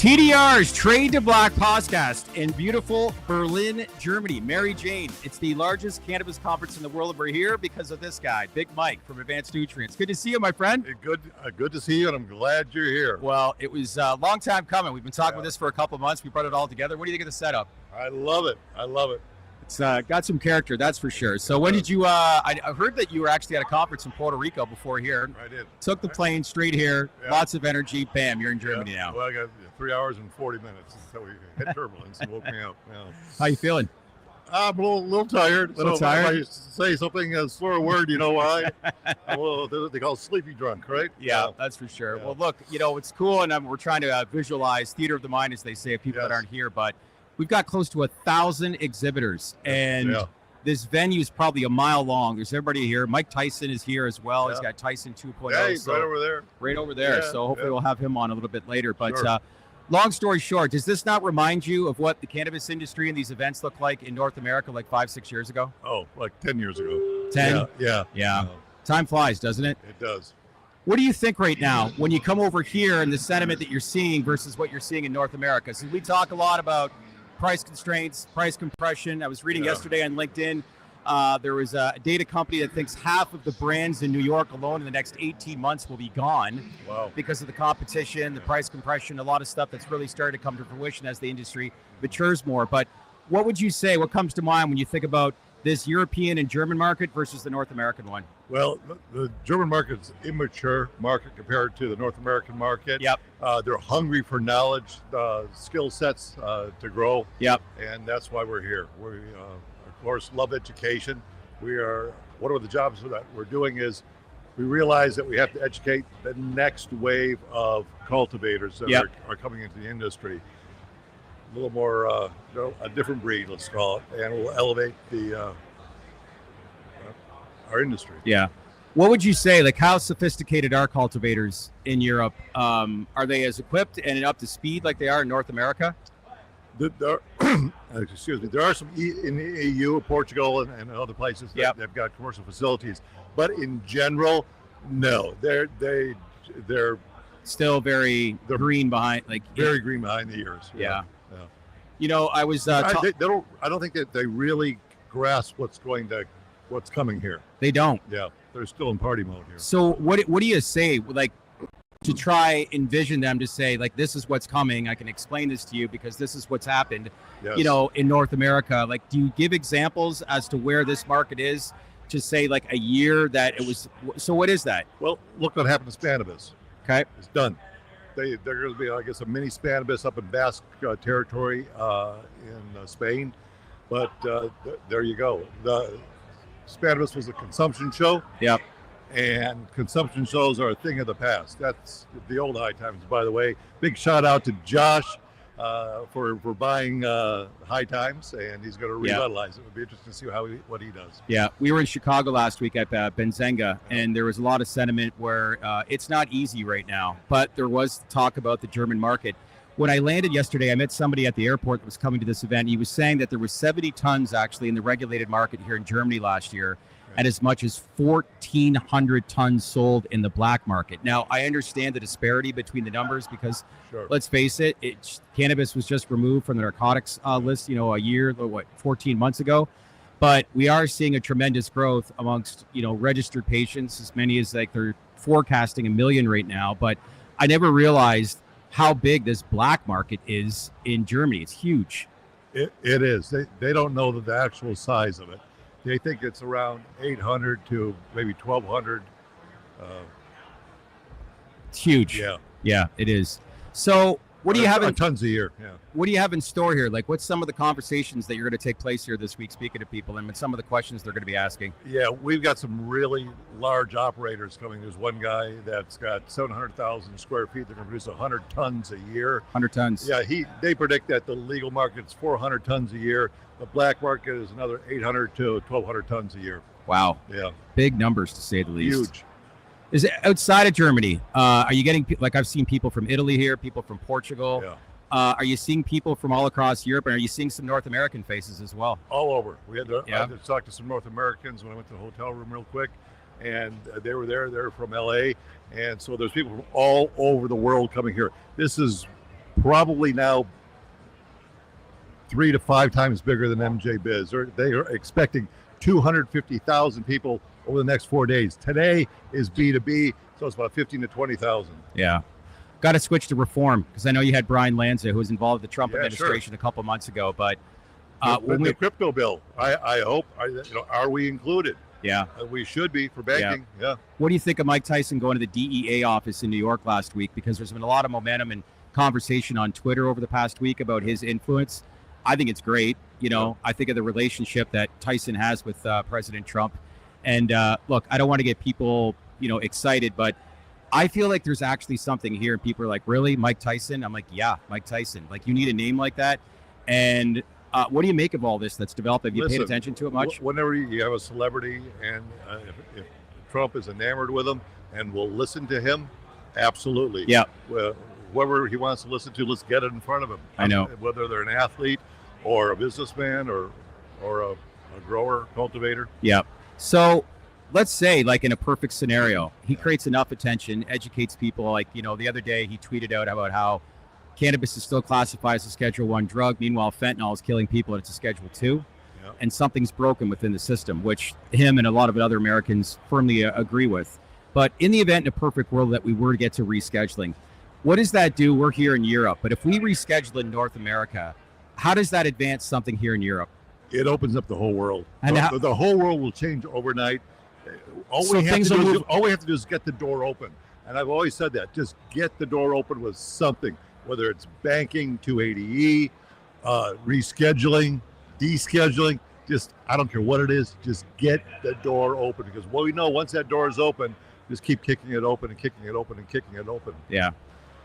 TDR's Trade to Black podcast in beautiful Berlin, Germany. Mary Jane, it's the largest cannabis conference in the world. We're here because of this guy, Big Mike from Advanced Nutrients. Good to see you, my friend. Good to see you, and I'm glad you're here. Well, it was a long time coming. We've been talking about this for a couple of months. We brought it all together. What do you think of the setup? I love it. It's got some character, that's for sure. So when did you, I heard that you were actually at a conference in Puerto Rico before here. I did. Took the plane straight here, lots of energy, bam, you're in Germany now. Well, I got 3 hours and 40 minutes until we hit turbulence and woke me up. Yeah. How you feeling? I'm a little tired. Tired? If I say something, a slur word, you know why? I'm a little, they call it sleepy drunk, right? Yeah, that's for sure. Yeah. Well, look, it's cool, and we're trying to visualize theater of the mind, as they say, of people that aren't here, but we've got close to 1,000 exhibitors, and this venue is probably a mile long. There's everybody here. Mike Tyson is here as well. He's got Tyson 2.0. Yeah, he's right over there. Right over there. Yeah, so hopefully we'll have him on a little bit later. But long story short, does this not remind you of what the cannabis industry and these events look like in North America like 5-6 years ago? Oh, like 10 years ago. 10? Yeah. Time flies, doesn't it? It does. What do you think right now when you come over here and the sentiment that you're seeing versus what you're seeing in North America? So we talk a lot about price constraints, price compression. I was reading yesterday on LinkedIn, there was a data company that thinks half of the brands in New York alone in the next 18 months will be gone because of the competition, the price compression, a lot of stuff that's really started to come to fruition as the industry matures more. But what would you say, what comes to mind when you think about this European and German market versus the North American one? Well, the German market's immature market compared to the North American market. Yep. They're hungry for knowledge, skill sets to grow. Yep. And that's why we're here. We, of course, love education. One of the jobs that we're doing is we realize that we have to educate the next wave of cultivators that are coming into the industry. A little more, a different breed, let's call it, and we'll elevate our industry. Yeah. What would you say, like how sophisticated are cultivators in Europe? Are they as equipped and up to speed like they are in North America? Excuse me. There are some in the EU, Portugal, and other places that they've got commercial facilities, but in general, no. They're still very green behind, very green behind the ears. Yeah. I was. I don't think that they really grasp what's coming here. They don't. Yeah, they're still in party mode here. So what do you say, like, to try envision them to say, like, this is what's coming? I can explain this to you because this is what's happened. Yes. In North America. Like, do you give examples as to where this market is? To say like a year that it was. So what is that? Well, look what happened to Cannabis. Okay, it's done. They're going to be, I guess, a mini Cannabis up in Basque territory in Spain. But there you go. The Cannabis was a consumption show. Yep. And consumption shows are a thing of the past. That's the old high times, by the way. Big shout out to Josh for buying high times, and he's going to revitalize it. It would be interesting to see what he does. Yeah, we were in Chicago last week at Benzenga, and there was a lot of sentiment where it's not easy right now, but there was talk about the German market. When I landed yesterday, I met somebody at the airport that was coming to this event. He was saying that there was 70 tons actually in the regulated market here in Germany last year, and as much as 1,400 tons sold in the black market. Now, I understand the disparity between the numbers because, let's face it, cannabis was just removed from the narcotics list, a year, 14 months ago. But we are seeing a tremendous growth amongst, registered patients, as many as they're forecasting 1 million right now. But I never realized how big this black market is in Germany. It's huge. It is. They don't know the actual size of it. They think it's around 800 to maybe 1,200. It's huge. Yeah, it is. So what do you have in tons a year? Yeah. What do you have in store here? Like, what's some of the conversations that you're going to take place here this week, speaking to people, and some of the questions they're going to be asking? Yeah, we've got some really large operators coming. There's one guy that's got 700,000 square feet. They're going to produce 100 tons a year. 100 tons. Yeah, they predict that the legal market's 400 tons a year. The black market is another 800 to 1,200 tons a year. Wow. Yeah. Big numbers, to say the least. Huge. Is it outside of Germany? Are you getting, I've seen people from Italy here, people from Portugal. Yeah. Are you seeing people from all across Europe, and are you seeing some North American faces as well? All over. I had to talk to some North Americans when I went to the hotel room real quick, and they were there. They're from LA, and so there's people from all over the world coming here. This is probably now 3 to 5 times bigger than MJ Biz. They are expecting 250,000 people over the next 4 days. Today is B2B, so it's about 15 to 20,000. Yeah. Got to switch to reform, because I know you had Brian Lanza, who was involved with the Trump administration a couple months ago. But the crypto bill, I hope, are we included? Yeah. We should be for banking. Yeah. What do you think of Mike Tyson going to the DEA office in New York last week? Because there's been a lot of momentum and conversation on Twitter over the past week about his influence. I think it's great. I think of the relationship that Tyson has with President Trump. And look, I don't want to get people, excited, but I feel like there's actually something here. And people are like, really, Mike Tyson? I'm like, yeah, Mike Tyson. Like, you need a name like that. And what do you make of all this that's developed? Have you paid attention to it much? Whenever you have a celebrity, and if Trump is enamored with him and will listen to him, absolutely. Yeah. Whoever he wants to listen to, let's get it in front of him. I know. Whether they're an athlete or a businessman or a grower, cultivator. Yeah. So let's say, like, in a perfect scenario, he creates enough attention, educates people. Like, the other day he tweeted out about how cannabis is still classified as a Schedule 1 drug. Meanwhile, fentanyl is killing people and it's a Schedule 2. Yeah. And something's broken within the system, which him and a lot of other Americans firmly agree with. But in the event, in a perfect world, that we were to get to rescheduling, what does that do? We're here in Europe, but if we reschedule in North America, how does that advance something here in Europe? It opens up the whole world. And the whole world will change overnight. All we have to do is get the door open. And I've always said that. Just get the door open with something, whether it's banking, 280E, rescheduling, descheduling. Just, I don't care what it is, just get the door open. Because what we know, once that door is open, just keep kicking it open and kicking it open and kicking it open. Yeah.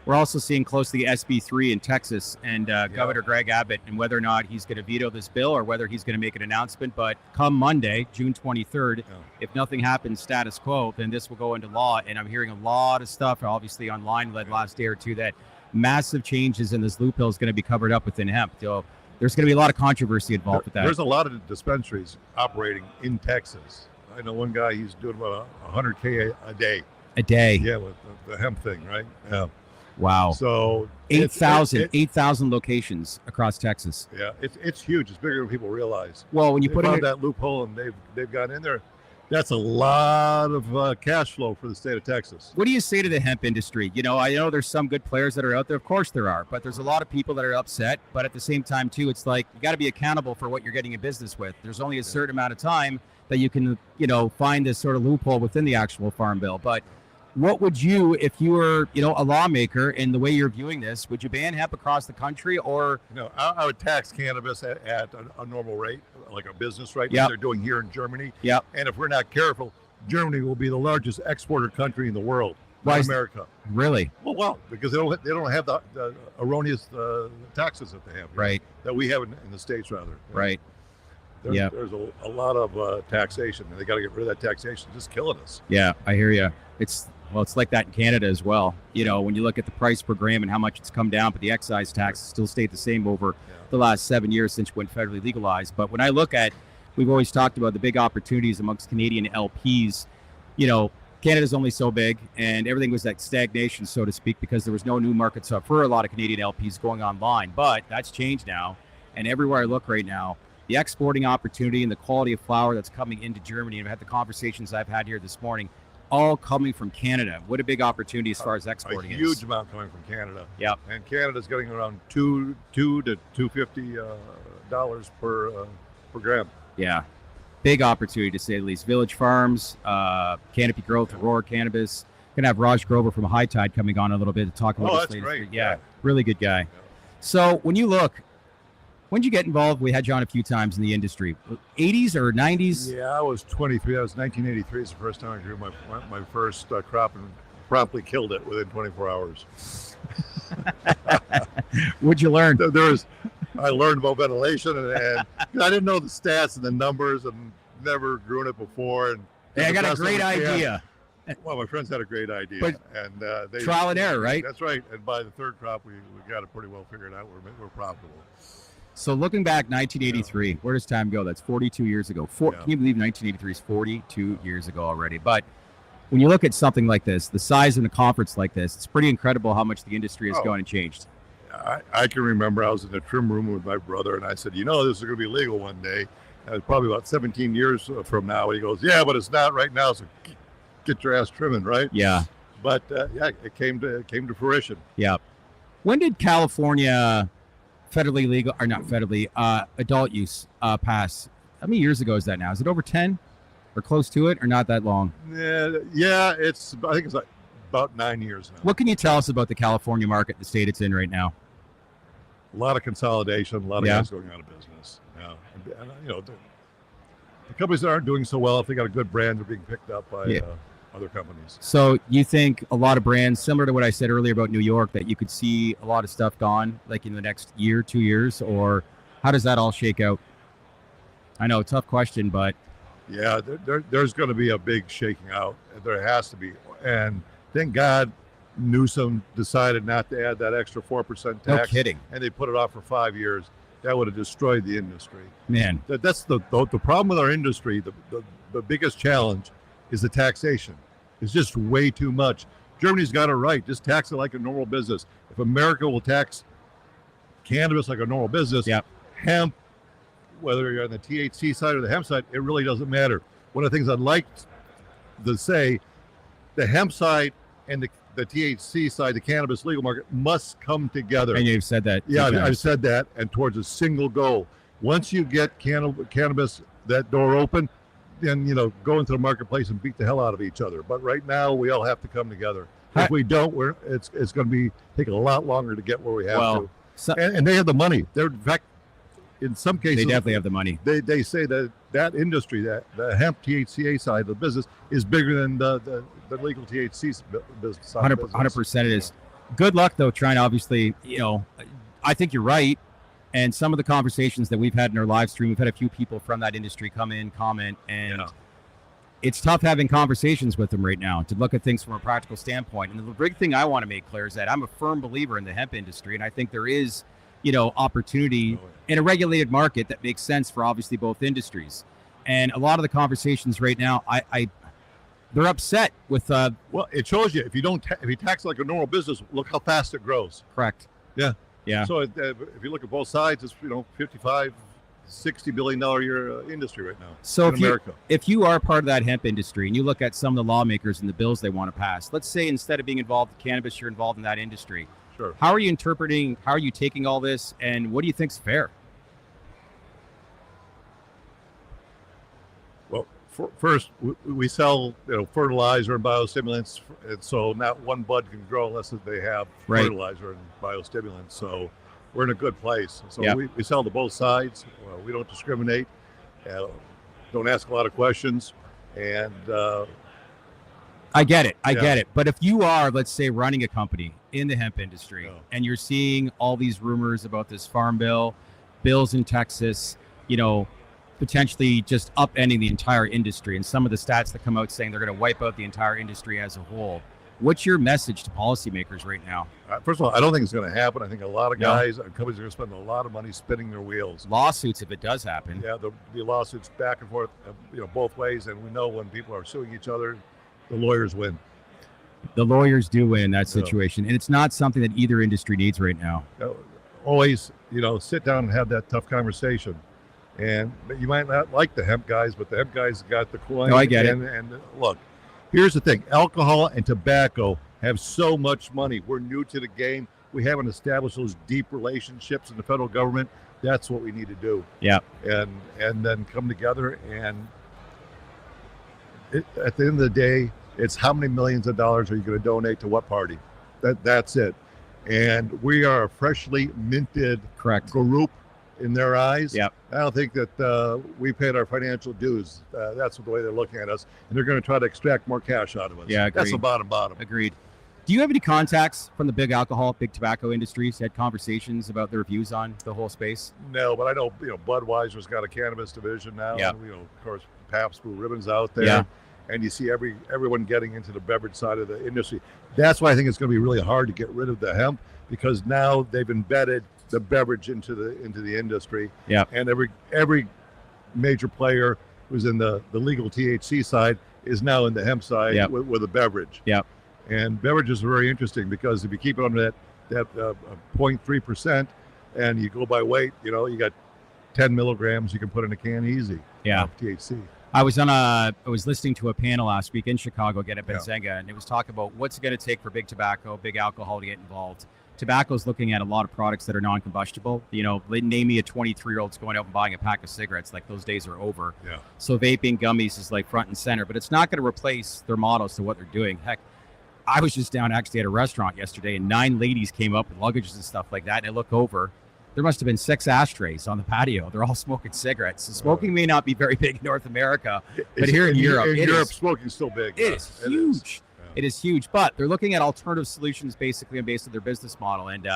We're also seeing closely SB3 in Texas and Governor Greg Abbott, and whether or not he's going to veto this bill or whether he's going to make an announcement. But come Monday, June 23rd, if nothing happens status quo, then this will go into law. And I'm hearing a lot of stuff, obviously online, led last day or two, that massive changes in this loophole is going to be covered up within hemp. So there's going to be a lot of controversy involved with that. There's a lot of dispensaries operating in Texas. I know one guy, he's doing about 100K a day. A day? Yeah, with the hemp thing, right? Yeah. Wow. So 8,000 locations across Texas. Yeah, it's huge. It's bigger than people realize. Well, when you put in that loophole and they've got in there, that's a lot of cash flow for the state of Texas. What do you say to the hemp industry? I know there's some good players that are out there. Of course there are, but there's a lot of people that are upset. But at the same time, too, it's like you got to be accountable for what you're getting in business with. There's only a certain amount of time that you can, find this sort of loophole within the actual farm bill. But what would you, if you were, a lawmaker, and the way you're viewing this, would you ban hemp across the country, or? I would tax cannabis at a normal rate, like a business rate that they're doing here in Germany. Yep. And if we're not careful, Germany will be the largest exporter country in the world. Why not America? Really? Well, because they don't have the erroneous taxes that they have. Right. That we have in the States, rather. Right. There's a lot of taxation, and they got to get rid of that taxation. It's just killing us. Yeah, I hear you. It's like that in Canada as well. When you look at the price per gram and how much it's come down, but the excise tax still stayed the same over the last 7 years since it went federally legalized. But when I look at, we've always talked about the big opportunities amongst Canadian LPs. Canada's only so big, and everything was at stagnation, so to speak, because there was no new markets for a lot of Canadian LPs going online. But that's changed now, and everywhere I look right now, the exporting opportunity and the quality of flower that's coming into Germany, and I've had the conversations I've had here this morning, all coming from Canada. What a big opportunity as far as exporting is. A huge amount coming from Canada. Yep. And Canada's getting around $2 to $250 per gram. Yeah. Big opportunity, to say the least. Village Farms, Canopy Growth, Aurora Cannabis. Going to have Raj Grover from HITI coming on a little bit to talk about this. That's great. Yeah, really good guy. Yeah. So when you look, when did you get involved? We had you on a few times in the industry. 80s or 90s? Yeah, I was 23. That was 1983. It's the first time I grew my first crop and promptly killed it within 24 hours. What'd you learn? I learned about ventilation, and I didn't know the stats and the numbers, and never grown it before. And hey, I got a great idea. Well, my friends had a great idea, and they trial and error, right? That's right. And by the third crop, we got it pretty well figured out. We're profitable. So looking back, 1983, where does time go? That's 42 years ago. Can you believe 1983 is 42 years ago already? But when you look at something like this, the size and the conference like this, it's pretty incredible how much the industry has gone and changed. I can remember I was in a trim room with my brother, and I said, you know, this is going to be legal one day. And it's probably about 17 years from now. And he goes, yeah, but it's not right now. So get your ass trimming, right? Yeah. But yeah, it came to fruition. Yeah. When did California federally legal, or not federally, adult use pass? How many years ago is that now? Is it over 10 or close to it, or not that long? Yeah, I think it's like about 9 years now. What can you tell us about the California market, the state it's in right now? A lot of consolidation, a lot of guys going out of business. Yeah. And you know, the companies that aren't doing so well, if they got a good brand, they're being picked up by other companies. So you think a lot of brands, similar to what I said earlier about New York, that you could see a lot of stuff gone like in the next year, 2 years, or how does that all shake out? I know, tough question, but yeah, there's going to be a big shaking out. There has to be. And thank God Newsom decided not to add that extra 4% tax. No kidding. And they put it off for 5 years. That would have destroyed the industry. Man. That's the problem with our industry. The biggest challenge is the taxation. It's just way too much. Germany's got it right. Just tax it like a normal business. If America will tax cannabis like a normal business, hemp, whether you're on the THC side or the hemp side, it really doesn't matter. One of the things I'd like to say, the hemp side and the THC side, the cannabis legal market, must come together. And you've said that. Yeah, I've said that, and towards a single goal. Once you get cannabis, that door open, then, you know, go into the marketplace and beat the hell out of each other. But right now, we all have to come together. If we don't, it's going to take a lot longer to get where we have to. And they have the money. They're, in fact, in some cases, they definitely have the money. They say that industry, that the hemp THCA side of the business, is bigger than the legal THC business. 100% it is. Good luck, though, trying to obviously, you know, I think you're right. And some of the conversations that we've had in our live stream, we've had a few people from that industry come in, comment, and it's tough having conversations with them right now to look at things from a practical standpoint. And the big thing I want to make clear is that I'm a firm believer in the hemp industry, and I think there is, you know, opportunity in a regulated market that makes sense for obviously both industries. And a lot of the conversations right now, they're upset with. Well, it shows you if you tax like a normal business, look how fast it grows. Correct. Yeah. Yeah. So if you look at both sides, it's, you know, $55, $60 billion a year industry right now. So in America. If you are part of that hemp industry and you look at some of the lawmakers and the bills they want to pass, let's say instead of being involved in cannabis, you're involved in that industry. Sure. How are you interpreting? How are you taking all this, and what do you think's fair? Well, first we sell, you know, fertilizer and biostimulants, and so not one bud can grow unless they have fertilizer and biostimulants. So we're in a good place. So we sell to both sides. We don't discriminate. Don't ask a lot of questions, and I get it. I get it. But if you are, let's say, running a company in the hemp industry and you're seeing all these rumors about this farm bill, bills in Texas, you know, potentially just upending the entire industry, and some of the stats that come out saying they're going to wipe out the entire industry as a whole, what's your message to policymakers right now? First of all, I don't think it's going to happen. I think a lot of guys and companies are going to spend a lot of money spinning their wheels. Lawsuits, if it does happen. Yeah, the lawsuits back and forth, you know, both ways. And we know when people are suing each other, the lawyers win. The lawyers do win in that situation. And it's not something that either industry needs right now. Always, you know, sit down and have that tough conversation. And you might not like the hemp guys, but the hemp guys got the coin. No, I get it. And look, here's the thing. Alcohol and tobacco have so much money. We're new to the game. We haven't established those deep relationships in the federal government. That's what we need to do. Yeah. And then come together. And at the end of the day, it's how many millions of dollars are you going to donate to what party? That's it. And we are a freshly minted group in their eyes. Yep. I don't think that we paid our financial dues. That's the way they're looking at us. And they're going to try to extract more cash out of us. Yeah, agreed. That's the bottom. Agreed. Do you have any contacts from the big alcohol, big tobacco industries? You had conversations about their views on the whole space? No, but I know, you know, Budweiser's got a cannabis division now. Yeah. You know, of course, Pabst Blue Ribbon's out there. Yeah. And you see everyone getting into the beverage side of the industry. That's why I think it's going to be really hard to get rid of the hemp, because now they've embedded the beverage into the industry. Yeah. And every major player who's in the legal THC side is now in the hemp side with a beverage. Yeah. And beverages are very interesting because if you keep it under that 0.3%, and you go by weight, you got 10 milligrams you can put in a can easy. Yeah. Of THC. I was listening to a panel last week in Chicago again at Benzenga, and it was talking about what's it going to take for big tobacco, big alcohol to get involved. Tobacco's looking at a lot of products that are non-combustible. Name me a 23-year-old's going out and buying a pack of cigarettes. Like, those days are over. Yeah. So vaping, gummies is like front and center, but it's not going to replace their models to what they're doing. Heck, I was just down actually at a restaurant yesterday, and 9 ladies came up with luggages and stuff like that, and I look over. There must have been 6 ashtrays on the patio. They're all smoking cigarettes. So smoking may not be very big in North America, but here in Europe, smoking's still big. It is huge. It is huge, but they're looking at alternative solutions basically based on their business model. And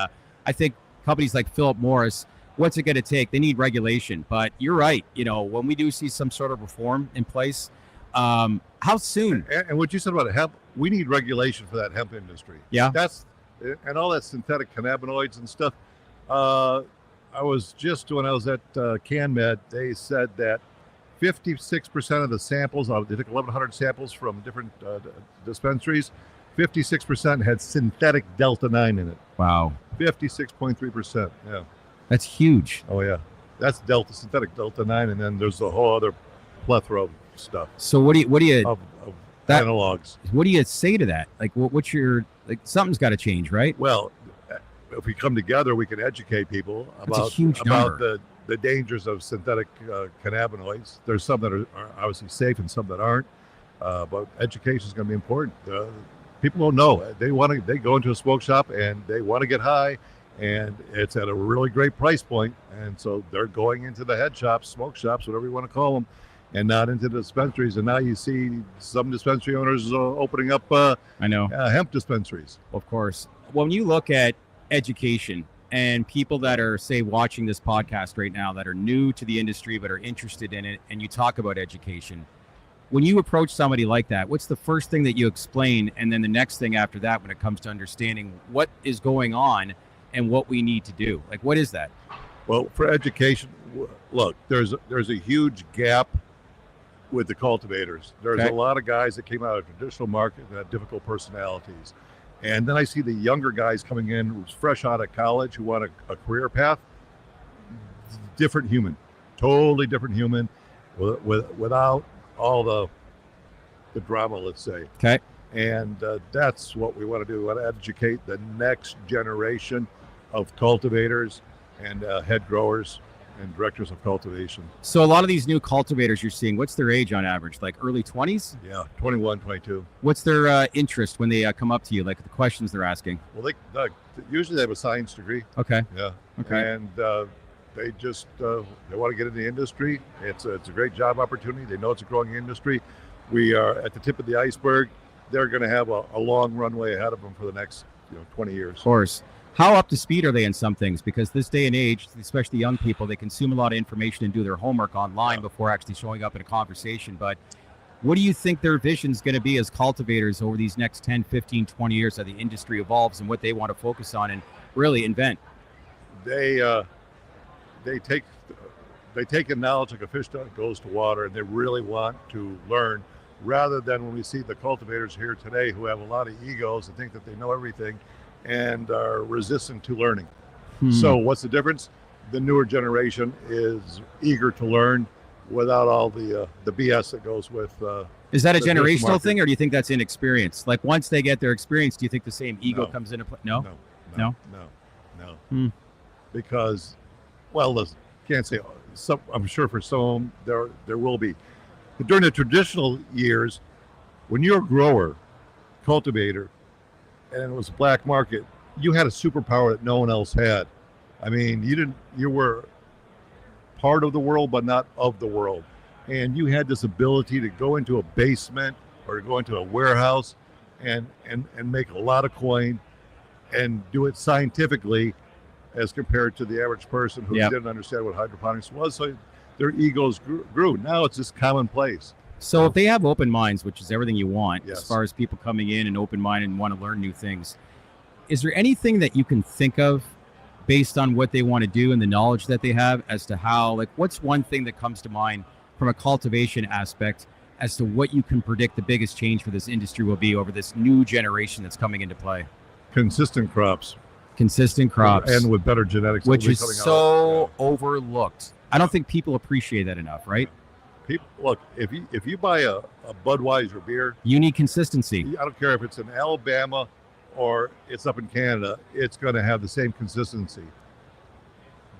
I think companies like Philip Morris, what's it going to take? They need regulation. But you're right. When we do see some sort of reform in place, how soon? And what you said about hemp, we need regulation for that hemp industry. Yeah. And all that synthetic cannabinoids and stuff. I was at CanMed, they said that 56% of the samples, they took 1,100 samples from different dispensaries, 56% had synthetic Delta-9 in it. Wow. 56.3%, yeah. That's huge. Oh, yeah. That's synthetic Delta-9, and then there's a whole other plethora of stuff. So what do you of analogs. What do you say to that? Like, what's your, something's got to change, right? Well, if we come together, we can educate people about the dangers of synthetic cannabinoids. There's some that are obviously safe and some that aren't. But education is going to be important. People don't know. They go into a smoke shop and they want to get high, and it's at a really great price point. And so they're going into the head shops, smoke shops, whatever you want to call them, and not into the dispensaries. And now you see some dispensary owners opening up hemp dispensaries. Of course. When you look at education and people that are, say, watching this podcast right now that are new to the industry but are interested in it, and you talk about education, when you approach somebody like that, what's the first thing that you explain, and then the next thing after that when it comes to understanding what is going on and what we need to do? Like, what is that? Well, for education, look, there's a huge gap with the cultivators. There's a lot of guys that came out of the traditional market that had difficult personalities. And then I see the younger guys coming in who's fresh out of college who want a career path. Different human, totally different human, without all the drama, let's say. Okay. And that's what we want to do. We want to educate the next generation of cultivators and head growers and directors of cultivation. So a lot of these new cultivators you're seeing, what's their age on average? Like early 20s? Yeah, 21, 22. What's their interest when they come up to you, like the questions they're asking? Well, they usually they have a science degree. Okay. Yeah. Okay. And they just they want to get in the industry. It's a great job opportunity. They know it's a growing industry. We are at the tip of the iceberg. They're going to have a long runway ahead of them for the next 20 years. Of course. How up to speed are they in some things? Because this day and age, especially young people, they consume a lot of information and do their homework online before actually showing up in a conversation. But what do you think their vision is going to be as cultivators over these next 10, 15, 20 years as the industry evolves, and what they want to focus on and really invent? They take in knowledge like a fish goes to water, and they really want to learn, rather than when we see the cultivators here today who have a lot of egos and think that they know everything and are resistant to learning. So what's the difference? The newer generation is eager to learn without all the BS that goes with. Is that a generational thing, or do you think that's inexperience? Like, once they get their experience, do you think the same ego comes into play? No. Because, well, listen, can't say. I'm sure for some there will be. But during the traditional years, when you're a grower, cultivator, and it was a black market, you had a superpower that no one else had. I mean, you were part of the world, but not of the world. And you had this ability to go into a basement or to go into a warehouse and make a lot of coin and do it scientifically as compared to the average person who didn't understand what hydroponics was. So their egos grew. Now it's just commonplace. So if they have open minds, which is everything you want, as far as people coming in and open minded and want to learn new things, is there anything that you can think of based on what they want to do and the knowledge that they have as to how, like, what's one thing that comes to mind from a cultivation aspect as to what you can predict the biggest change for this industry will be over this new generation that's coming into play? Consistent crops. Consistent crops. And with better genetics. Which is so out. overlooked. I don't think people appreciate that enough, right? People, look, if you buy a Budweiser beer, you need consistency. I don't care if it's in Alabama or it's up in Canada, it's going to have the same consistency.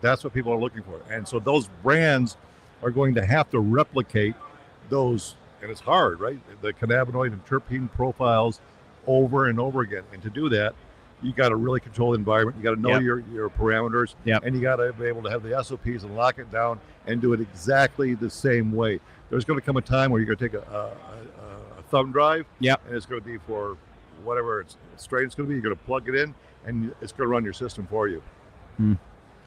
That's what people are looking for. And so those brands are going to have to replicate those, and it's hard, right? The cannabinoid and terpene profiles over and over again. And to do that, you got to really control the environment. You got to know your parameters, and you got to be able to have the SOPs and lock it down and do it exactly the same way. There's going to come a time where you're going to take a thumb drive, and it's going to be for whatever strain it's going to be. You're going to plug it in, and it's going to run your system for you.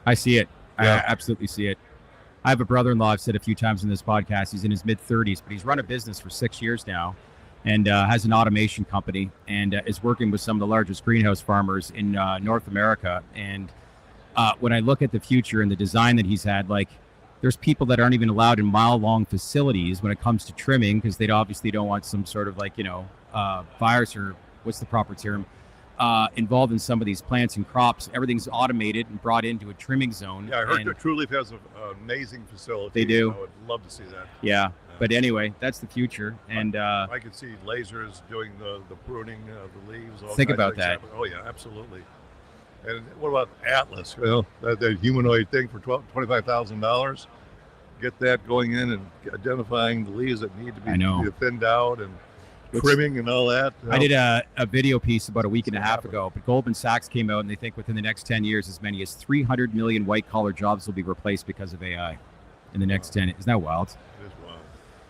I see it. I absolutely see it. I have a brother-in-law, I've said a few times in this podcast, he's in his mid-30s, but he's run a business for 6 years now and has an automation company and is working with some of the largest greenhouse farmers in North America. And when I look at the future and the design that he's had, like, there's people that aren't even allowed in mile-long facilities when it comes to trimming because they obviously don't want some sort of virus, or what's the proper term, involved in some of these plants and crops. Everything's automated and brought into a trimming zone. Yeah, I heard that Trueleaf has an amazing facility. They do. I would love to see that. Yeah. But anyway, that's the future. And I could see lasers doing the pruning of the leaves. Think about that. Oh, yeah, absolutely. And what about Atlas? Well, that humanoid thing for $25,000. Get that going in and identifying the leaves that need to be thinned out and trimming and all that. I did a video piece about a week and a half ago, but Goldman Sachs came out and they think within the next 10 years, as many as 300 million white-collar jobs will be replaced because of AI in the next 10. Isn't that wild? It is wild.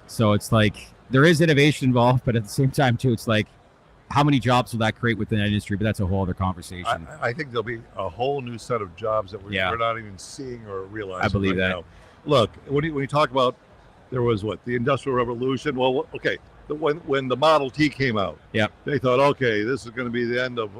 So it's like there is innovation involved, but at the same time, too, it's like how many jobs will that create within that industry? But that's a whole other conversation. I think there'll be a whole new set of jobs that we're not even seeing or realizing. I believe that. Now. Look, when you talk about there was the Industrial Revolution. Well, okay. When the Model T came out, they thought, okay, this is going to be the end of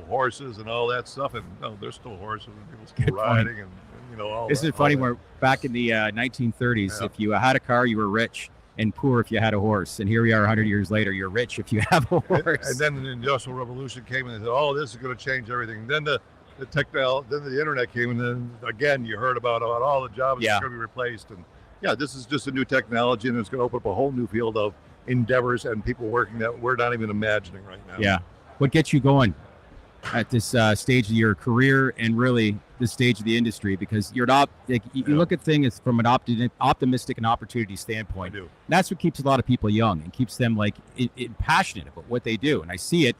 horses and all that stuff, and no, there's still horses and people still riding and all. Isn't it funny? Where back in the 1930s, if you had a car, you were rich, and poor if you had a horse. And here we are 100 years later, you're rich if you have a horse. And then the Industrial Revolution came and they said, oh, this is going to change everything. Then the internet came, and then again you heard about all the jobs that are going to be replaced. And this is just a new technology, and it's going to open up a whole new field of endeavors and people working that we're not even imagining right now. Yeah. What gets you going at this stage of your career and really this stage of the industry? Because you're not, you look at things from an optimistic and opportunity standpoint. And that's what keeps a lot of people young and keeps them passionate about what they do. And I see it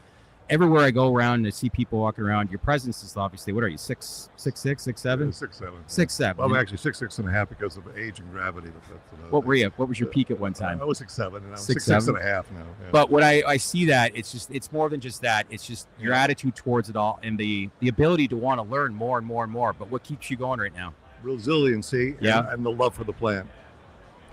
everywhere I go around and I see people walking around. Your presence is obviously, what are you, 6'6", 6'7"? 6'7". 6'7". Well, I'm actually 6'6.5" because of age and gravity. But what were you? What was your peak at one time? I was 6'7", and I'm 6'6.5" now. Yeah. But when I see that, it's more than just that. It's just your attitude towards it all and the ability to want to learn more and more and more. But what keeps you going right now? Resiliency and the love for the plant.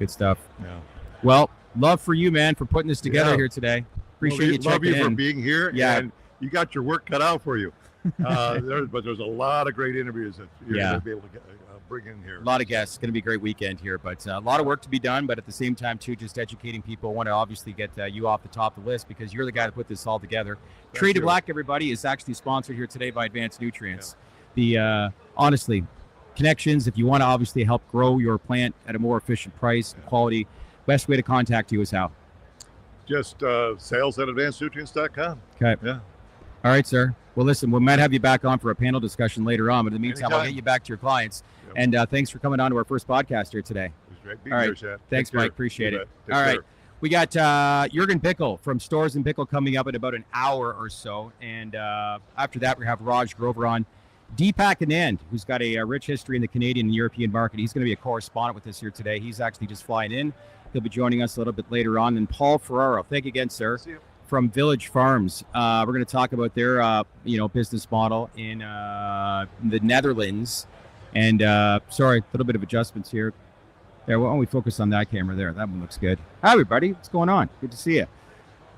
Good stuff. Yeah. Well, love for you, man, for putting this together here today. Appreciate you checking in. Love you for being here. Yeah. And you got your work cut out for you. But there's a lot of great interviews that you're going to be able to bring in here. A lot of guests. It's going to be a great weekend here, but a lot of work to be done. But at the same time, too, just educating people. I want to obviously get you off the top of the list because you're the guy that put this all together. Trade to Black, everybody, is actually sponsored here today by Advanced Nutrients. The honestly, connections, if you want to obviously help grow your plant at a more efficient price, quality, best way to contact you is how? Just sales@advancednutrients.com. Okay. Yeah. All right, sir. Well, listen, we might have you back on for a panel discussion later on, but in the meantime, I'll get you back to your clients. Yep. And thanks for coming on to our first podcast here today. It was great being here, Chad. Thanks, Mike. Appreciate it. All right. We got Jürgen Bickel from Storz Bickel coming up in about an hour or so. And after that, we have Raj Grover on. Deepak Anand, who's got a rich history in the Canadian and European market. He's going to be a correspondent with us here today. He's actually just flying in. He'll be joining us a little bit later on. And Paul Ferraro, thank you again, sir, from Village Farms. We're going to talk about their, business model in the Netherlands. And sorry, a little bit of adjustments here. There, why don't we focus on that camera there? That one looks good. Hi, everybody. What's going on? Good to see you.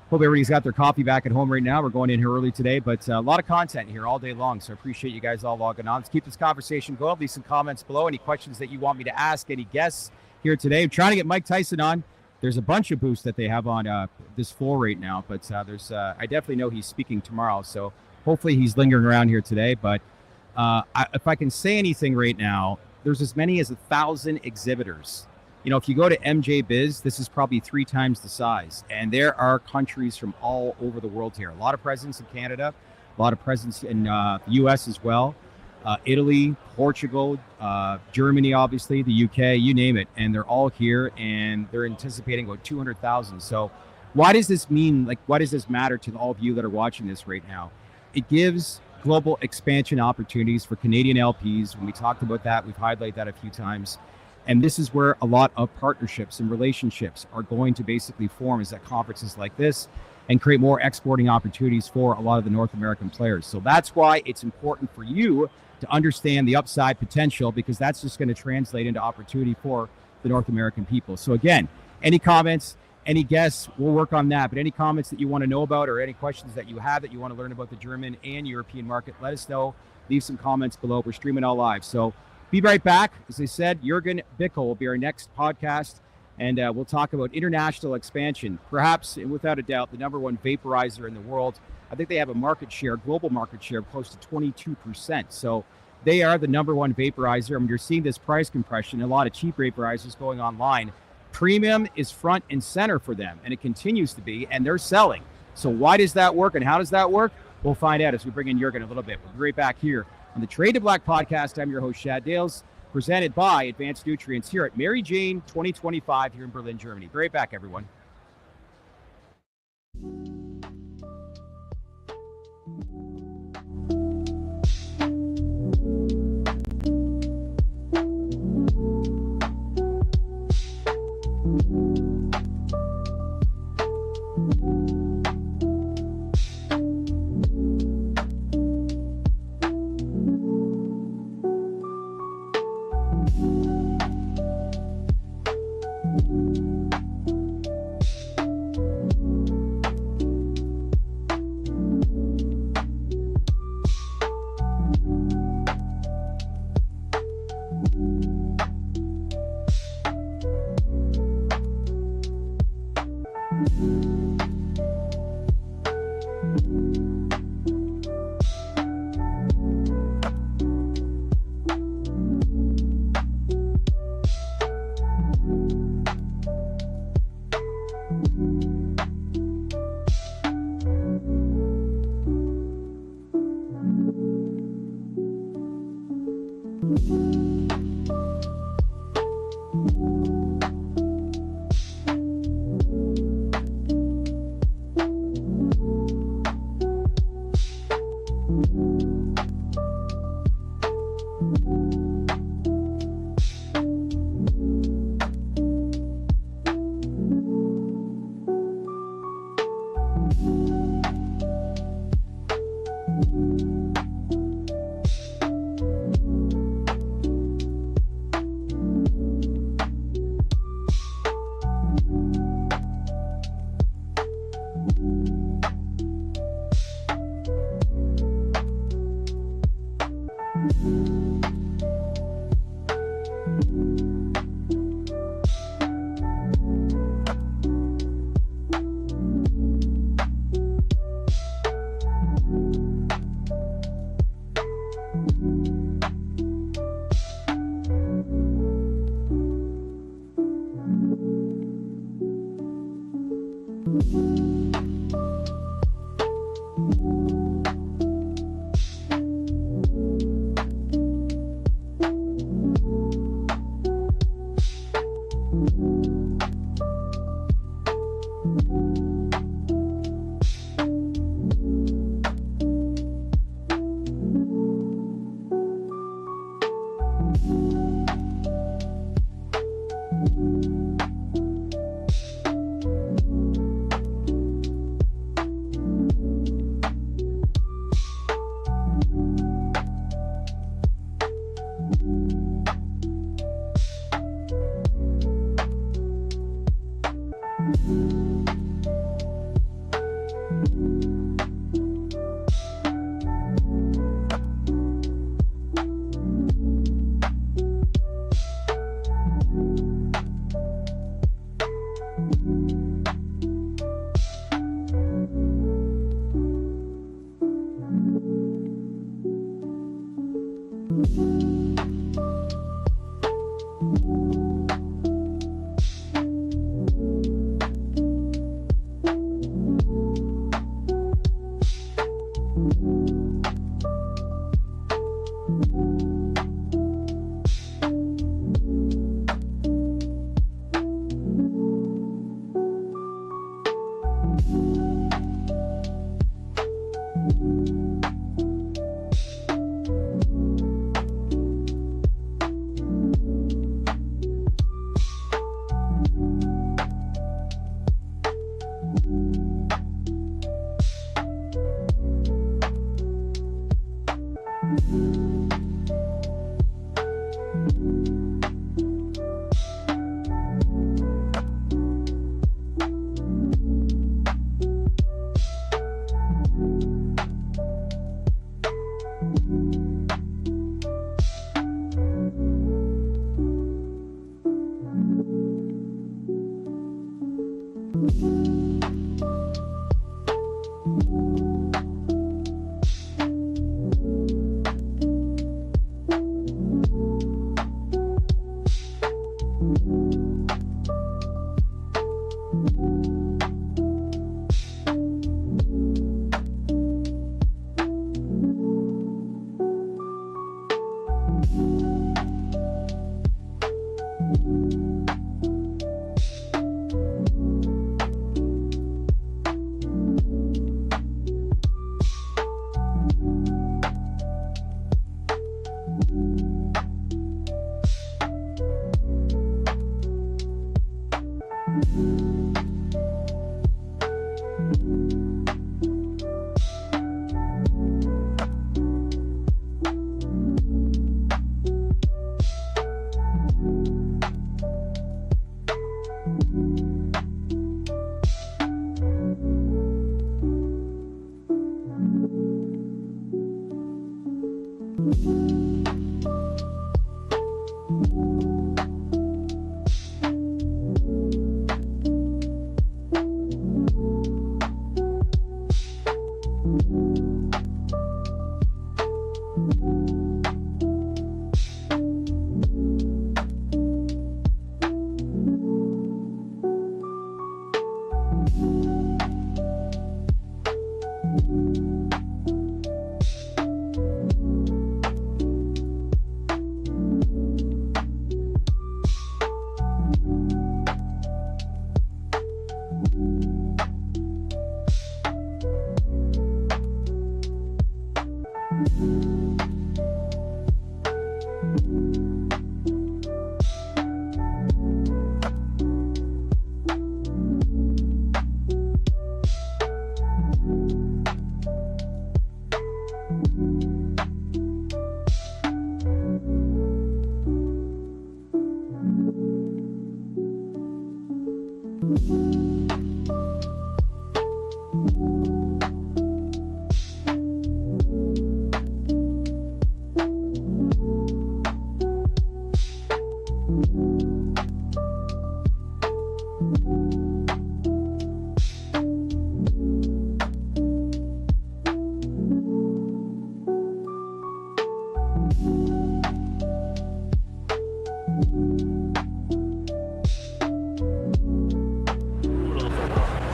Hope everybody's got their coffee back at home right now. We're going in here early today, but a lot of content here all day long. So I appreciate you guys all logging on. Let's keep this conversation going. Leave some comments below. Any questions that you want me to ask, any guests here today. I'm trying to get Mike Tyson on. There's a bunch of booths that they have on this floor right now, but I definitely know he's speaking tomorrow. So hopefully he's lingering around here today. But if I can say anything right now, there's as many as 1,000 exhibitors. You know, if you go to MJ Biz, this is probably 3 times the size. And there are countries from all over the world here. A lot of presence in Canada, a lot of presence in the US as well. Italy, Portugal, Germany, obviously, the UK, you name it. And they're all here, and they're anticipating about 200,000. So why does this mean, like, why does this matter to all of you that are watching this right now? It gives global expansion opportunities for Canadian LPs. When we talked about that, we've highlighted that a few times. And this is where a lot of partnerships and relationships are going to basically form, is at conferences like this, and create more exporting opportunities for a lot of the North American players. So that's why it's important for you to understand the upside potential, because that's just going to translate into opportunity for the North American people. So again, any comments, any guests, we'll work on that. But any comments that you want to know about, or any questions that you have that you want to learn about the German and European market, let us know. Leave some comments below. We're streaming all live. So be right back. As I said, Jürgen Bickel will be our next podcast, and we'll talk about international expansion. Perhaps, without a doubt, the #1 vaporizer in the world. I think they have a market share, global market share, of close to 22%. So they are the #1 vaporizer. I mean, you're seeing this price compression, a lot of cheap vaporizers going online. Premium is front and center for them, and it continues to be, and they're selling. So why does that work, and how does that work? We'll find out as we bring in Jürgen a little bit. We'll be right back here on the Trade to Black podcast. I'm your host, Shad Dales, presented by Advanced Nutrients here at Mary Jane 2025 here in Berlin, Germany. Be right back, everyone.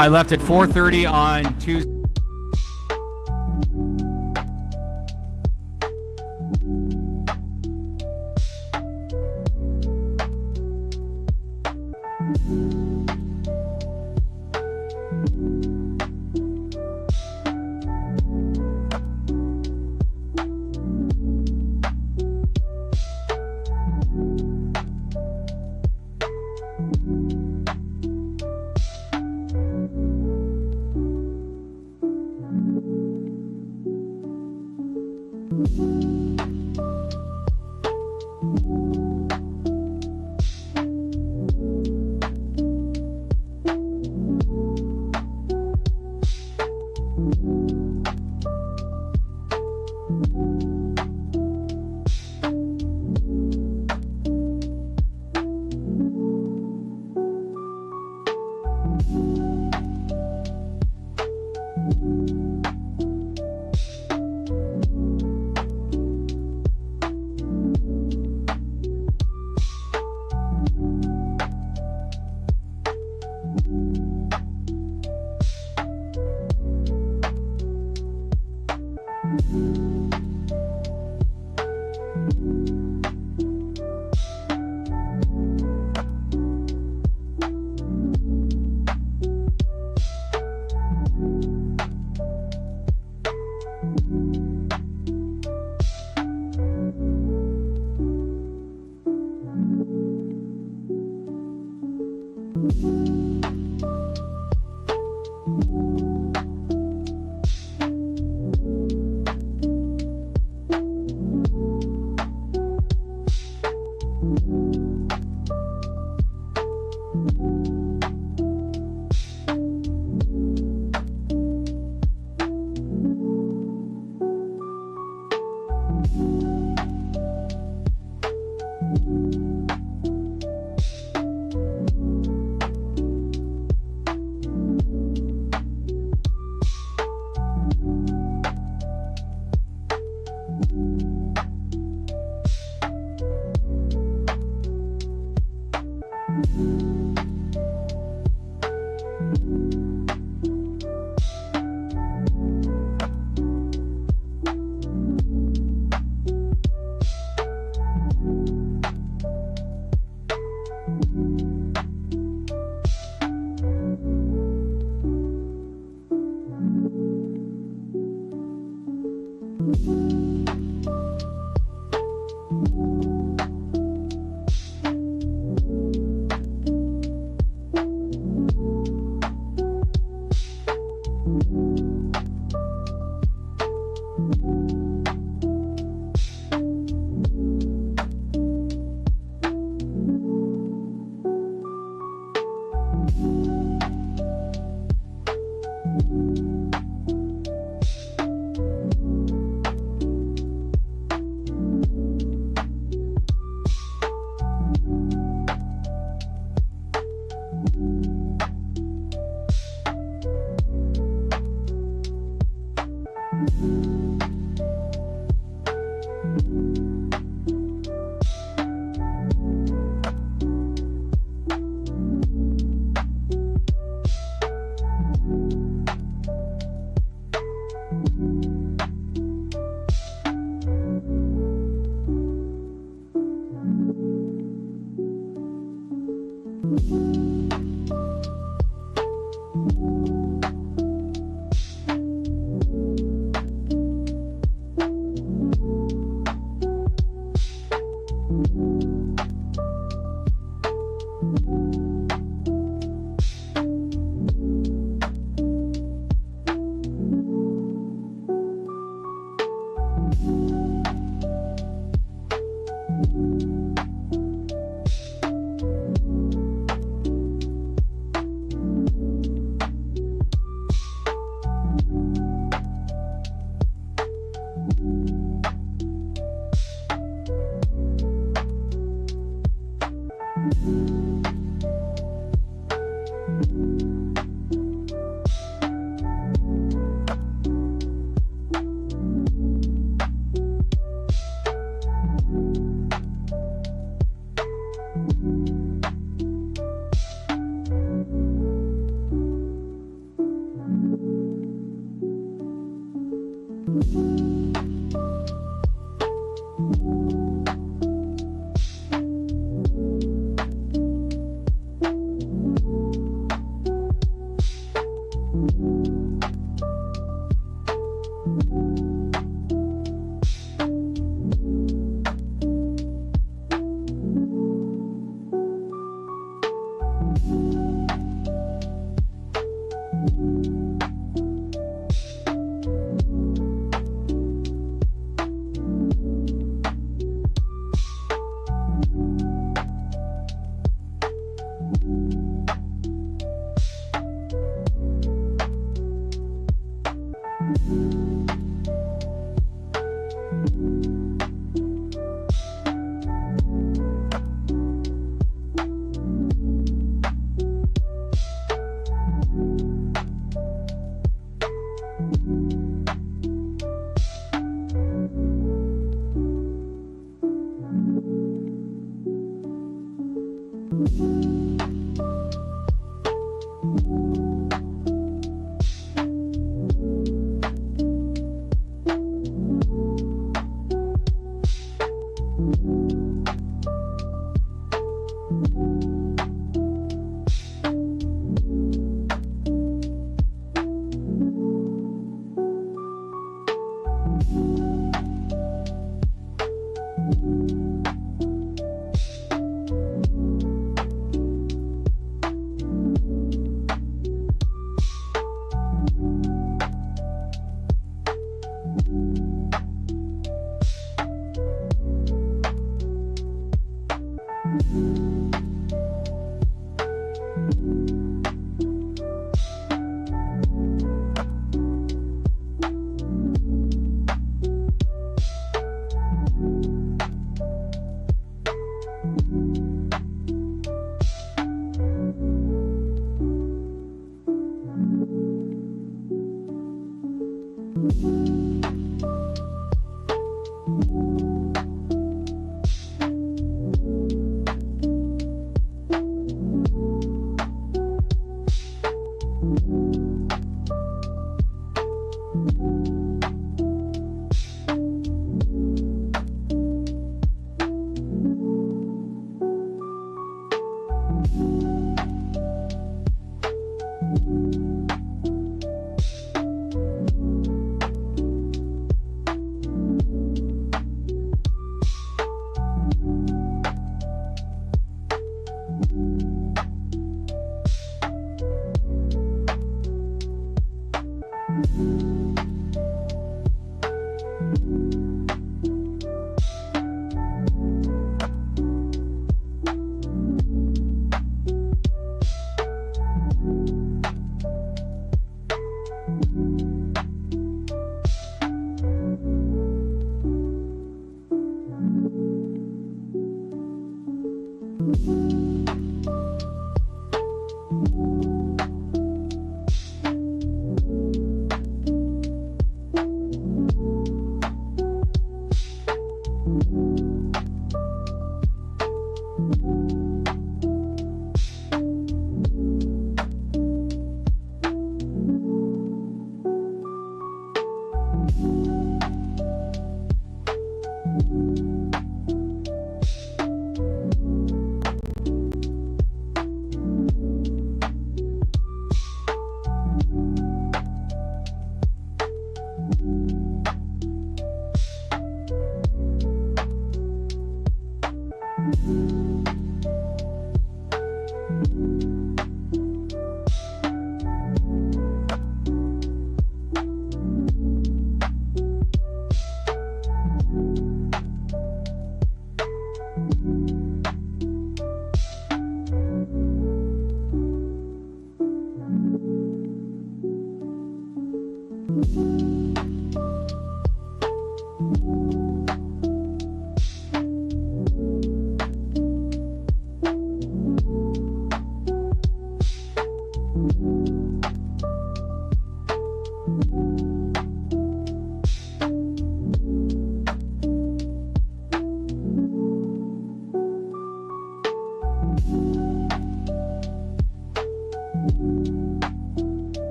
I left at 4:30 on Tuesday.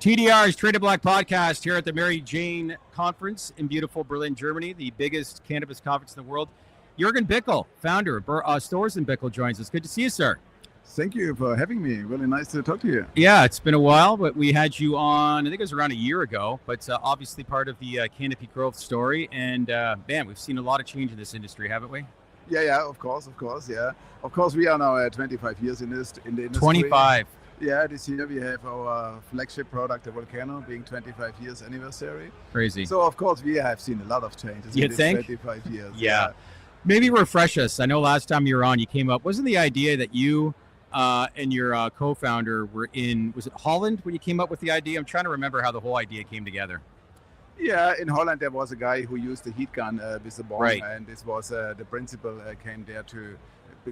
TDR's Trade To Black podcast here at the Mary Jane Conference in beautiful Berlin, Germany, the biggest cannabis conference in the world. Jürgen Bickel, founder of Storz Bickel, joins us. Good to see you, sir. Thank you for having me. Really nice to talk to you. Yeah, it's been a while, but we had you on, I think it was around a year ago, but obviously part of the canopy growth story. And man, we've seen a lot of change in this industry, haven't we? Yeah, of course, yeah. Of course, we are now 25 years in the industry. 25. Yeah, this year we have our flagship product, the Volcano, being 25 years anniversary. Crazy. So, of course, we have seen a lot of changes You in think? 25 years. Yeah. Maybe refresh us. I know last time you were on, you came up, wasn't the idea that you and your co-founder were in, was it Holland when you came up with the idea? I'm trying to remember how the whole idea came together. Yeah, in Holland there was a guy who used the heat gun with the bomb, Right. and this was the principle came there to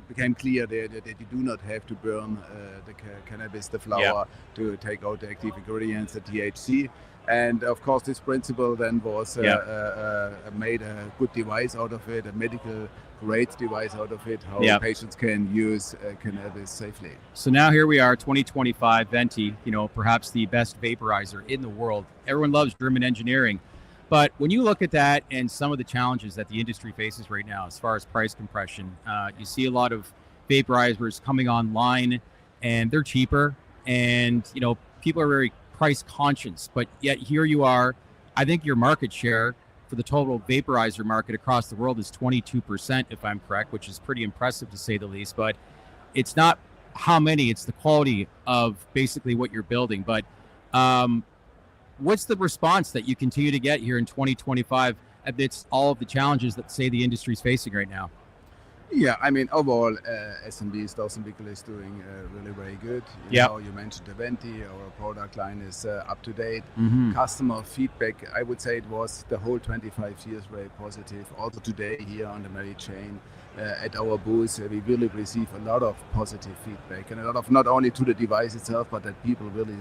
became clear that you do not have to burn the cannabis, the flower, to take out the active ingredients, the THC. And of course, this principle then was made a good device out of it, a medical grade device out of it, how patients can use cannabis safely. So now here we are, 2025, Venti, perhaps the best vaporizer in the world. Everyone loves German engineering. But when you look at that and some of the challenges that the industry faces right now, as far as price compression, you see a lot of vaporizers coming online and they're cheaper and, people are very price conscious, but yet here you are. I think your market share for the total vaporizer market across the world is 22%, if I'm correct, which is pretty impressive to say the least. But it's not how many, it's the quality of basically what you're building. But what's the response that you continue to get here in 2025 amidst all of the challenges that, say, the industry is facing right now? Yeah, I mean, overall, SMB, Storz Bickel is doing really very good. You mentioned the Venti, our product line is up to date. Mm-hmm. Customer feedback, I would say it was the whole 25 years very positive. Also today here on the Mary Jane, at our booth, we really receive a lot of positive feedback and a lot of, not only to the device itself, but that people really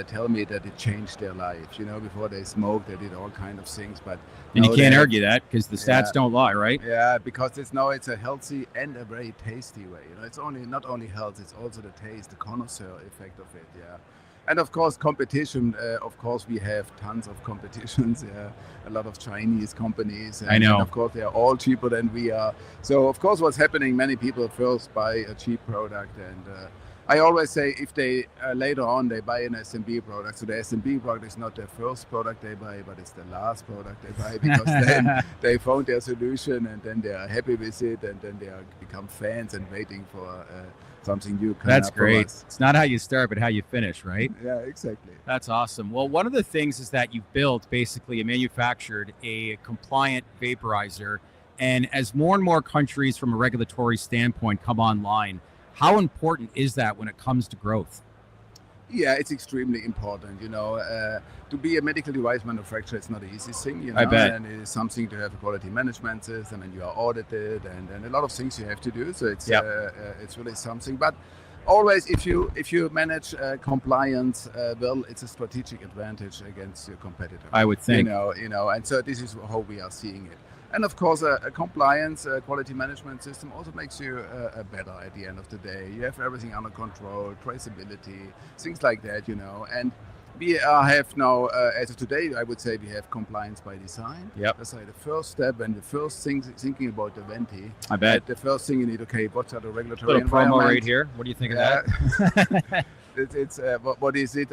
tell me that it changed their life. Before they smoked, they did all kind of things, but and you can't argue that because the stats don't lie, right? Yeah, because it's a healthy and a very tasty way. It's not only health, it's also the taste, the connoisseur effect of it. Yeah. And of course, competition. Of course, we have tons of competitions. Yeah, a lot of Chinese companies. I know. And of course, they are all cheaper than we are. So, of course, what's happening? Many people first buy a cheap product, and I always say if they later on they buy an SMB product. So the SMB product is not their first product they buy, but it's the last product they buy because then they found their solution and then they are happy with it, and then they become fans and waiting for something new. That's great. It's not how you start, but how you finish, right? Yeah, exactly. That's awesome. Well, one of the things is that you've built basically manufactured a compliant vaporizer. And as more and more countries from a regulatory standpoint come online, how important is that when it comes to growth? Yeah, it's extremely important. To be a medical device manufacturer, it's not an easy thing. I bet. And it is something to have a quality management system, and you are audited, and a lot of things you have to do. So it's really something. But always, if you manage compliance well, it's a strategic advantage against your competitor. I would think. And so this is how we are seeing it. And of course, a compliance quality management system also makes you better at the end of the day. You have everything under control, traceability, things like that, And we have now, as of today, I would say we have compliance by design. Yep. That's like the first step and the first thing thinking about the Venti. I bet. The first thing you need, what are the regulatory little promo environment? right here. What do you think of that? It's what is it?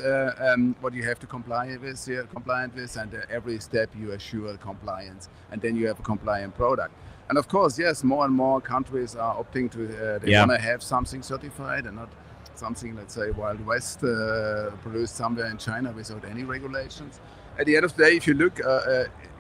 What you have to compliant with, and every step you assure compliance, and then you have a compliant product. And of course, yes, more and more countries are opting to they want to have something certified and not something, let's say, Wild West produced somewhere in China without any regulations. At the end of the day, if you look,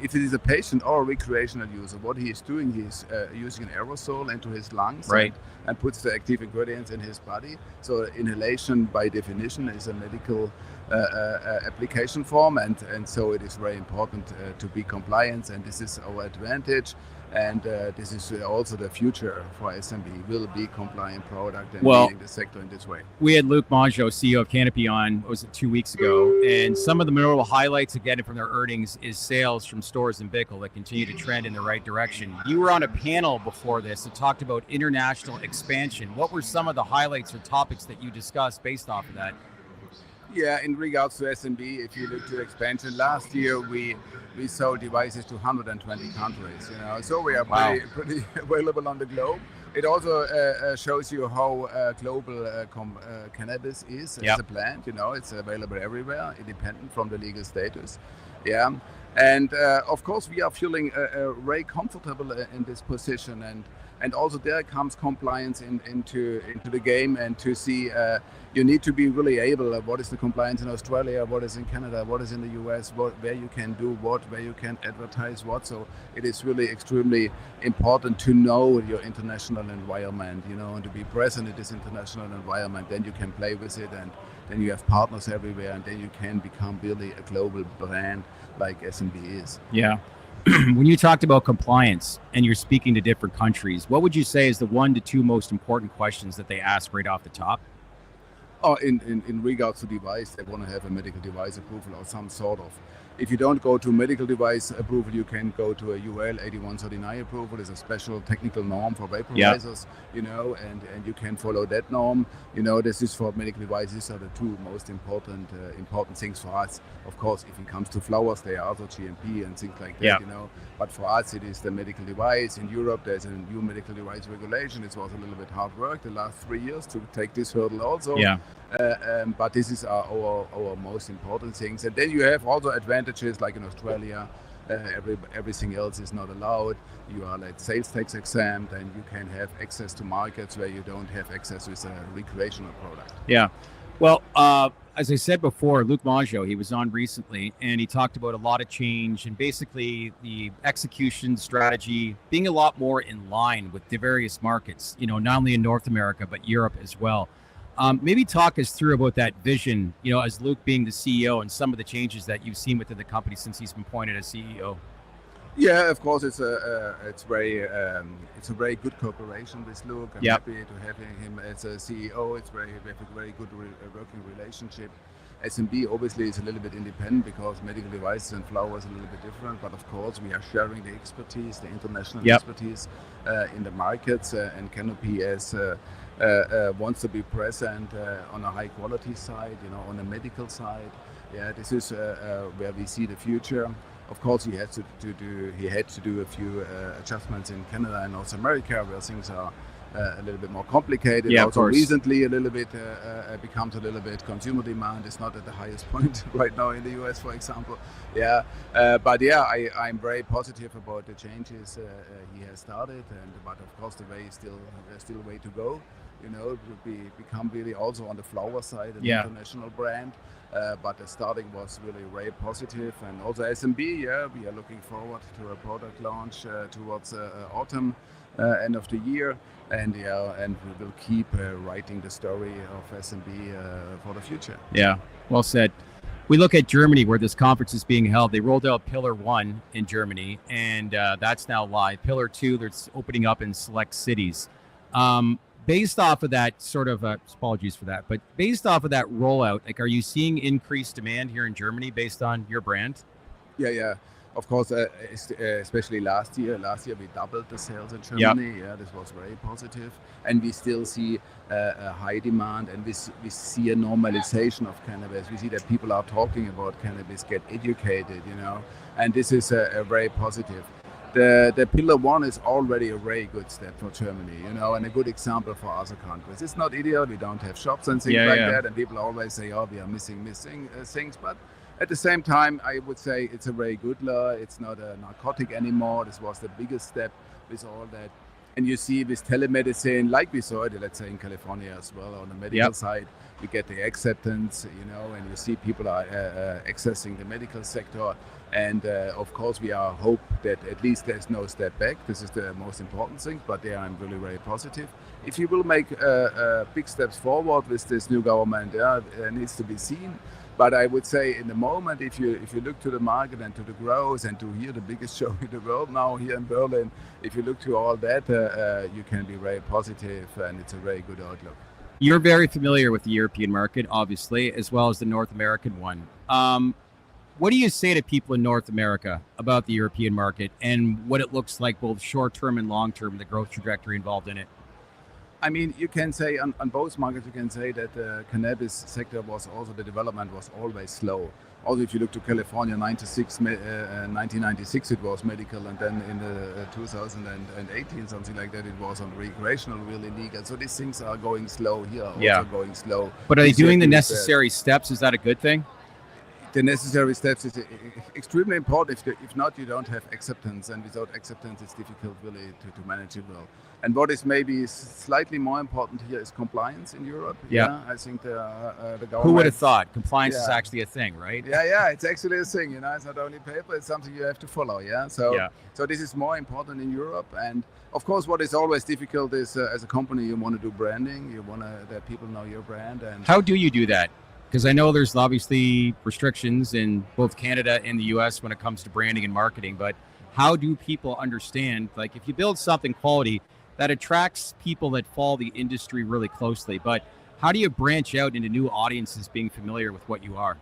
if it is a patient or a recreational user, what he is doing, he's using an aerosol into his lungs, right, and puts the active ingredients in his body. So inhalation, by definition, is a medical application form, and so it is very important to be compliant, and this is our advantage. And this is also the future for SMB, will be compliant product and leading the sector in this way. We had Luc Mongeau, CEO of Canopy, on, what was it, 2 weeks ago, and some of the notable highlights again from their earnings is sales from Storz Bickel that continue to trend in the right direction. You were on a panel before this that talked about international expansion. What were some of the highlights or topics that you discussed based off of that? Yeah, in regards to SMB, if you look to expansion, last year we sold devices to 120 countries. So we are pretty available on the globe. It also shows you how global cannabis is as a plant. It's available everywhere, independent from the legal status. Yeah, and of course we are feeling very comfortable in this position, and also there comes compliance into the game, and to see you need to be really able. What is the compliance in Australia? What is in Canada? What is in the US? Where you can do what? Where you can advertise what? So it is really extremely important to know your international environment, and to be present in this international environment. Then you can play with it, and then you have partners everywhere, and then you can become really a global brand like SMB is. Yeah. When you talked about compliance and you're speaking to different countries, what would you say is the 1 to 2 most important questions that they ask right off the top? Oh, in regards to device, they want to have a medical device approval or some sort of. If you don't go to medical device approval, you can go to a UL 8139 approval. It's a special technical norm for vaporizers, and you can follow that norm. This is for medical devices are the 2 most important things for us. Of course, if it comes to flowers, they are also GMP and things like that, But for us, it is the medical device. In Europe, there's a new medical device regulation. It was a little bit hard work the last 3 years to take this hurdle also. Yeah. But this is our most important things. And then you have also advantages like in Australia. Everything else is not allowed. You are like sales tax exempt, and you can have access to markets where you don't have access with a recreational product. Yeah. Well, as I said before, Luc Maggio, he was on recently, and he talked about a lot of change and basically the execution strategy being a lot more in line with the various markets, not only in North America, but Europe as well. Maybe talk us through about that vision, as Luc being the CEO, and some of the changes that you've seen within the company since he's been appointed as CEO. Yeah, of course, it's a very good cooperation with Luc. I'm happy to have him as a CEO. We have a very good working relationship. SMB obviously is a little bit independent because medical devices and flowers are a little bit different, but of course we are sharing the expertise, the international expertise in the markets, and Canopy wants to be present on a high quality side, on the medical side. Yeah, this is where we see the future. Of course, he had to do a few adjustments in Canada and North America, where things are a little bit more complicated. Yeah, also recently a little bit becomes a little bit consumer demand is not at the highest point right now in the US, for example. I'm very positive about the changes he has started, but of course there's still a way to go. It will become really also on the flower side an international brand. But the starting was really very positive, and also SMB. We are looking forward to a product launch towards autumn, end of the year, and we will keep writing the story of SMB for the future. Yeah, well said. We look at Germany, where this conference is being held. They rolled out Pillar 1 in Germany, and that's now live. Pillar 2, that's opening up in select cities. Based off of that sort of, apologies for that, but based off of that rollout, are you seeing increased demand here in Germany based on your brand? Yeah. Of course, especially last year we doubled the sales in Germany. Yeah, this was very positive, and we still see a high demand, and we see a normalization of cannabis. We see that people are talking about cannabis, get educated, and this is a very positive. The Pillar 1 is already a very good step for Germany, and a good example for other countries. It's not ideal. We don't have shops and things that, and people always say, we are missing things. But at the same time, I would say it's a very good law. It's not a narcotic anymore. This was the biggest step with all that. And you see with telemedicine, like we saw it, let's say in California as well, on the medical side, we get the acceptance, and you see people are accessing the medical sector. And of course, we are hope that at least there's no step back. This is the most important thing, but there I'm really very positive. If you will make big steps forward with this new government, it needs to be seen. But I would say in the moment, if you look to the market and to the growth and to hear the biggest show in the world now here in Berlin, if you look to all that, you can be very positive, and it's a very good outlook. You're very familiar with the European market, obviously, as well as the North American one. What do you say to people in North America about the European market and what it looks like both short-term and long-term, the growth trajectory involved in it? I mean, you can say on both markets, you can say that the cannabis sector the development was always slow. Also, if you look to California, 1996 it was medical, and then in the 2018, something like that, it was on recreational, really legal. So these things are going slow here, also going slow. But are they doing the necessary steps? Is that a good thing? The necessary steps is extremely important. If not, you don't have acceptance, and without acceptance, it's difficult really to manage it well. And what is maybe slightly more important here is compliance in Europe. Yeah, I think the government. Who would have thought compliance is actually a thing, right? Yeah, it's actually a thing. It's not only paper; it's something you have to follow. So this is more important in Europe. And of course, what is always difficult is as a company, you want to do branding. You want that people know your brand. And how do you do that? Because I know there's obviously restrictions in both Canada and the US when it comes to branding and marketing, but how do people understand, like if you build something quality that attracts people that follow the industry really closely, but how do you branch out into new audiences being familiar with what you are?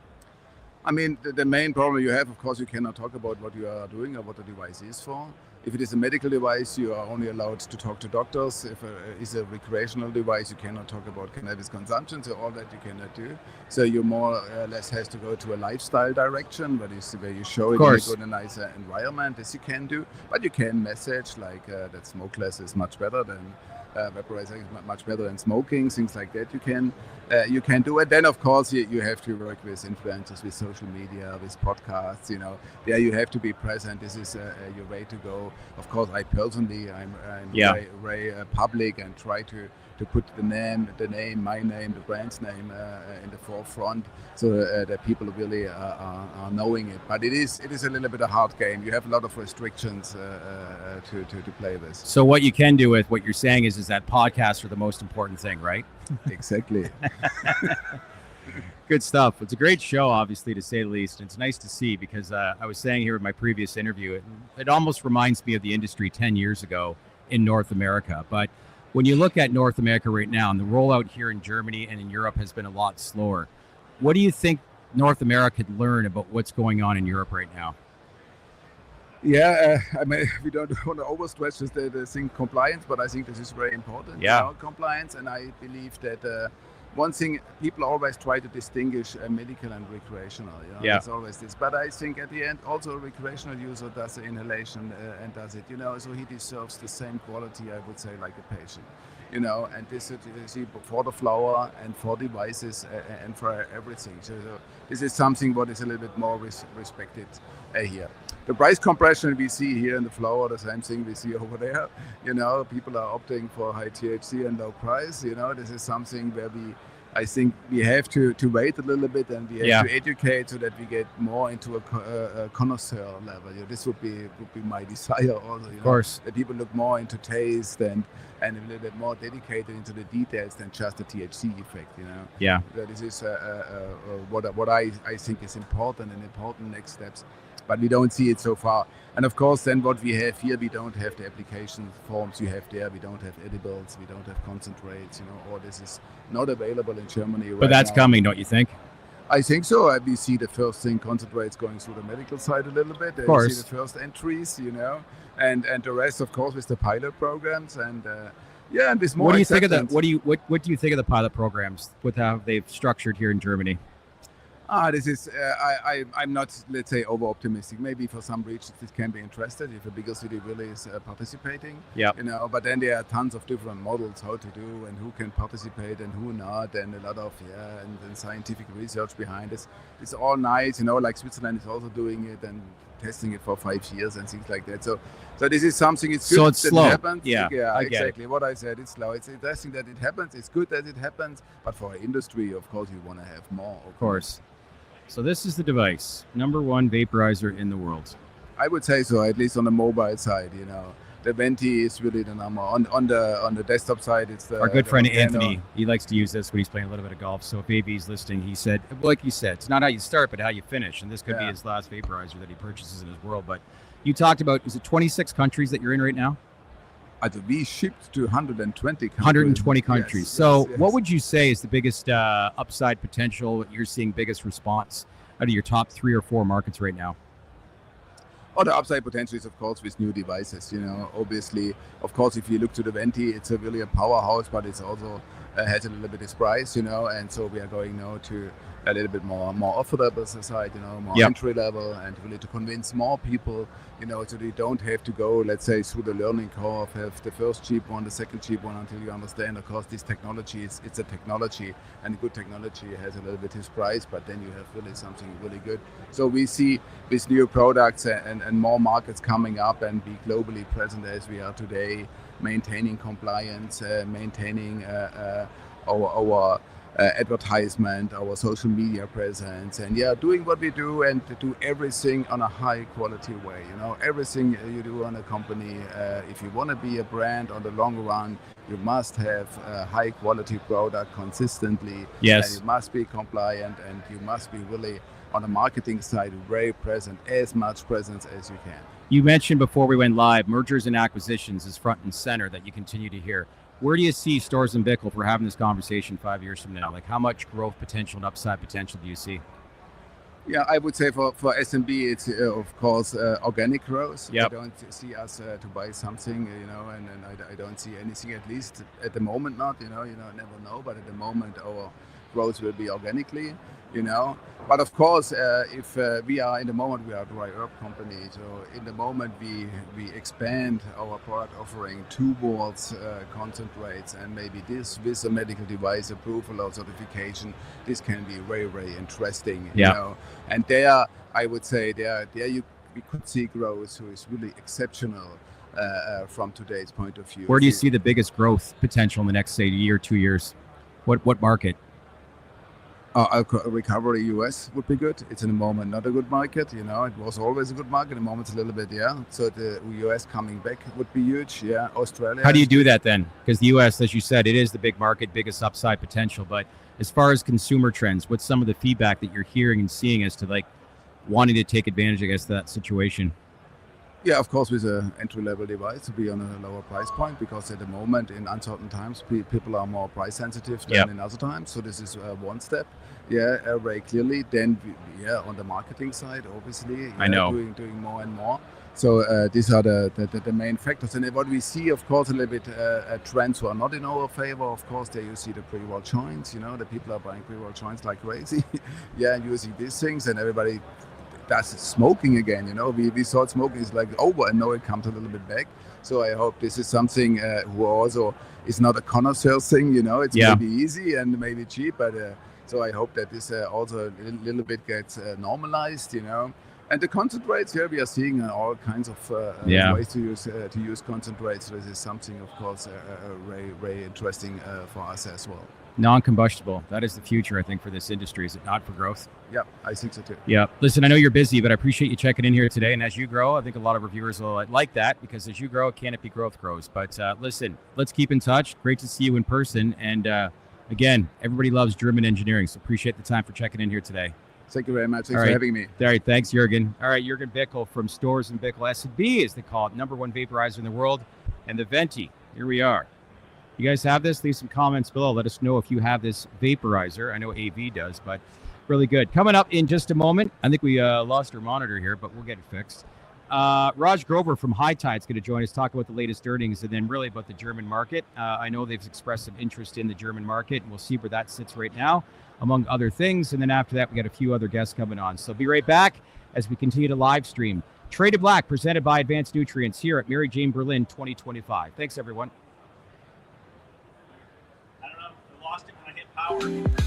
I mean, the main problem you have, of course, you cannot talk about what you are doing or what the device is for. If it is a medical device, you are only allowed to talk to doctors. If it is a recreational device, you cannot talk about cannabis consumption, so all that you cannot do. So you more or less has to go to a lifestyle direction, where you show it in a good and nice environment. This you can do, but you can message like that smokeless is much better than Vaporizer is much better than smoking, things like that. You can do it. Then of course you have to work with influencers, with social media, with podcasts. There you have to be present. This is your way to go. Of course, I'm very public and try to put the name, my name, the brand's name in the forefront, so that people really are knowing it. But it is a little bit a hard game. You have a lot of restrictions to play with. So what you can do with what you're saying is that podcasts are the most important thing, right? Exactly. Good stuff. It's a great show, obviously, to say the least. It's nice to see because I was saying here in my previous interview, it almost reminds me of the industry 10 years ago in North America. But when you look at North America right now, and the rollout here in Germany and in Europe has been a lot slower, what do you think North America could learn about what's going on in Europe right now? Yeah, I mean, we don't want to overstretch the thing compliance, but I think this is very important. Yeah. Compliance, and I believe that one thing people always try to distinguish medical and recreational. It's always this. But I think at the end, also a recreational user does the inhalation and does it. So he deserves the same quality, I would say, like a patient. And this is for the flower and for devices and for everything. So this is something what is a little bit more respected here. The price compression we see here in the flower, the same thing we see over there. People are opting for high THC and low price. This is something where I think we have to wait a little bit, and we have to educate so that we get more into a connoisseur level. This would be my desire also. Of course. That people look more into taste and a little bit more dedicated into the details than just the THC effect. Yeah. This is what I think is important next steps. But we don't see it so far. And of course, then what we have here, we don't have the application forms you have there. We don't have edibles. We don't have concentrates. All this is not available in Germany right now. But that's coming, don't you think? I think so. We see the first thing, concentrates going through the medical side a little bit. Of course. We see the first entries, and the rest, of course, with the pilot programs and and with more. What do you think of that? What do you think of the pilot programs with how they've structured here in Germany? This is, I'm not, let's say, over-optimistic. Maybe for some regions this can be interested if a bigger city really is participating. Yeah. But then there are tons of different models how to do and who can participate and who not, and a lot of, and scientific research behind this. It's all nice, like Switzerland is also doing it and testing it for 5 years and things like that. So this is something, it's good so it's that slow. It happens. Yeah, exactly. What I said, it's slow. It's interesting that it happens. It's good that it happens. But for our industry, of course, you want to have more. Of course. So this is the device, #1 vaporizer in the world. I would say so, at least on the mobile side, The Venti is really the number. On the desktop side, it's our good friend Anthony. He likes to use this when he's playing a little bit of golf. So if AB's listening, he said, like you said, it's not how you start, but how you finish. And this could be his last vaporizer that he purchases in his world. But you talked about, is it 26 countries that you're in right now? We shipped to 120 countries. 120 countries. Yes, so yes. What would you say is the biggest upside potential, you're seeing biggest response out of your top 3 or 4 markets right now? Or the upside potential is, of course, with new devices. Obviously, of course, if you look to the Venti, it's really a powerhouse, but it's also has a little bit of price, and so we are going now to a little bit more affordable side, more entry level, and really to convince more people, so they don't have to go, let's say, through the learning curve, have the first cheap one, the second cheap one, until you understand, of course, this technology it's a technology, and good technology has a little bit its price, but then you have really something really good. So we see with new products and more markets coming up and be globally present as we are today, maintaining compliance, maintaining our advertisement, our social media presence, and doing what we do and to do everything on a high quality way. Everything you do on a company, if you want to be a brand on the long run, you must have a high quality product consistently. Yes. And you must be compliant, and you must be really on the marketing side very present, as much presence as you can. You mentioned before we went live, mergers and acquisitions is front and center that you continue to hear. Where do you see Storz and Bickel for having this conversation 5 years from now? Like, how much growth potential and upside potential do you see? Yeah, I would say for SMB, it's of course organic growth. Yep. I don't see us to buy something, and I don't see anything, at least at the moment not. You never know, but at the moment our growth will be organically. But of course, if we are in the moment, we are a dry herb company. So in the moment we expand our product offering towards concentrates, and maybe this with a medical device approval or certification, this can be very, very interesting. And there, I would say we could see growth who is really exceptional from today's point of view. Where do you see the biggest growth potential in the next, say, year, 2 years? What market? Recovery US would be good. It's in the moment not a good market. It was always a good market. At the moment it's a little bit, So the US coming back would be huge. Australia. How do you do that then? Because the US, as you said, it is the big market, biggest upside potential. But as far as consumer trends, what's some of the feedback that you're hearing and seeing as to like wanting to take advantage, I guess, of that situation? Yeah, of course, with an entry-level device to be on a lower price point, because at the moment in uncertain times, people are more price sensitive than in other times. So this is one step. Very clearly. Then, on the marketing side, obviously, I know doing more and more. So these are the main factors. And what we see, of course, a little bit trends who are not in our favor. Of course, there you see the pre-roll joints. The people are buying pre-roll joints like crazy. Using these things, and everybody. That's smoking again. We thought smoking is like over, and now it comes a little bit back. So I hope this is something who also is not a connoisseur thing. It's maybe easy and maybe cheap, but so I hope that this also a little bit gets normalized. And the concentrates, we are seeing all kinds of ways to use concentrates. This is something, of course, very, very interesting for us as well. Non-combustible. That is the future, I think, for this industry. Is it not for growth? Yeah, I think so too. Yeah. Listen, I know you're busy, but I appreciate you checking in here today. And as you grow, I think a lot of our viewers will like that, because as you grow, Canopy growth grows. But listen, let's keep in touch. Great to see you in person. And again, everybody loves German engineering. So appreciate the time for checking in here today. Thank you very much. Thanks for having me. All right. Thanks, Jürgen. All right. Jürgen Bickel from Storz and Bickel S&B, as they call it, #1 vaporizer in the world. And the Venti. Here we are. You guys have this? Leave some comments below. Let us know if you have this vaporizer. I know AV does, but really good. Coming up in just a moment. I think we lost our monitor here, but we'll get it fixed. Raj Grover from HITI is going to join us, talk about the latest earnings, and then really about the German market. I know they've expressed some interest in the German market, and we'll see where that sits right now, among other things. And then after that, we got a few other guests coming on. So be right back as we continue to live stream Trade to Black, presented by Advanced Nutrients here at Mary Jane Berlin 2025. Thanks, everyone. Lost it when I hit power.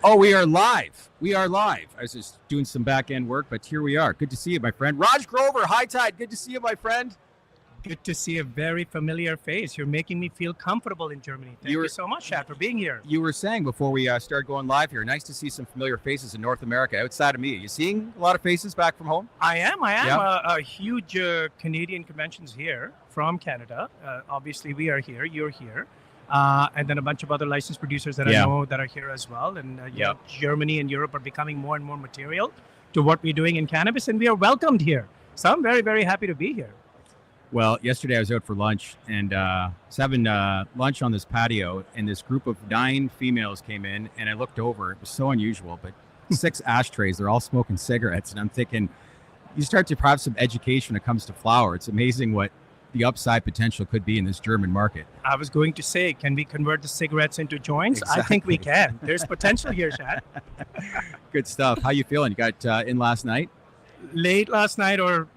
Oh, we are live. We are live. I was just doing some back end work, but here we are. Good to see you, my friend. Raj Grover, High Tide. Good to see you, my friend. Good to see a very familiar face. You're making me feel comfortable in Germany. Thank you so much, Chad, for being here. You were saying before we started going live here, nice to see some familiar faces in North America outside of me. Are you seeing a lot of faces back from home? I am. Yeah. A huge Canadian conventions here from Canada. Obviously, we are here. You're here. And then a bunch of other licensed producers that I know that are here as well. And Germany and Europe are becoming more and more material to what we're doing in cannabis. And we are welcomed here. So I'm very, very happy to be here. Well, yesterday I was out for lunch and was having lunch on this patio, and this group of 9 females came in, and I looked over. It was so unusual, but 6 ashtrays. They're all smoking cigarettes, and I'm thinking, you start to have some education when it comes to flower. It's amazing what the upside potential could be in this German market. I was going to say, can we convert the cigarettes into joints? Exactly. I think we can. There's potential here, Chad. Good stuff. How you feeling? You got in last night? Late last night, or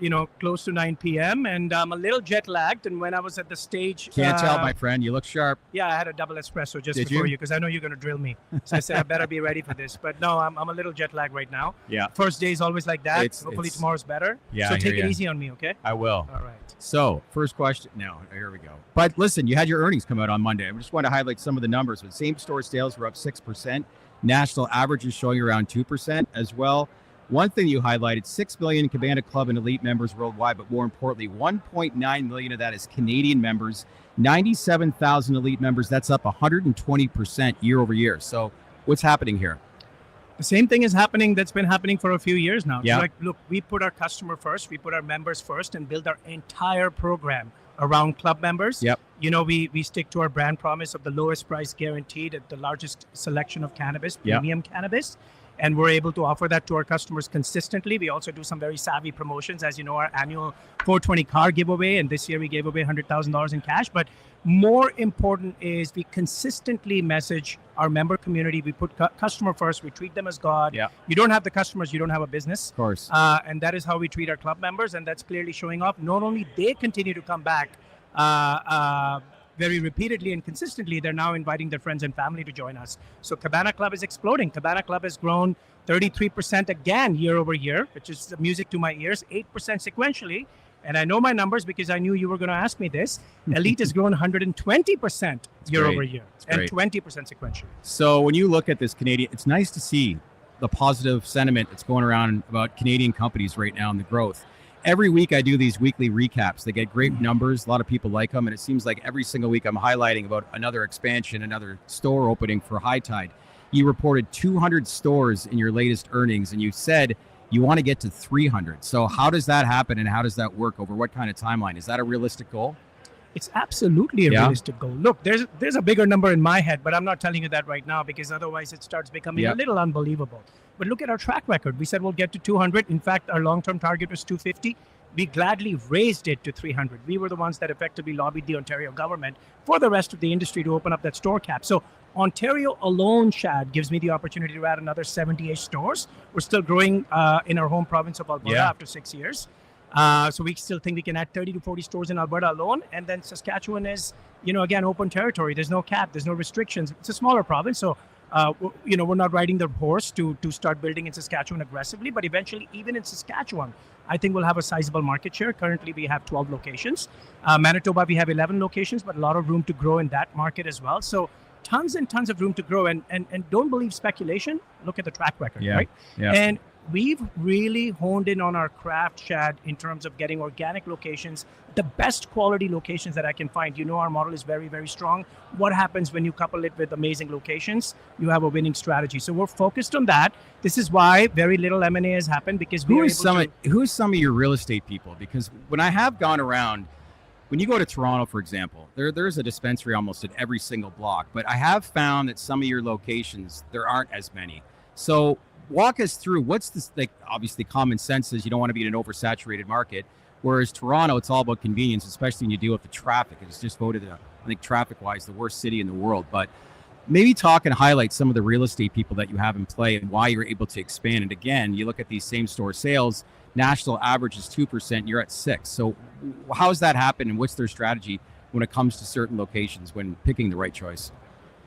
close to 9 p.m. and I'm a little jet lagged. And when I was at the stage, Can't tell, my friend. You look sharp. Yeah, I had a double espresso just Did before you? you, because I know you're going to drill me. So I said I better be ready for this. But no, I'm a little jet lagged right now. Yeah. First day is always like that. It's- Hopefully tomorrow's better. Yeah, So I hear take it ya. easy on me, okay? I will. All right. So, first question. No, here we go. But listen, you had your earnings come out on Monday. I just want to highlight some of the numbers. But same store sales were up 6%. National average is showing around 2% as well. One thing you highlighted, 6 million Cabana Club and Elite members worldwide, but more importantly, 1.9 million of that is Canadian members, 97,000 Elite members. That's up 120% year over year. So what's happening here? The same thing is happening that's been happening for a few years now. Yeah. It's like, look, we put our customer first, we put our members first, and build our entire program around club members. Yep. We stick to our brand promise of the lowest price guaranteed at the largest selection of cannabis, premium cannabis. And we're able to offer that to our customers consistently. We also do some very savvy promotions. As you know, our annual 420 car giveaway, and this year we gave away $100,000 in cash. But more important is we consistently message our member community. We put customer first. We treat them as God. Yeah. You don't have the customers, you don't have a business. Of course. And that is how we treat our club members. And that's clearly showing up. Not only they continue to come back very repeatedly and consistently, they're now inviting their friends and family to join us. So Cabana Club is exploding. Cabana Club has grown 33% again year over year, which is music to my ears, 8% sequentially. And I know my numbers because I knew you were going to ask me this. Elite has grown 120% year over year and 20% sequentially. So when you look at this Canadian, it's nice to see the positive sentiment that's going around about Canadian companies right now and the growth. Every week I do these weekly recaps. They get great numbers. A lot of people like them. And it seems like every single week I'm highlighting about another expansion, another store opening for High Tide. You reported 200 stores in your latest earnings, and you said you want to get to 300. So how does that happen, and how does that work over what kind of timeline? Is that a realistic goal? It's absolutely a realistic goal. Look, there's a bigger number in my head, but I'm not telling you that right now because otherwise it starts becoming a little unbelievable. But look at our track record. We said we'll get to 200. In fact, our long-term target was 250. We gladly raised it to 300. We were the ones that effectively lobbied the Ontario government for the rest of the industry to open up that store cap. So Ontario alone, Chad, gives me the opportunity to add another 78 stores. We're still growing in our home province of Alberta after 6 years. So we still think we can add 30 to 40 stores in Alberta alone. And then Saskatchewan is, again, open territory. There's no cap. There's no restrictions. It's a smaller province. So, we're not riding the horse to start building in Saskatchewan aggressively. But eventually, even in Saskatchewan, I think we'll have a sizable market share. Currently, we have 12 locations. Manitoba, we have 11 locations, but a lot of room to grow in that market as well. So tons and tons of room to grow. And don't believe speculation. Look at the track record, right? Yeah. And we've really honed in on our craft, Chad, in terms of getting organic locations, the best quality locations that I can find. Our model is very, very strong. What happens when you couple it with amazing locations? You have a winning strategy. So we're focused on that. This is why very little M&A has happened, because who is some of your real estate people? Because when I have gone around, when you go to Toronto, for example, there's a dispensary almost at every single block. But I have found that some of your locations, there aren't as many. So walk us through what's this, obviously common sense is you don't want to be in an oversaturated market. Whereas Toronto, it's all about convenience, especially when you deal with the traffic. It's just voted, I think, traffic-wise, the worst city in the world. But maybe talk and highlight some of the real estate people that you have in play and why you're able to expand. And again, you look at these same-store sales, national average is 2%, you're at 6%. So how does that happen, and what's their strategy when it comes to certain locations when picking the right choice?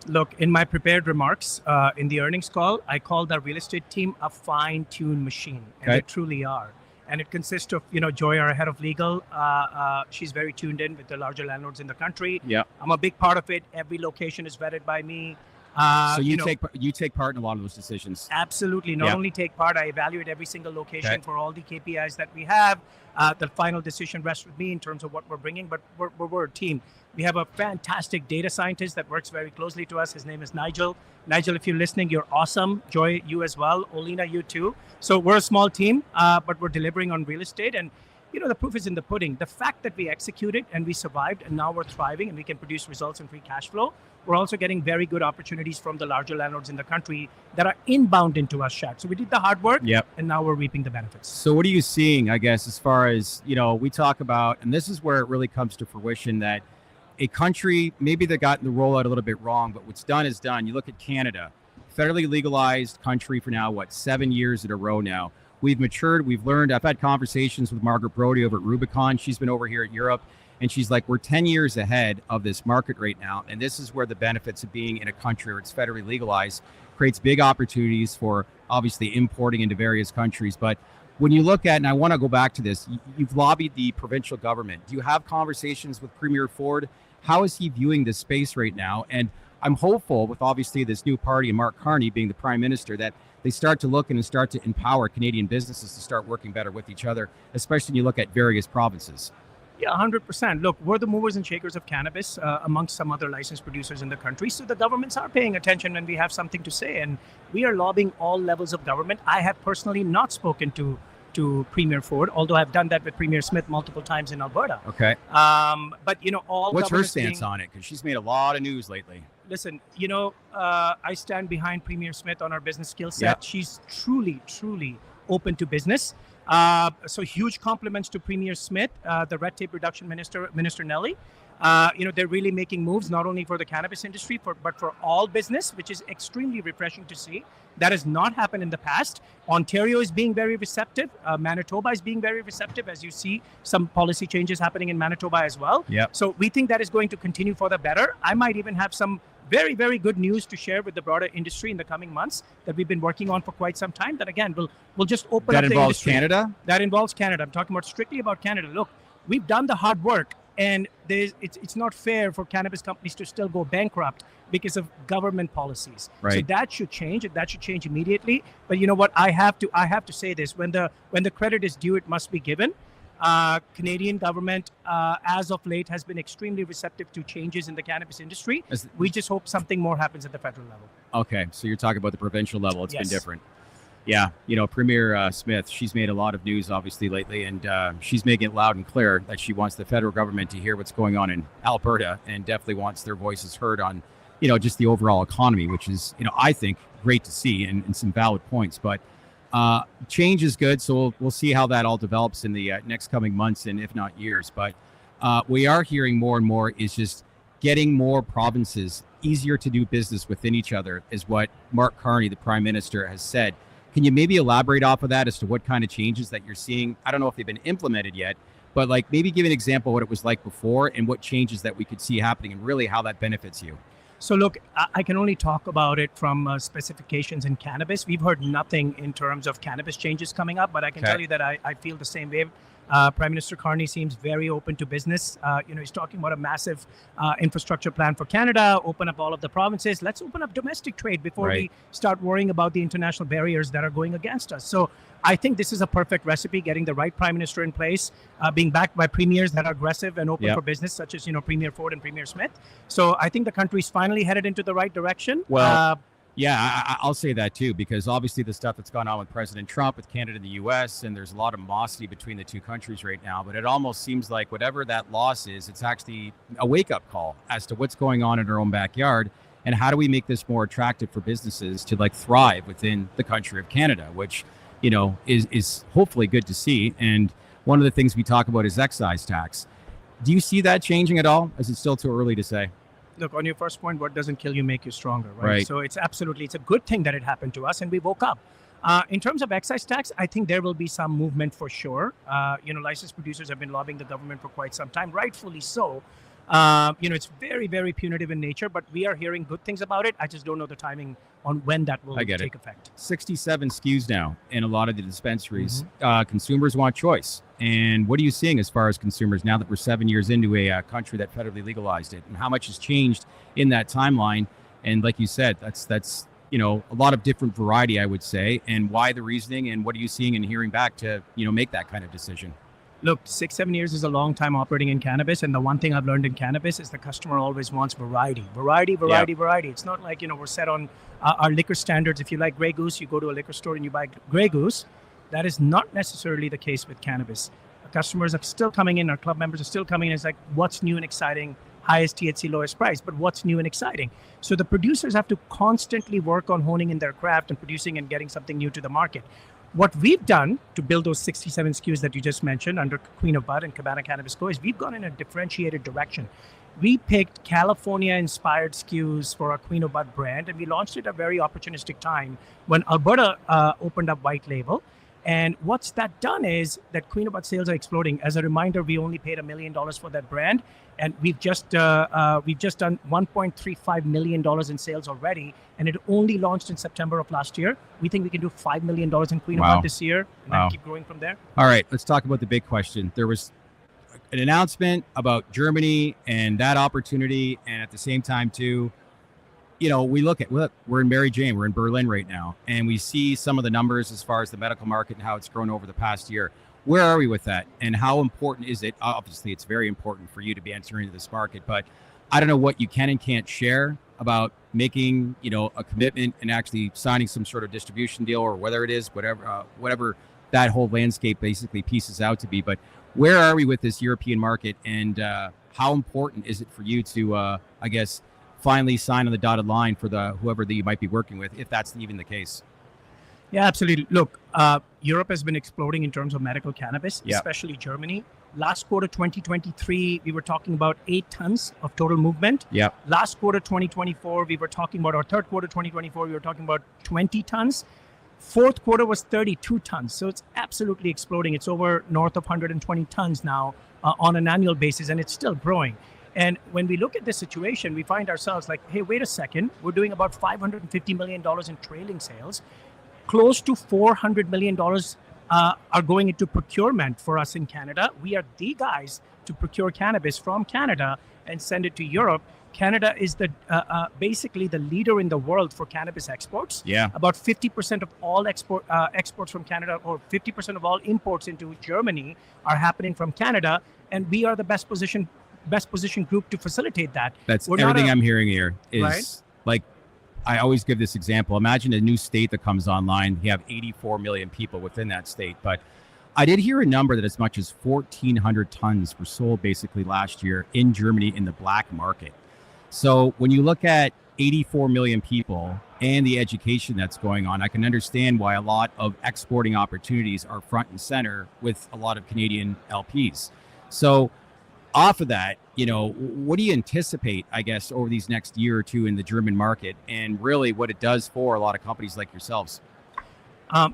Look, in my prepared remarks in the earnings call, I called our real estate team a fine-tuned machine, and they truly are. And it consists of, Joy, our head of legal. She's very tuned in with the larger landlords in the country. Yeah, I'm a big part of it. Every location is vetted by me. So you take part in a lot of those decisions. Absolutely. Not only take part, I evaluate every single location for all the KPIs that we have. The final decision rests with me in terms of what we're bringing, but we're a team. We have a fantastic data scientist that works very closely to us. His name is Nigel. Nigel, if you're listening, you're awesome. Joy, you as well. Olina, you too. So we're a small team, but we're delivering on real estate. And the proof is in the pudding. The fact that we executed and we survived and now we're thriving and we can produce results in free cash flow, we're also getting very good opportunities from the larger landlords in the country that are inbound into us, Shaq. So we did the hard work and now we're reaping the benefits. So what are you seeing, I guess, as far as, we talk about, and this is where it really comes to fruition, that a country, maybe they got the rollout a little bit wrong, but what's done is done. You look at Canada, federally legalized country for now, 7 years in a row now. We've matured. We've learned. I've had conversations with Margaret Brody over at Rubicon. She's been over here at Europe, and she's like, we're 10 years ahead of this market right now. And this is where the benefits of being in a country where it's federally legalized creates big opportunities for obviously importing into various countries. But when you look at, and I want to go back to this, you've lobbied the provincial government. Do you have conversations with Premier Ford? How is he viewing this space right now? And I'm hopeful with obviously this new party and Mark Carney being the prime minister that they start to look and start to empower Canadian businesses to start working better with each other, especially when you look at various provinces. Yeah, 100%. Look, we're the movers and shakers of cannabis amongst some other licensed producers in the country. So the governments are paying attention when we have something to say. And we are lobbying all levels of government. I have personally not spoken to Premier Ford, although I've done that with Premier Smith multiple times in Alberta. Okay. But, all what's her stance on it? Because she's made a lot of news lately. Listen, I stand behind Premier Smith on our business skill set. Yep. She's truly, truly open to business. So huge compliments to Premier Smith, the red tape reduction Minister Nelly. They're really making moves not only for the cannabis industry, but for all business, which is extremely refreshing to see. That has not happened in the past. Ontario is being very receptive. Manitoba is being very receptive, as you see some policy changes happening in Manitoba as well. Yep. So we think that is going to continue for the better. I might even have some very, very good news to share with the broader industry in the coming months that we've been working on for quite some time. That again, we'll just open up the industry. That involves Canada? That involves Canada. I'm talking strictly about Canada. Look, we've done the hard work. And it's not fair for cannabis companies to still go bankrupt because of government policies. Right. So that should change, and that should change immediately. But you know what? I have to say this: when the credit is due, it must be given. Canadian government, as of late, has been extremely receptive to changes in the cannabis industry. We just hope something more happens at the federal level. Okay, so you're talking about the provincial level. It's been different. Yeah, Premier Smith, she's made a lot of news, obviously, lately, and she's making it loud and clear that she wants the federal government to hear what's going on in Alberta and definitely wants their voices heard on, just the overall economy, which is, I think, great to see and some valid points. But change is good, so we'll see how that all develops in the next coming months and if not years. But we are hearing more and more is just getting more provinces easier to do business within each other is what Mark Carney, the Prime Minister, has said. Can you maybe elaborate off of that as to what kind of changes that you're seeing? I don't know if they've been implemented yet, but maybe give an example of what it was like before and what changes that we could see happening and really how that benefits you. So look, I can only talk about it from specifications in cannabis. We've heard nothing in terms of cannabis changes coming up, but I can tell you that I feel the same way. Prime Minister Carney seems very open to business. He's talking about a massive infrastructure plan for Canada, open up all of the provinces. Let's open up domestic trade before we start worrying about the international barriers that are going against us. So I think this is a perfect recipe, getting the right Prime Minister in place, being backed by premiers that are aggressive and open for business, such as, Premier Ford and Premier Smith. So I think the country's finally headed into the right direction. Well, I'll say that too, because obviously the stuff that's gone on with President Trump, with Canada and the U.S., and there's a lot of animosity between the two countries right now. But it almost seems like whatever that loss is, it's actually a wake-up call as to what's going on in our own backyard and how do we make this more attractive for businesses to thrive within the country of Canada, which, is hopefully good to see. And one of the things we talk about is excise tax. Do you see that changing at all? Is it still too early to say? Look, on your first point, what doesn't kill you make you stronger, right? So it's a good thing that it happened to us and we woke up. In terms of excise tax, I think there will be some movement for sure. Licensed producers have been lobbying the government for quite some time, rightfully so. It's very, very punitive in nature, but we are hearing good things about it. I just don't know the timing on when that will take effect. 67 SKUs now in a lot of the dispensaries. Consumers want choice. And what are you seeing as far as consumers now that we're 7 years into a country that federally legalized it? And how much has changed in that timeline? And like you said, that's a lot of different variety, I would say. And why the reasoning, and what are you seeing and hearing back to make that kind of decision? Look, 6-7 years is a long time operating in cannabis. And the one thing I've learned in cannabis is the customer always wants variety. It's not like, we're set on our liquor standards. If you like Grey Goose, you go to a liquor store and you buy Grey Goose. That is not necessarily the case with cannabis. Our customers are still coming in. Our club members are still coming in. It's like, what's new and exciting? Highest THC, lowest price, but what's new and exciting? So the producers have to constantly work on honing in their craft and producing and getting something new to the market. What we've done to build those 67 SKUs that you just mentioned under Queen of Bud and Cabana Cannabis Co. is we've gone in a differentiated direction. We picked California-inspired SKUs for our Queen of Bud brand, and we launched it at a very opportunistic time when Alberta opened up white label. And what's that done is that Queen of Bud sales are exploding. As a reminder, we only paid $1 million for that brand, and we've just done $1.35 million in sales already, and it only launched in September of last year. We think we can do $5 million in Queen of Bud this year, and then keep growing from there. All right, let's talk about the big question. There was an announcement about Germany and that opportunity, and at the same time too, we're in Mary Jane, we're in Berlin right now, and we see some of the numbers as far as the medical market and how it's grown over the past year. Where are we with that? And how important is it? Obviously, it's very important for you to be entering into this market, but I don't know what you can and can't share about making, a commitment and actually signing some sort of distribution deal, or whether it is, whatever that whole landscape basically pieces out to be. But where are we with this European market, and how important is it for you to, finally sign on the dotted line for whoever that you might be working with, if that's even the case? Yeah, absolutely. Look, Europe has been exploding in terms of medical cannabis, especially Germany. Last quarter 2023, we were talking about 8 tons of total movement. Last quarter 2024, we were talking about, or third quarter 2024, we were talking about 20 tons. Fourth quarter was 32 tons. So it's absolutely exploding. It's over north of 120 tons now on an annual basis, and it's still growing. And when we look at this situation, we find ourselves like, hey, wait a second. We're doing about $550 million in trailing sales. Close to $400 million are going into procurement for us in Canada. We are the guys to procure cannabis from Canada and send it to Europe. Canada is basically the leader in the world for cannabis exports. About 50% of all exports from Canada, or 50% of all imports into Germany, are happening from Canada, and we are the best positioned group to facilitate that. That's everything I'm hearing here is like, I always give this example. Imagine a new state that comes online. You have 84 million people within that state. But I did hear a number that as much as 1,400 tons were sold basically last year in Germany in the black market. So when you look at 84 million people and the education that's going on, I can understand why a lot of exporting opportunities are front and center with a lot of Canadian LPs. So off of that, what do you anticipate, I guess, over these next year or two in the German market, and really what it does for a lot of companies like yourselves?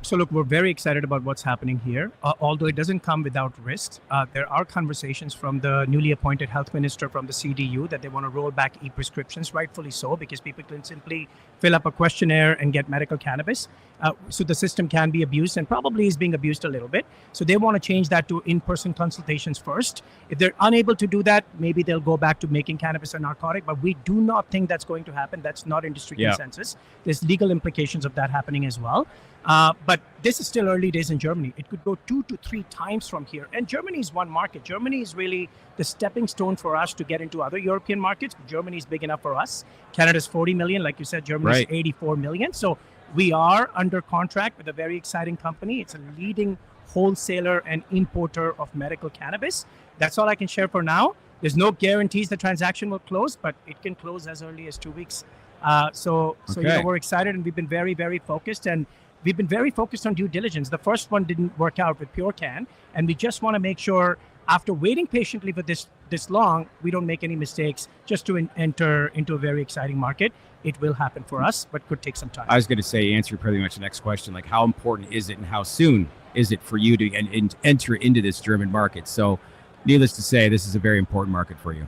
So look, we're very excited about what's happening here, although it doesn't come without risks. There are conversations from the newly appointed health minister from the CDU that they want to roll back e-prescriptions, rightfully so, because people can simply fill up a questionnaire and get medical cannabis. So the system can be abused, and probably is being abused a little bit. So they want to change that to in-person consultations first. If they're unable to do that, maybe they'll go back to making cannabis a narcotic, but we do not think that's going to happen. That's not industry consensus. There's legal implications of that happening as well. But this is still early days in Germany. It could go 2 to 3 times from here. And Germany is one market. Germany is really the stepping stone for us to get into other European markets. Germany is big enough for us. Canada's 40 million. Like you said, Germany is 84 million. So we are under contract with a very exciting company. It's a leading wholesaler and importer of medical cannabis. That's all I can share for now. There's no guarantees the transaction will close, but it can close as early as 2 weeks. So we're excited, and we've been very, very focused. And we've been very focused on due diligence. The first one didn't work out with PureCan, and we just want to make sure, after waiting patiently for this long, we don't make any mistakes just to enter into a very exciting market. It will happen for us, but could take some time. I was going to say, answer pretty much the next question, like how important is it and how soon is it for you to enter into this German market? So needless to say, this is a very important market for you.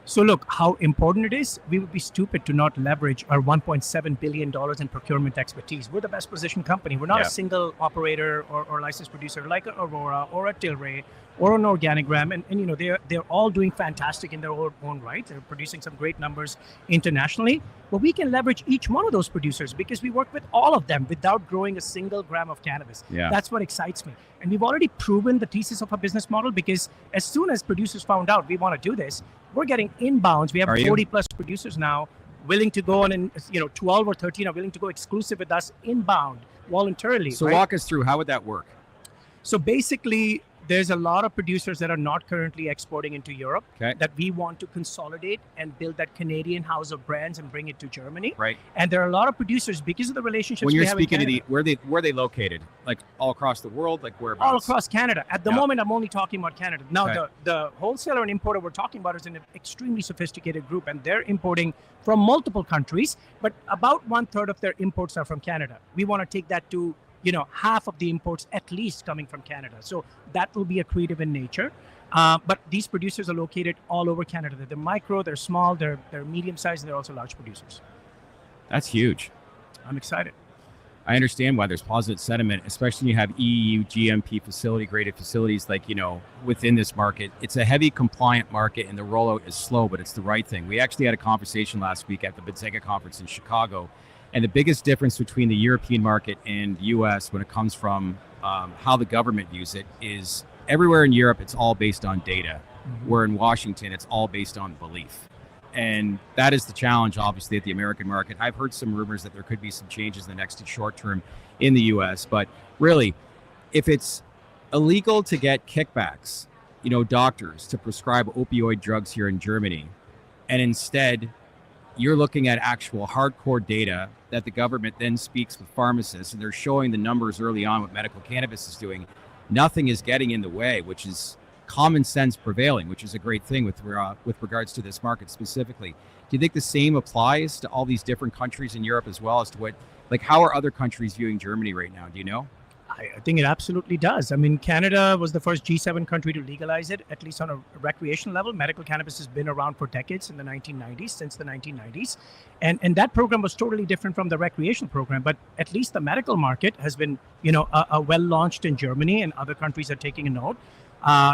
So look, how important it is, we would be stupid to not leverage our $1.7 billion in procurement expertise. We're the best positioned company. We're not a single operator or licensed producer like an Aurora or a Tilray or an Organigram. And they're all doing fantastic in their own right. They're producing some great numbers internationally. But we can leverage each one of those producers because we work with all of them without growing a single gram of cannabis. Yeah. That's what excites me. And we've already proven the thesis of our business model because as soon as producers found out we want to do this, we're getting inbounds. We have 40 plus producers now willing to go on, and 12 or 13 are willing to go exclusive with us inbound voluntarily. So right? walk us through, how would that work? So basically, there's a lot of producers that are not currently exporting into Europe that we want to consolidate and build that Canadian house of brands and bring it to Germany. Right. And there are a lot of producers, because of the relationships when you're we have speaking in Canada, where are they located? Like all across the world, like whereabouts? all across Canada. At the moment, I'm only talking about Canada. Now, the wholesaler and importer we're talking about is an extremely sophisticated group, and they're importing from multiple countries, but about 1/3 of their imports are from Canada. We want to take that to half of the imports at least coming from Canada. So that will be accretive in nature. But these producers are located all over Canada. They're micro, they're small, they're medium sized, and they're also large producers. That's huge. I'm excited. I understand why there's positive sentiment, especially when you have EU GMP facility graded facilities like, within this market. It's a heavy compliant market and the rollout is slow, but it's the right thing. We actually had a conversation last week at the Benzenga conference in Chicago. And the biggest difference between the European market and the US when it comes from how the government views it is everywhere in Europe, it's all based on data. Mm-hmm. Where in Washington, it's all based on belief. And that is the challenge, obviously, at the American market. I've heard some rumors that there could be some changes in the next short term in the US. But really, if it's illegal to get kickbacks, doctors to prescribe opioid drugs here in Germany, and instead you're looking at actual hardcore data that the government then speaks with pharmacists, and they're showing the numbers early on what medical cannabis is doing. Nothing is getting in the way, which is common sense prevailing, which is a great thing with regards to this market specifically. Do you think the same applies to all these different countries in Europe as well as to how are other countries viewing Germany right now? Do you know? I think it absolutely does. I mean, Canada was the first G7 country to legalize it, at least on a recreational level. Medical cannabis has been around for decades in the 1990s, since the 1990s. And that program was totally different from the recreational program. But at least the medical market has been, well launched in Germany, and other countries are taking a note.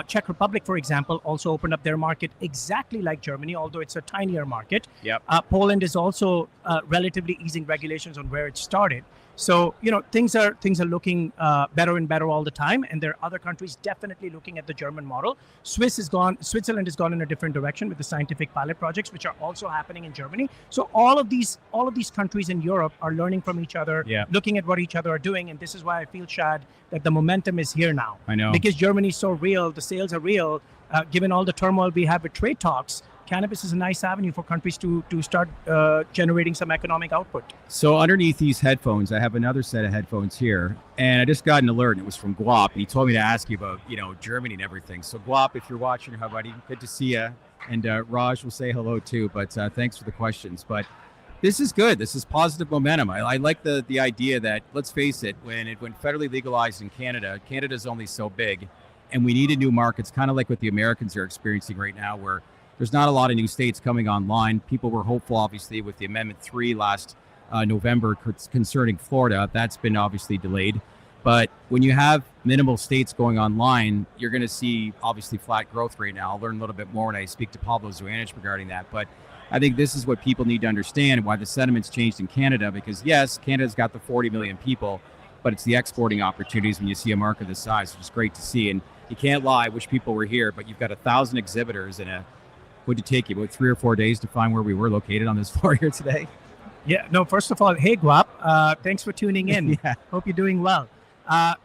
Czech Republic, for example, also opened up their market exactly like Germany, although it's a tinier market. Yep. Poland is also relatively easing regulations on where it started. So, things are looking better and better all the time. And there are other countries definitely looking at the German model. Switzerland has gone in a different direction with the scientific pilot projects, which are also happening in Germany. So all of these countries in Europe are learning from each other, looking at what each other are doing. And this is why I feel, Shad, that the momentum is here now. I know. Because Germany is so real, the sales are real, given all the turmoil we have with trade talks. Cannabis is a nice avenue for countries to start generating some economic output. So underneath these headphones, I have another set of headphones here, and I just got an alert, and it was from Guap, and he told me to ask you about, Germany and everything. So Guap, if you're watching, hi buddy, good to see you. And Raj will say hello too, but thanks for the questions. But this is good. This is positive momentum. I like the idea that, let's face it, when it went federally legalized in Canada, Canada's only so big, and we needed new markets, kind of like what the Americans are experiencing right now, where there's not a lot of new states coming online. People were hopeful, obviously, with the Amendment 3 last November concerning Florida. That's been obviously delayed. But when you have minimal states going online, you're going to see, obviously, flat growth right now. I'll learn a little bit more when I speak to Pablo Zuanich regarding that. But I think this is what people need to understand, why the sentiment's changed in Canada. Because, yes, Canada's got the 40 million people, but it's the exporting opportunities when you see a market this size, which is great to see. And you can't lie, I wish people were here, but you've got 1,000 exhibitors and would it take you about 3 or 4 days to find where we were located on this floor here today? Yeah, no, first of all, hey, Guap, thanks for tuning in. Yeah. Hope you're doing well.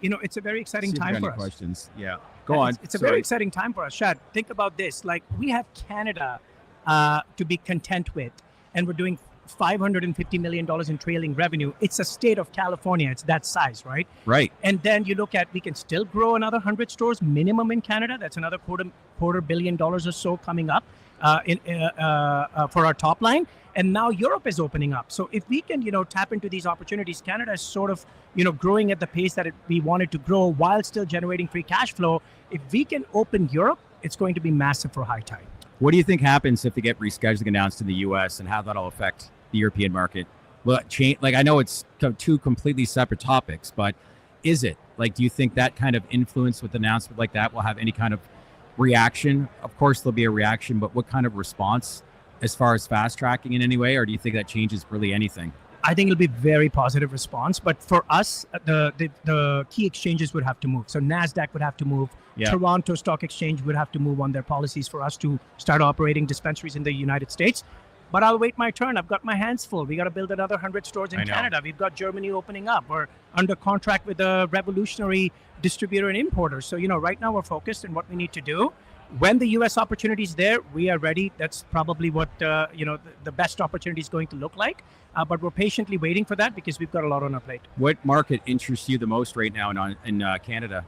It's a very exciting time for us. Questions. Yeah, go on. It's a very exciting time for us. Shad, think about this. We have Canada to be content with, and we're doing $550 million in trailing revenue. It's a state of California. It's that size, right? Right. And then you look at, we can still grow another 100 stores minimum in Canada. That's another quarter billion dollars or so coming up for our top line. And now Europe is opening up. So if we can, tap into these opportunities, Canada is sort of, growing at the pace that we wanted to grow while still generating free cash flow. If we can open Europe, it's going to be massive for HITI. What do you think happens if they get rescheduling announced in the U.S. and how that'll affect the European market? Well, change. Like I know it's two completely separate topics, but is it? Like, do you think that kind of influence with an announcement like that will have any kind of reaction? Of course, there'll be a reaction, but what kind of response as far as fast tracking in any way, or do you think that changes really anything? I think it'll be very positive response, but for us, the key exchanges would have to move. So NASDAQ would have to move. Yeah. Toronto Stock Exchange would have to move on their policies for us to start operating dispensaries in the United States. But I'll wait my turn. I've got my hands full. We got to build another 100 stores in Canada. We've got Germany opening up. We're under contract with a revolutionary distributor and importer. So, right now we're focused on what we need to do. When the U.S. opportunity is there, we are ready. That's probably what, the best opportunity is going to look like. But we're patiently waiting for that because we've got a lot on our plate. What market interests you the most right now in Canada?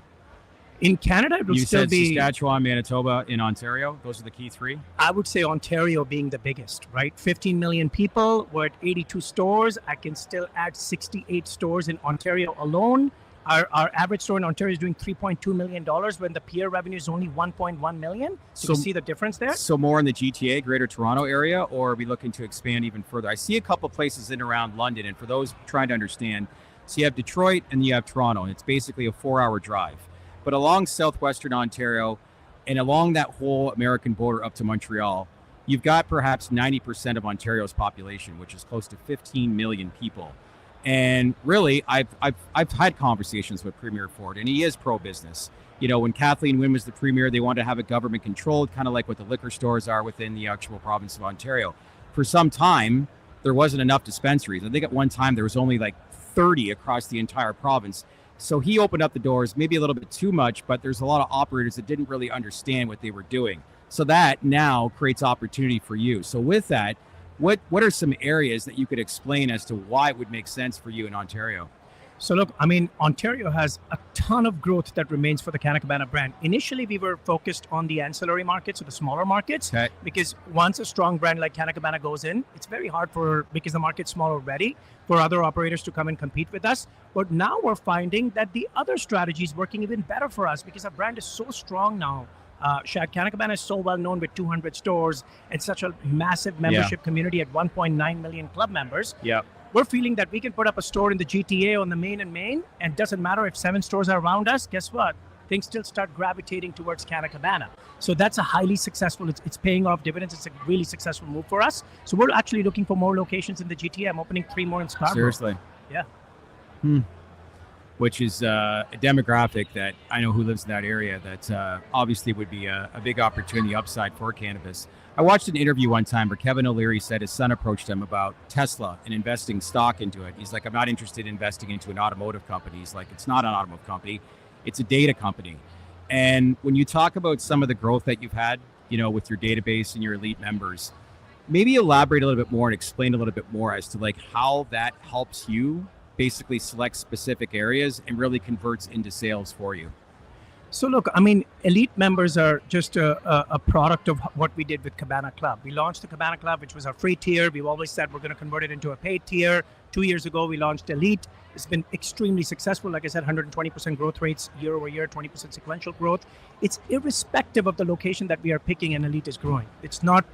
In Canada, it will still be Saskatchewan, Manitoba, in Ontario. Those are the key three. I would say Ontario being the biggest, right? 15 million people. We're at 82 stores. I can still add 68 stores in Ontario alone. Our average store in Ontario is doing $3.2 million when the peer revenue is only $1.1 million. So you see the difference there? So more in the GTA, Greater Toronto area, or are we looking to expand even further? I see a couple places in and around London, and for those trying to understand, so you have Detroit and you have Toronto, and it's basically a 4-hour drive. But along southwestern Ontario and along that whole American border up to Montreal, you've got perhaps 90% of Ontario's population, which is close to 15 million people. And really, I've had conversations with Premier Ford, and he is pro-business. When Kathleen Wynne was the premier, they wanted to have it government controlled, kind of like what the liquor stores are within the actual province of Ontario. For some time, there wasn't enough dispensaries. I think at one time there was only like 30 across the entire province. So he opened up the doors, maybe a little bit too much, but there's a lot of operators that didn't really understand what they were doing. So that now creates opportunity for you. So with that, what are some areas that you could explain as to why it would make sense for you in Ontario? So look, Ontario has a ton of growth that remains for the Canna Cabana brand. Initially, we were focused on the ancillary markets or the smaller markets, because once a strong brand like Canna Cabana goes in, it's very hard because the market's small already, for other operators to come and compete with us. But now we're finding that the other strategy is working even better for us because our brand is so strong now. Shad, Canna Cabana is so well known with 200 stores and such a massive membership community at 1.9 million club members. Yeah. We're feeling that we can put up a store in the GTA on the main and it doesn't matter if 7 stores are around us. Guess what? Things still start gravitating towards Canna Cabana. So that's a highly successful, it's paying off dividends. It's a really successful move for us. So we're actually looking for more locations in the GTA. I'm opening 3 more in Scarborough. Seriously? Yeah. Which is a demographic that I know who lives in that area that obviously would be a big opportunity upside for cannabis. I watched an interview one time where Kevin O'Leary said his son approached him about Tesla and investing stock into it. He's like, I'm not interested in investing into an automotive company. He's like, it's not an automotive company. It's a data company. And when you talk about some of the growth that you've had, with your database and your elite members, maybe elaborate a little bit more and explain a little bit more as to like how that helps you basically select specific areas and really converts into sales for you. So look, elite members are just a product of what we did with Cabana Club. We launched the Cabana Club, which was our free tier. We've always said we're going to convert it into a paid tier. 2 years ago, we launched Elite. It's been extremely successful. Like I said, 120% growth rates year over year, 20% sequential growth. It's irrespective of the location that we are picking, and Elite is growing. It's not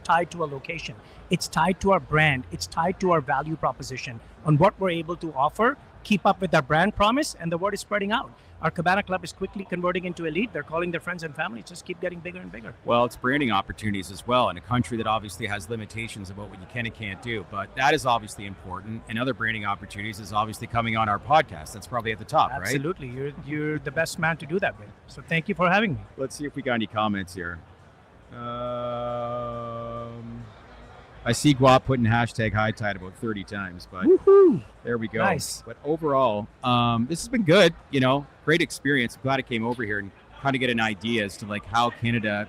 tied to a location. It's tied to our brand. It's tied to our value proposition on what we're able to offer, keep up with our brand promise, and the word is spreading out. Our Cabana Club is quickly converting into Elite. They're calling their friends and family. Just keep getting bigger and bigger. Well, it's branding opportunities as well in a country that obviously has limitations about what you can and can't do. But that is obviously important. And other branding opportunities is obviously coming on our podcast. That's probably at the top, right? Absolutely. You're the best man to do that with. So thank you for having me. Let's see if we got any comments here. I see Guap putting hashtag high tide about 30 times, but there we go. Nice. But overall, this has been good, great experience. I'm glad I came over here and kind of get an idea as to like how Canada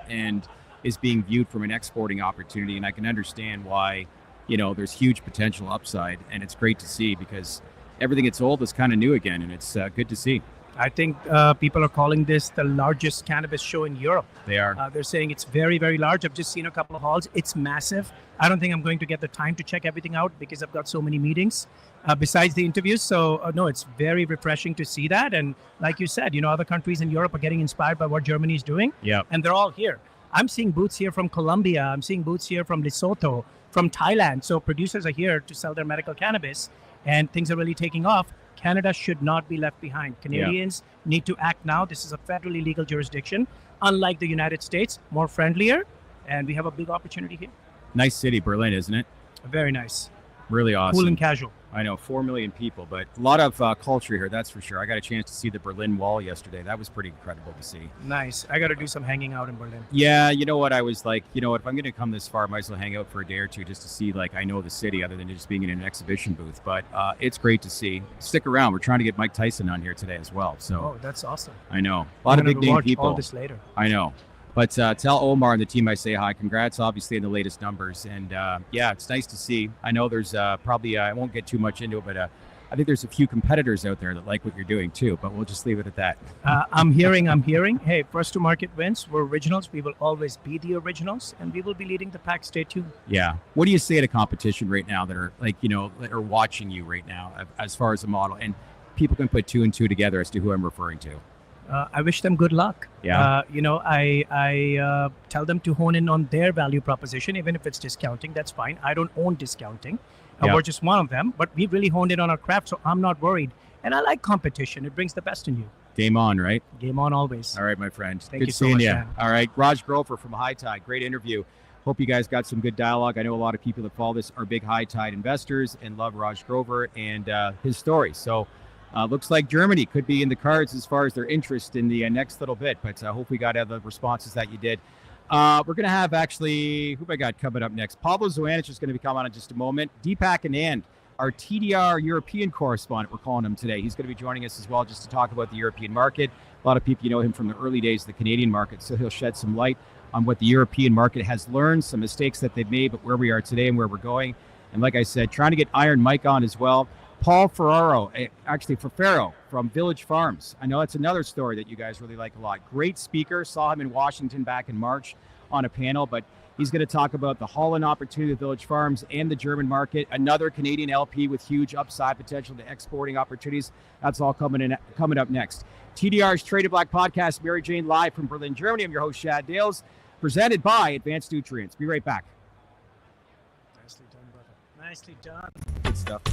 is being viewed from an exporting opportunity. And I can understand why, there's huge potential upside, and it's great to see because everything that's old is kind of new again, and it's good to see. I think people are calling this the largest cannabis show in Europe. They are. They're saying it's very, very large. I've just seen a couple of halls. It's massive. I don't think I'm going to get the time to check everything out because I've got so many meetings besides the interviews. So, no, it's very refreshing to see that. And like you said, other countries in Europe are getting inspired by what Germany is doing. Yeah. And they're all here. I'm seeing booths here from Colombia. I'm seeing booths here from Lesotho, from Thailand. So producers are here to sell their medical cannabis, and things are really taking off. Canada should not be left behind. Canadians need to act now. This is a federally legal jurisdiction, unlike the United States, more friendlier, and we have a big opportunity here. Nice city, Berlin, isn't it? Very nice. Really awesome. Cool and casual. I know, 4 million people, but a lot of culture here, that's for sure. I got a chance to see the Berlin Wall yesterday. That was pretty incredible to see. Nice. I got to do some hanging out in Berlin. Yeah, you know what? I was like, you know what? If I'm going to come this far, I might as well hang out for a day or two just to see, like, I know the city other than just being in an exhibition booth. But it's great to see. Stick around. We're trying to get Mike Tyson on here today as well. So Oh, that's awesome. I know. A lot of big name people. All this later. I know. But tell Omar and the team I say hi. Congrats, obviously, in the latest numbers. And yeah, it's nice to see. I know there's probably, I won't get too much into it, but I think there's a few competitors out there that like what you're doing too, but we'll just leave it at that. I'm hearing. Hey, first to market wins. We're originals. We will always be the originals, and we will be leading the pack. Stay tuned. Yeah. What do you say to competition right now that are like, that are watching you right now as far as a model? And people can put 2 and 2 together as to who I'm referring to. I wish them good luck. Yeah. I tell them to hone in on their value proposition, even if it's discounting. That's fine. I don't own discounting. Yeah. We're just one of them, but we really honed in on our craft, so I'm not worried. And I like competition. It brings the best in you. Game on, right? Game on always. All right, my friend. Thank Good you so seeing much, you. man. All right. Raj Grover from High Tide. Great interview. Hope you guys got some good dialogue. I know a lot of people that follow this are big High Tide investors and love Raj Grover and his story. So looks like Germany could be in the cards as far as their interest in the next little bit, but I hope we got the responses that you did. We're going to have actually, who have I got coming up next? Pablo Zoanich is going to be coming on in just a moment. Deepak Anand, our TDR European correspondent, we're calling him today. He's going to be joining us as well just to talk about the European market. A lot of people, know him from the early days of the Canadian market, so he'll shed some light on what the European market has learned, some mistakes that they've made, but where we are today and where we're going. And like I said, trying to get Iron Mike on as well. Paul Ferraro from Village Farms. I know that's another story that you guys really like a lot. Great speaker. Saw him in Washington back in March on a panel, but he's going to talk about the Holland opportunity with Village Farms and the German market. Another Canadian LP with huge upside potential to exporting opportunities. That's all coming up next. TDR's Trade To Black podcast, Mary Jane, live from Berlin, Germany. I'm your host, Shad Dales, presented by Advanced Nutrients. Be right back. Nicely done, brother. Nicely done. Good stuff.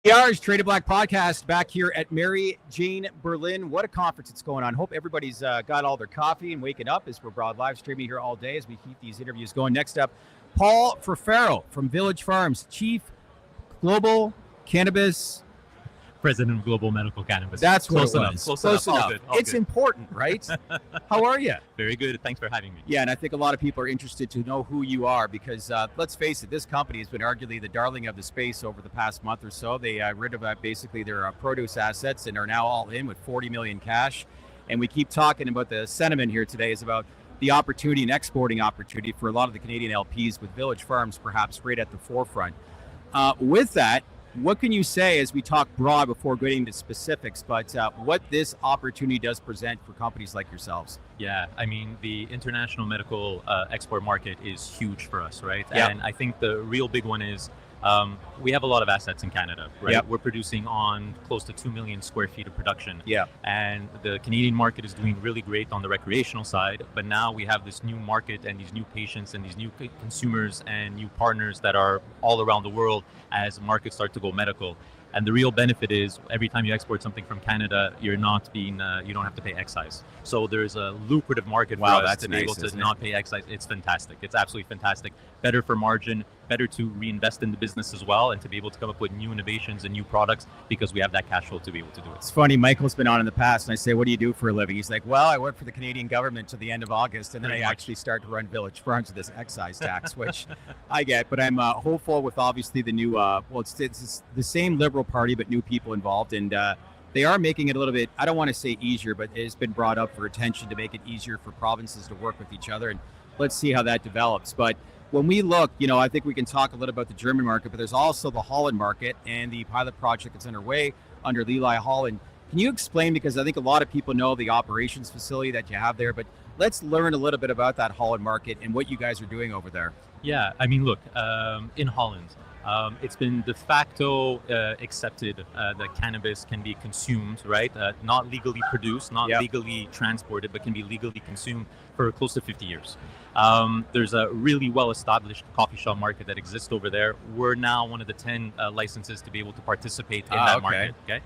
TDR's Trade To Black podcast back here at Mary Jane Berlin. What a conference it's going on. Hope everybody's got all their coffee and waking up as we're broad live streaming here all day as we keep these interviews going. Next up, Paul Ferfero from Village Farms, Chief Global Cannabis. President of Global Medical Cannabis. That's what Close it enough. was. Close Close enough. enough. All good. All It's good. important, right? How are you? Very good. Thanks for having me. Yeah, and I think a lot of people are interested to know who you are because let's face it, this company has been arguably the darling of the space over the past month or so. They rid of basically their produce assets and are now all in with 40 million cash. And we keep talking about the sentiment here today is about the opportunity and exporting opportunity for a lot of the Canadian LPs with Village Farms perhaps right at the forefront. With that, what can you say as we talk broad before getting into specifics, but what this opportunity does present for companies like yourselves? Yeah, I mean, the international medical export market is huge for us, right? Yeah. And I think the real big one is we have a lot of assets in Canada, right? Yep. We're producing on close to 2 million square feet of production. Yeah. And the Canadian market is doing really great on the recreational side, but now we have this new market and these new patients and these new consumers and new partners that are all around the world as markets start to go medical. And the real benefit is every time you export something from Canada, you're not being, you don't have to pay excise. So there's a lucrative market for us to be able to not pay excise. It's fantastic. It's absolutely fantastic. Better for margin, better to reinvest in the business as well, and to be able to come up with new innovations and new products because we have that cash flow to be able to do it. It's funny, Michael's been on in the past, and I say, what do you do for a living? He's like, well, I work for the Canadian government to the end of August, and then I actually start to run Village Farms with this excise tax, which I get, but I'm hopeful with obviously the new, it's the same Liberal Party, but new people involved, and they are making it a little bit, I don't want to say easier, but it's been brought up for attention to make it easier for provinces to work with each other, and let's see how that develops. But when we look, I think we can talk a little about the German market, but there's also the Holland market and the pilot project that's underway under Leli Holland. Can you explain, because I think a lot of people know the operations facility that you have there, but let's learn a little bit about that Holland market and what you guys are doing over there. Yeah, I mean, look, in Holland, it's been de facto accepted that cannabis can be consumed, right? Not legally produced, not legally transported, but can be legally consumed for close to 50 years. There's a really well-established coffee shop market that exists over there. We're now one of the 10 licenses to be able to participate in that market. Okay.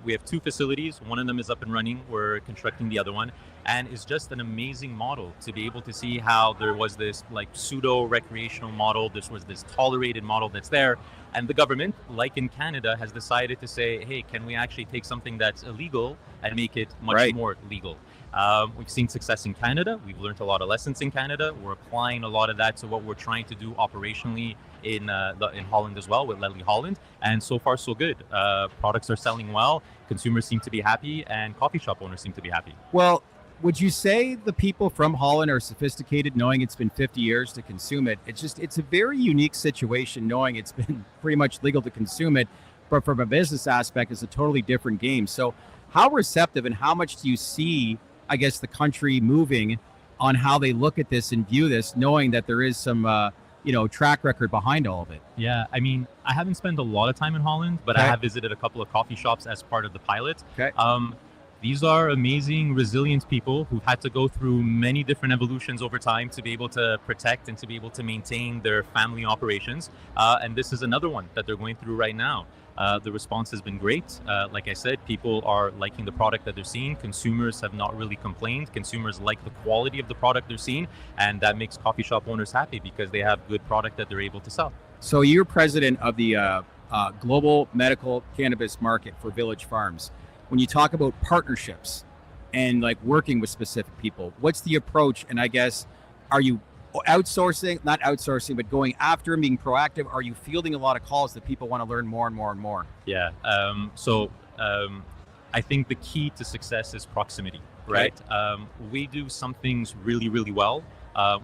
We have 2 facilities. One of them is up and running. We're constructing the other one. And it's just an amazing model to be able to see how there was this like pseudo recreational model. This was this tolerated model that's there. And the government, like in Canada, has decided to say, hey, can we actually take something that's illegal and make it much more legal? We've seen success in Canada. We've learned a lot of lessons in Canada. We're applying a lot of that to what we're trying to do operationally in Holland as well with Leli Holland. And so far, so good. Products are selling well. Consumers seem to be happy, and coffee shop owners seem to be happy. Well, would you say the people from Holland are sophisticated, knowing it's been 50 years to consume it? It's a very unique situation, knowing it's been pretty much legal to consume it, but from a business aspect, it's a totally different game. So how receptive and how much do you see, I guess, the country moving on how they look at this and view this, knowing that there is some, track record behind all of it? Yeah, I mean, I haven't spent a lot of time in Holland, but I have visited a couple of coffee shops as part of the pilot. Okay. These are amazing, resilient people who had to go through many different evolutions over time to be able to protect and to be able to maintain their family operations. And this is another one that they're going through right now. The response has been great. Like I said, people are liking the product that they're seeing. Consumers have not really complained. Consumers like the quality of the product they're seeing, and that makes coffee shop owners happy because they have good product that they're able to sell. So you're president of the global medical cannabis market for Village Farms. When you talk about partnerships and like working with specific people, what's the approach? And I guess, are you not outsourcing, but going after and being proactive? Are you fielding a lot of calls that people want to learn more and more and more? Yeah. I think the key to success is proximity, right? We do some things really, really well.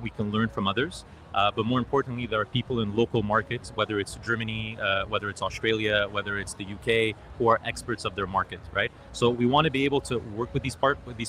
We can learn from others. But more importantly, there are people in local markets, whether it's Germany, whether it's Australia, whether it's the UK, who are experts of their market, right? So we want to be able to work with these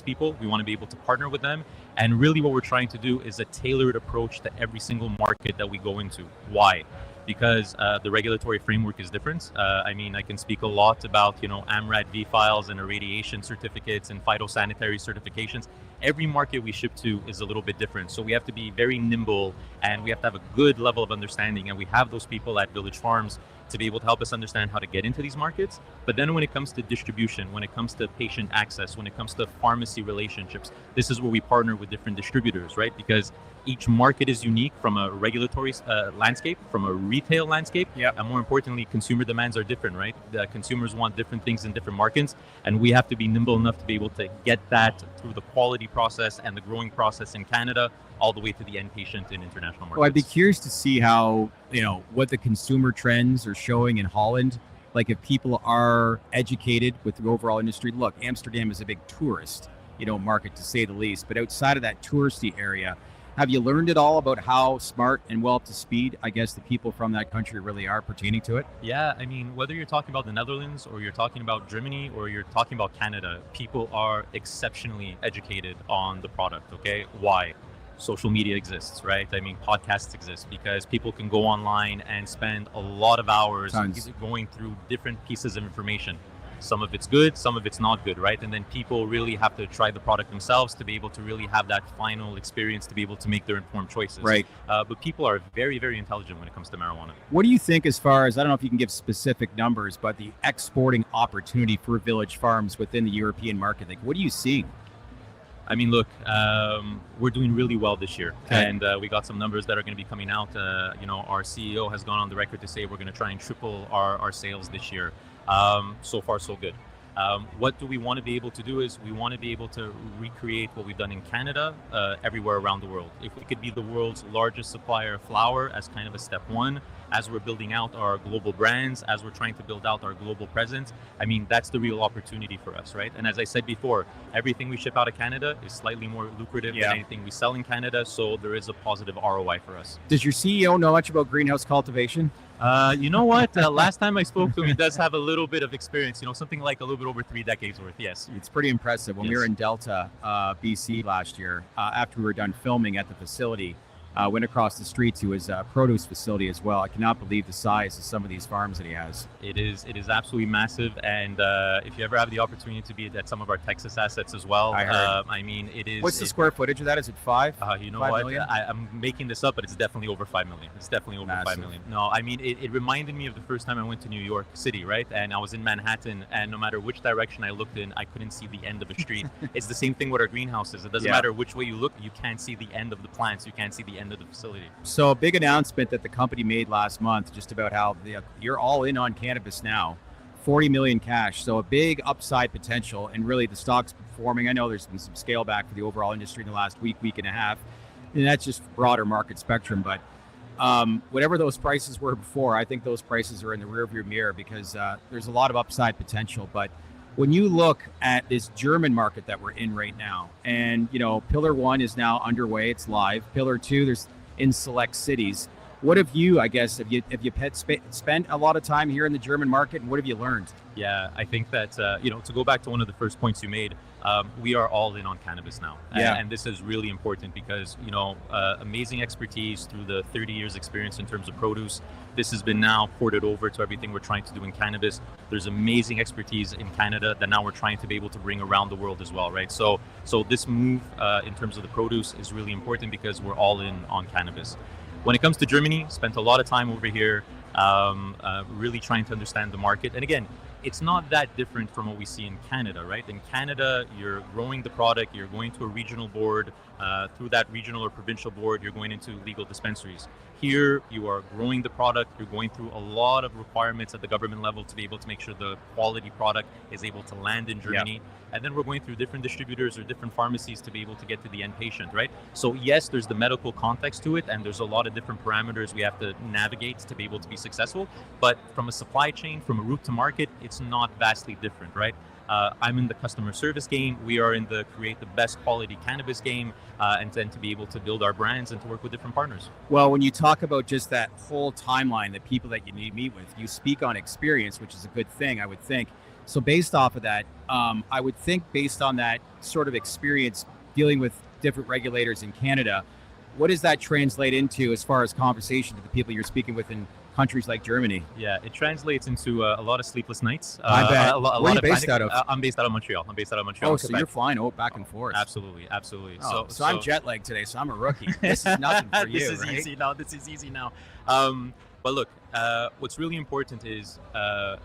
people. We want to be able to partner with them. And really what we're trying to do is a tailored approach to every single market that we go into. Why? because the regulatory framework is different. I mean, I can speak a lot about, AMRAD V files and irradiation certificates and phytosanitary certifications. Every market we ship to is a little bit different. So we have to be very nimble, and we have to have a good level of understanding. And we have those people at Village Farms to be able to help us understand how to get into these markets. But then when it comes to distribution, when it comes to patient access, when it comes to pharmacy relationships, this is where we partner with different distributors, right? Because each market is unique from a regulatory landscape, from a retail landscape, and more importantly, consumer demands are different, right? The consumers want different things in different markets, and we have to be nimble enough to be able to get that through the quality process and the growing process in Canada, all the way to the end patient in international markets. Well, I'd be curious to see how, what the consumer trends are showing in Holland. Like if people are educated with the overall industry. Look, Amsterdam is a big tourist, market to say the least, but outside of that touristy area, have you learned at all about how smart and well up to speed, I guess, the people from that country really are pertaining to it? Yeah, I mean, whether you're talking about the Netherlands or you're talking about Germany or you're talking about Canada, people are exceptionally educated on the product, okay? Why? Social media exists, right? I mean, podcasts exist because people can go online and spend a lot of hours going through different pieces of information. Some of it's good, some of it's not good, right? And then people really have to try the product themselves to be able to really have that final experience to be able to make their informed choices. Right. But people are very, very intelligent when it comes to marijuana. What do you think as far as, I don't know if you can give specific numbers, but the exporting opportunity for Village Farms within the European market? Like, what are you seeing? I mean, look, we're doing really well this year, and we got some numbers that are going to be coming out. Our CEO has gone on the record to say we're going to try and triple our sales this year. So far, so good. What do we want to be able to do is we want to be able to recreate what we've done in Canada everywhere around the world. If we could be the world's largest supplier of flower as kind of a step one, as we're building out our global brands, as we're trying to build out our global presence, I mean, that's the real opportunity for us, right? And as I said before, everything we ship out of Canada is slightly more lucrative than anything we sell in Canada, so there is a positive ROI for us. Does your CEO know much about greenhouse cultivation? You know what? Last time I spoke to him, he does have a little bit of experience, something like a little bit over 3 decades worth, yes. It's pretty impressive. When we were in Delta, BC last year, after we were done filming at the facility, went across the street to his produce facility as well. I cannot believe the size of some of these farms that he has. It is absolutely massive, and if you ever have the opportunity to be at some of our Texas assets as well, I mean, it is. What's the square footage of that? Is it 5? You know what? I'm making this up, but it's definitely over 5 million. It's definitely over Massive. 5 million. No, I mean, it reminded me of the first time I went to New York City, right? And I was in Manhattan, and no matter which direction I looked in, I couldn't see the end of a street. It's the same thing with our greenhouses. It doesn't matter which way you look, you can't see the end of the plants. You can't see the end of the facility. So a big announcement that the company made last month, just about how you're all in on cannabis now, 40 million cash. So a big upside potential, and really the stock's performing. I know there's been some scale back for the overall industry in the last week and a half, and that's just broader market spectrum. But whatever those prices were before, I think those prices are in the rearview mirror because there's a lot of upside potential. But when you look at this German market that we're in right now, and Pillar 1 is now underway, it's live. Pillar 2, there's in select cities. What have you, I guess, have you spent a lot of time here in the German market, and what have you learned? Yeah, I think that, to go back to one of the first points you made, we are all in on cannabis now. And this is really important because, amazing expertise through the 30 years experience in terms of produce. This has been now ported over to everything we're trying to do in cannabis. There's amazing expertise in Canada that now we're trying to be able to bring around the world as well, right? So this move in terms of the produce is really important because we're all in on cannabis. When it comes to Germany, spent a lot of time over here, really trying to understand the market. And again, it's not that different from what we see in Canada, right? In Canada, you're growing the product, you're going to a regional board, through that regional or provincial board, you're going into legal dispensaries. Here, you are growing the product, you're going through a lot of requirements at the government level to be able to make sure the quality product is able to land in Germany. And then we're going through different distributors or different pharmacies to be able to get to the end patient, right? So yes, there's the medical context to it, and there's a lot of different parameters we have to navigate to be able to be successful. But from a supply chain, from a route to market, it's not vastly different, right? I'm in the customer service game. We are in the create the best quality cannabis game, and then to be able to build our brands and to work with different partners. Well, when you talk about just that whole timeline, the people that you need to meet with, you speak on experience, which is a good thing, I would think. So based off of that, I would think based on that sort of experience dealing with different regulators in Canada, what does that translate into as far as conversation to the people you're speaking with in countries like Germany? Yeah, it translates into a lot of sleepless nights. I bet. A Where are lot you of based panic. out of? I'm based out of Montreal. Oh, so you're flying back and forth. Absolutely. Oh, so I'm jet lagged today, so I'm a rookie. This is nothing for you, This is right? easy now. This is easy now. But look, what's really important is I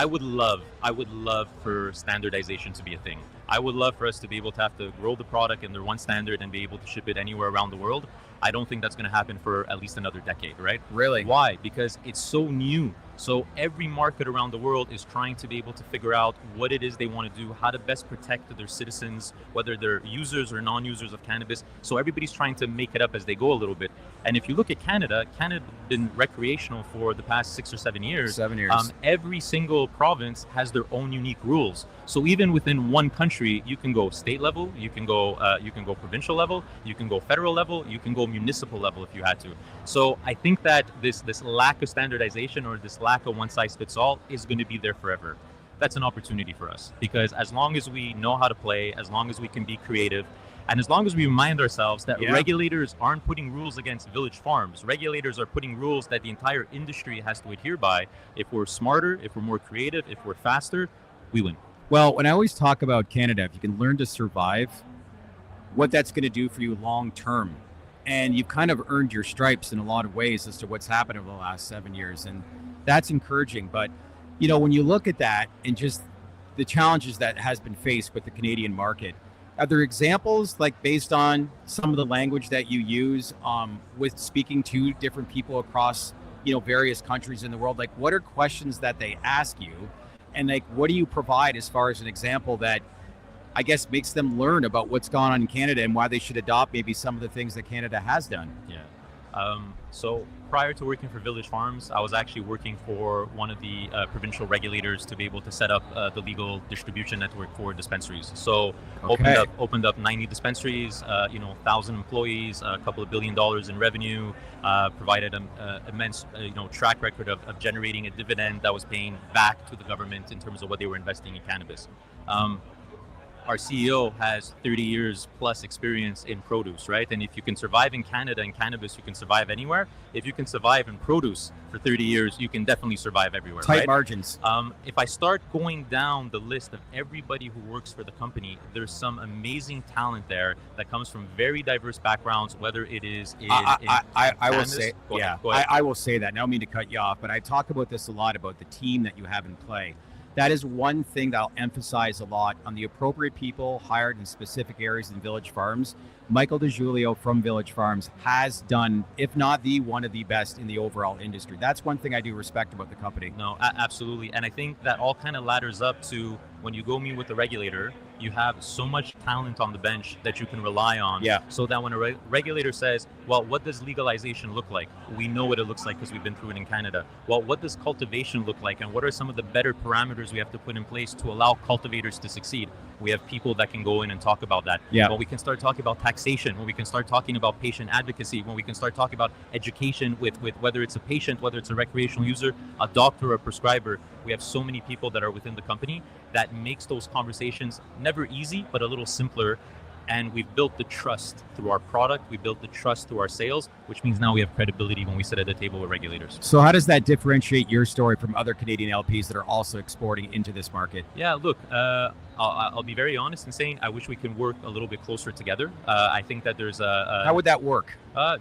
would love for standardization to be a thing. I would love for us to be able to have to grow the product under one standard and be able to ship it anywhere around the world. I don't think that's going to happen for at least another decade, right? Really? Why? Because it's so new. So every market around the world is trying to be able to figure out what it is they want to do, how to best protect their citizens, whether they're users or non-users of cannabis. So everybody's trying to make it up as they go a little bit. And if you look at Canada's been recreational for the past 6 or 7 years. 7 years. Every single province has their own unique rules. So even within one country, you can go state level, you can go provincial level, you can go federal level, you can go municipal level if you had to. So I think that this lack of standardization or this lack of one size fits all is going to be there forever. That's an opportunity for us, because as long as we know how to play, as long as we can be creative, and as long as we remind ourselves that regulators aren't putting rules against village farms, regulators are putting rules that the entire industry has to adhere by. If we're smarter, if we're more creative, if we're faster, we win. Well, when I always talk about Canada, if you can learn to survive, what that's going to do for you long term. And you've kind of earned your stripes in a lot of ways as to what's happened over the last 7 years. And that's encouraging. But, you know, when you look at that and just the challenges that has been faced with the Canadian market, are there examples, like based on some of the language that you use with speaking to different people across, you know, various countries in the world? Like, what are questions that they ask you? And like, what do you provide as far as an example that I guess makes them learn about what's gone on in Canada and why they should adopt maybe some of the things that Canada has done? Yeah. So prior to working for Village Farms, I was actually working for one of the provincial regulators to be able to set up the legal distribution network for dispensaries. So opened up 90 dispensaries, 1,000 employees, a couple of $1 billion in revenue, provided an immense track record of generating a dividend that was paying back to the government in terms of what they were investing in cannabis. Our CEO has 30 years plus experience in produce, right? And if you can survive in Canada in cannabis, you can survive anywhere. If you can survive in produce for 30 years, you can definitely survive everywhere. Tight right? margins. If I start going down the list of everybody who works for the company, there's some amazing talent there that comes from very diverse backgrounds, whether it is in I will cannabis. say, Go ahead. I will say that. I don't mean to cut you off, but I talk about this a lot, about the team that you have in play. That is one thing that I'll emphasize a lot on the appropriate people hired in specific areas in Village Farms. Michael DeGiulio from Village Farms has done, if not the one of the best in the overall industry. That's one thing I do respect about the company. No, absolutely. And I think that all kind of ladders up to when you go meet with the regulator, you have so much talent on the bench that you can rely on. Yeah. So that when a regulator says, well, what does legalization look like? We know what it looks like because we've been through it in Canada. Well, what does cultivation look like? And what are some of the better parameters we have to put in place to allow cultivators to succeed? We have people that can go in and talk about that. Yeah. When we can start talking about taxation, when we can start talking about patient advocacy, when we can start talking about education with whether it's a patient, whether it's a recreational user, a doctor, or a prescriber, we have so many people that are within the company that makes those conversations never easy, but a little simpler. And we've built the trust through our product. We built the trust through our sales, which means now we have credibility when we sit at the table with regulators. So how does that differentiate your story from other Canadian LPs that are also exporting into this market? Yeah, look, I'll be very honest in saying I wish we can work a little bit closer together. I think that there's How would that work?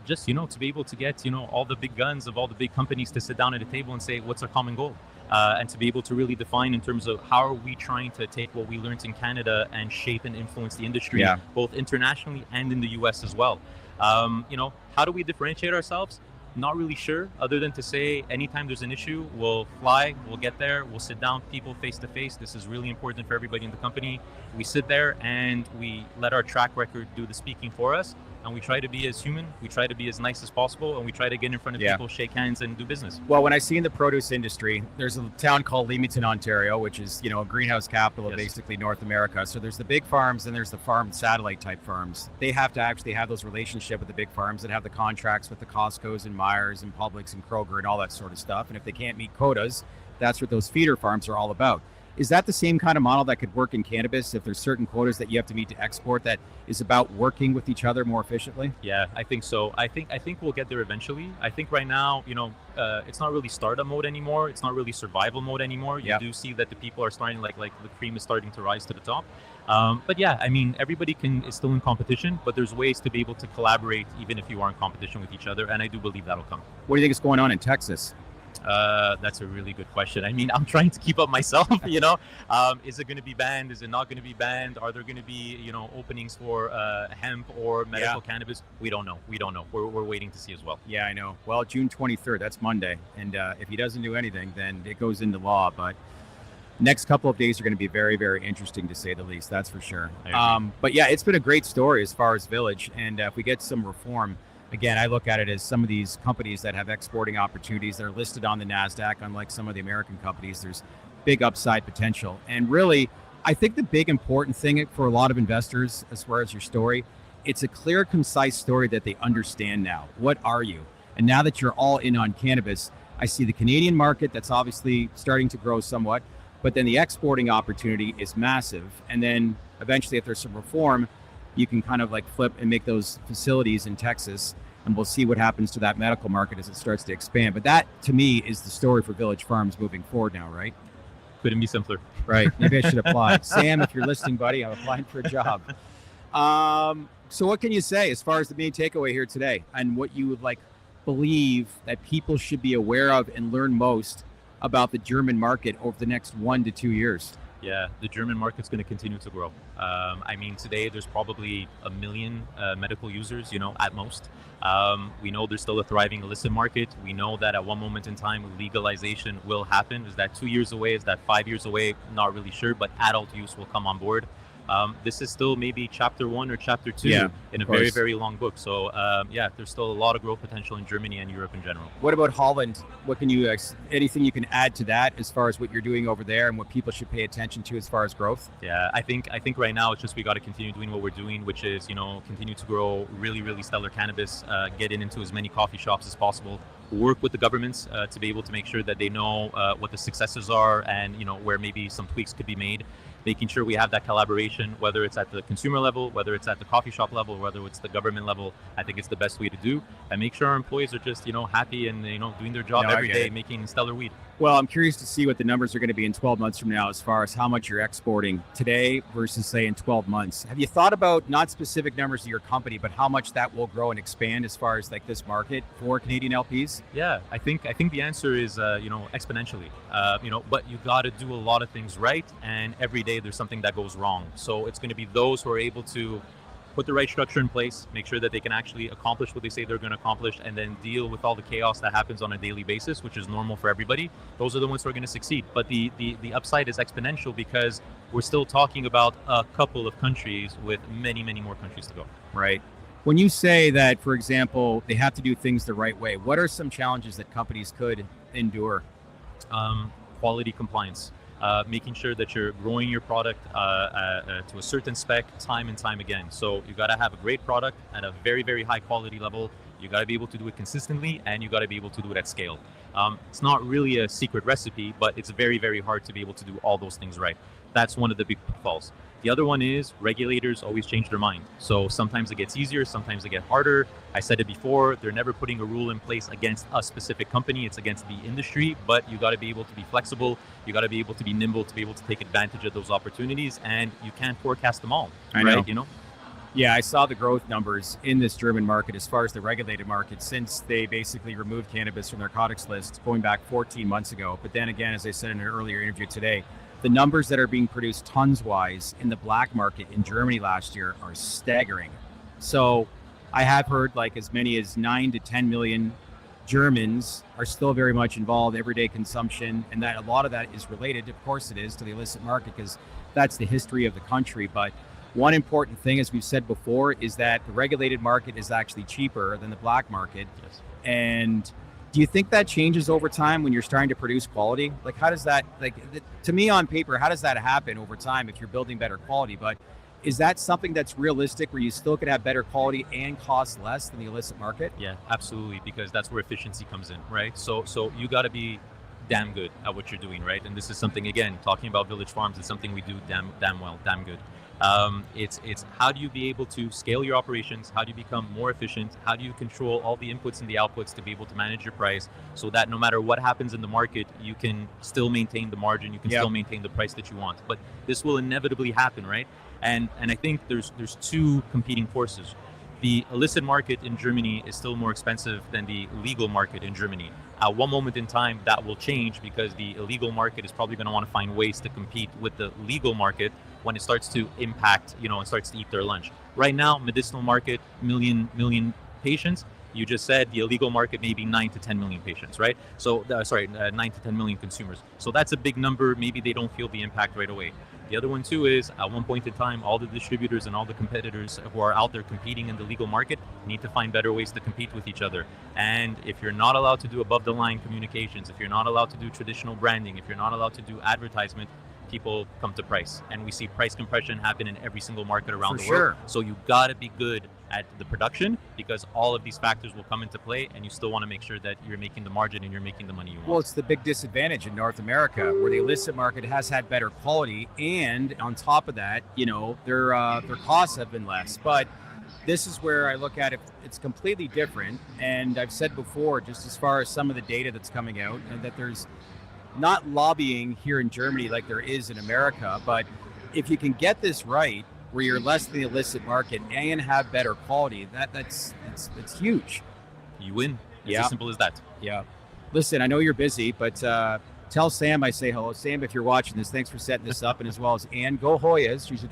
Just, to be able to get, all the big guns of all the big companies to sit down at a table and say, what's our common goal? And to be able to really define in terms of how are we trying to take what we learned in Canada and shape and influence the industry, both internationally and in the US as well. How do we differentiate ourselves? Not really sure, other than to say anytime there's an issue, we'll fly, we'll get there, we'll sit down people face to face. This is really important for everybody in the company. We sit there and we let our track record do the speaking for us. And we try to be as human, we try to be as nice as possible, and we try to get in front of people, shake hands, and do business. Well, when I see in the produce industry, there's a town called Leamington, Ontario, which is, a greenhouse capital of basically North America. So there's the big farms and there's the farm satellite type farms. They have to actually have those relationships with the big farms and have the contracts with the Costco's and Myers and Publix and Kroger and all that sort of stuff. And if they can't meet quotas, that's what those feeder farms are all about. Is that the same kind of model that could work in cannabis if there's certain quotas that you have to meet to export that is about working with each other more efficiently? Yeah, I think so. I think we'll get there eventually. I think right now, it's not really startup mode anymore. It's not really survival mode anymore. You do see that the people are starting like the cream is starting to rise to the top. But yeah, I mean, everybody is still in competition, but there's ways to be able to collaborate even if you are in competition with each other. And I do believe that'll come. What do you think is going on in Texas? That's a really good question. I mean, I'm trying to keep up myself, is it going to be banned? Is it not going to be banned? Are there going to be, openings for hemp or medical cannabis? We don't know. We're waiting to see as well. Yeah, I know. Well, June 23rd, that's Monday. And if he doesn't do anything, then it goes into law. But next couple of days are going to be very, very interesting to say the least. That's for sure. But yeah, it's been a great story as far as Village. And if we get some reform, again, I look at it as some of these companies that have exporting opportunities that are listed on the NASDAQ, unlike some of the American companies, there's big upside potential. And really, I think the big important thing for a lot of investors, as far as your story, it's a clear, concise story that they understand now. What are you? And now that you're all in on cannabis, I see the Canadian market that's obviously starting to grow somewhat, but then the exporting opportunity is massive. And then eventually, if there's some reform, you can kind of like flip and make those facilities in Texas, and we'll see what happens to that medical market as it starts to expand. But that, to me, is the story for Village Farms moving forward now, right? Couldn't be simpler. Right. Maybe I should apply. Sam, if you're listening, buddy, I'm applying for a job. So what can you say as far as the main takeaway here today and what you would believe that people should be aware of and learn most about the German market over the next 1 to 2 years? Yeah, the German market's going to continue to grow. I mean, today there's probably 1 million medical users, at most. We know there's still a thriving illicit market. We know that at one moment in time, legalization will happen. Is that 2 years away? Is that 5 years away? Not really sure, but adult use will come on board. This is still maybe chapter 1 or chapter 2 in a very, very long book. So there's still a lot of growth potential in Germany and Europe in general. What about Holland? What can you, anything you can add to that as far as what you're doing over there and what people should pay attention to as far as growth? Yeah, I think right now it's just we got to continue doing what we're doing, which is, continue to grow really, really stellar cannabis, get into as many coffee shops as possible, work with the governments to be able to make sure that they know what the successes are and, where maybe some tweaks could be made. Making sure we have that collaboration, whether it's at the consumer level, whether it's at the coffee shop level, whether it's the government level. I think it's the best way to do, and make sure our employees are just, happy and, doing their job every day, making stellar weed. Well, I'm curious to see what the numbers are going to be in 12 months from now as far as how much you're exporting today versus, say, in 12 months. Have you thought about not specific numbers of your company, but how much that will grow and expand as far as this market for Canadian LPs? Yeah, I think the answer is, exponentially. But you got to do a lot of things right, and every day there's something that goes wrong. So it's going to be those who are able to put the right structure in place, make sure that they can actually accomplish what they say they're going to accomplish, and then deal with all the chaos that happens on a daily basis, which is normal for everybody. Those are the ones who are going to succeed. But the upside is exponential because we're still talking about a couple of countries with many, many more countries to go. Right. When you say that, for example, they have to do things the right way, what are some challenges that companies could endure? Quality compliance. Making sure that you're growing your product to a certain spec time and time again. So you got to have a great product at a very, very high quality level. You got to be able to do it consistently, and you got to be able to do it at scale. It's not really a secret recipe, but it's very, very hard to be able to do all those things right. That's one of the big pitfalls. The other one is regulators always change their mind. So sometimes it gets easier, sometimes it gets harder. I said it before, they're never putting a rule in place against a specific company, it's against the industry, but you got to be able to be flexible, you got to be able to be nimble to be able to take advantage of those opportunities, and you can't forecast them all, right? Yeah, I saw the growth numbers in this German market as far as the regulated market since they basically removed cannabis from narcotics lists going back 14 months ago. But then again, as I said in an earlier interview today, the numbers that are being produced tons-wise in the black market in Germany last year are staggering. So I have heard as many as 9 to 10 million Germans are still very much involved in everyday consumption, and that a lot of that is related, of course it is, to the illicit market because that's the history of the country. But one important thing, as we've said before, is that the regulated market is actually cheaper than the black market. Yes. And do you think that changes over time when you're starting to produce quality? How does that, to me on paper, how does that happen over time if you're building better quality? But is that something that's realistic where you still could have better quality and cost less than the illicit market? Yeah, absolutely, because that's where efficiency comes in, right? So you got to be damn good at what you're doing, right? And this is something, again, talking about Village Farms, is something we do damn well, damn good. It's how do you be able to scale your operations? How do you become more efficient? How do you control all the inputs and the outputs to be able to manage your price so that no matter what happens in the market, you can still maintain the margin, you can still maintain the price that you want. But this will inevitably happen, right? And I think there's two competing forces. The illicit market in Germany is still more expensive than the legal market in Germany. At one moment in time, that will change because the illegal market is probably going to want to find ways to compete with the legal market when it starts to impact, and starts to eat their lunch. Right now, medicinal market, million patients. You just said the illegal market maybe 9 to 10 million patients, right? So, 9 to 10 million consumers. So that's a big number. Maybe they don't feel the impact right away. The other one too is at one point in time, all the distributors and all the competitors who are out there competing in the legal market need to find better ways to compete with each other. And if you're not allowed to do above the line communications, if you're not allowed to do traditional branding, if you're not allowed to do advertisement, people come to price. And we see price compression happen in every single market around the world. So you gotta be good at the production because all of these factors will come into play and you still want to make sure that you're making the margin and you're making the money you want. Well, it's the big disadvantage in North America where the illicit market has had better quality, and on top of that, their costs have been less. But this is where I look at it, it's completely different. And I've said before, just as far as some of the data that's coming out, and that there's not lobbying here in Germany like there is in America, but if you can get this right, where you're less than the illicit market and have better quality, that's huge. You win. It's as simple as that. Yeah. Listen, I know you're busy, but tell Sam I say hello. Sam, if you're watching this, thanks for setting this up, and as well as Ann. Go Hoyas. She's a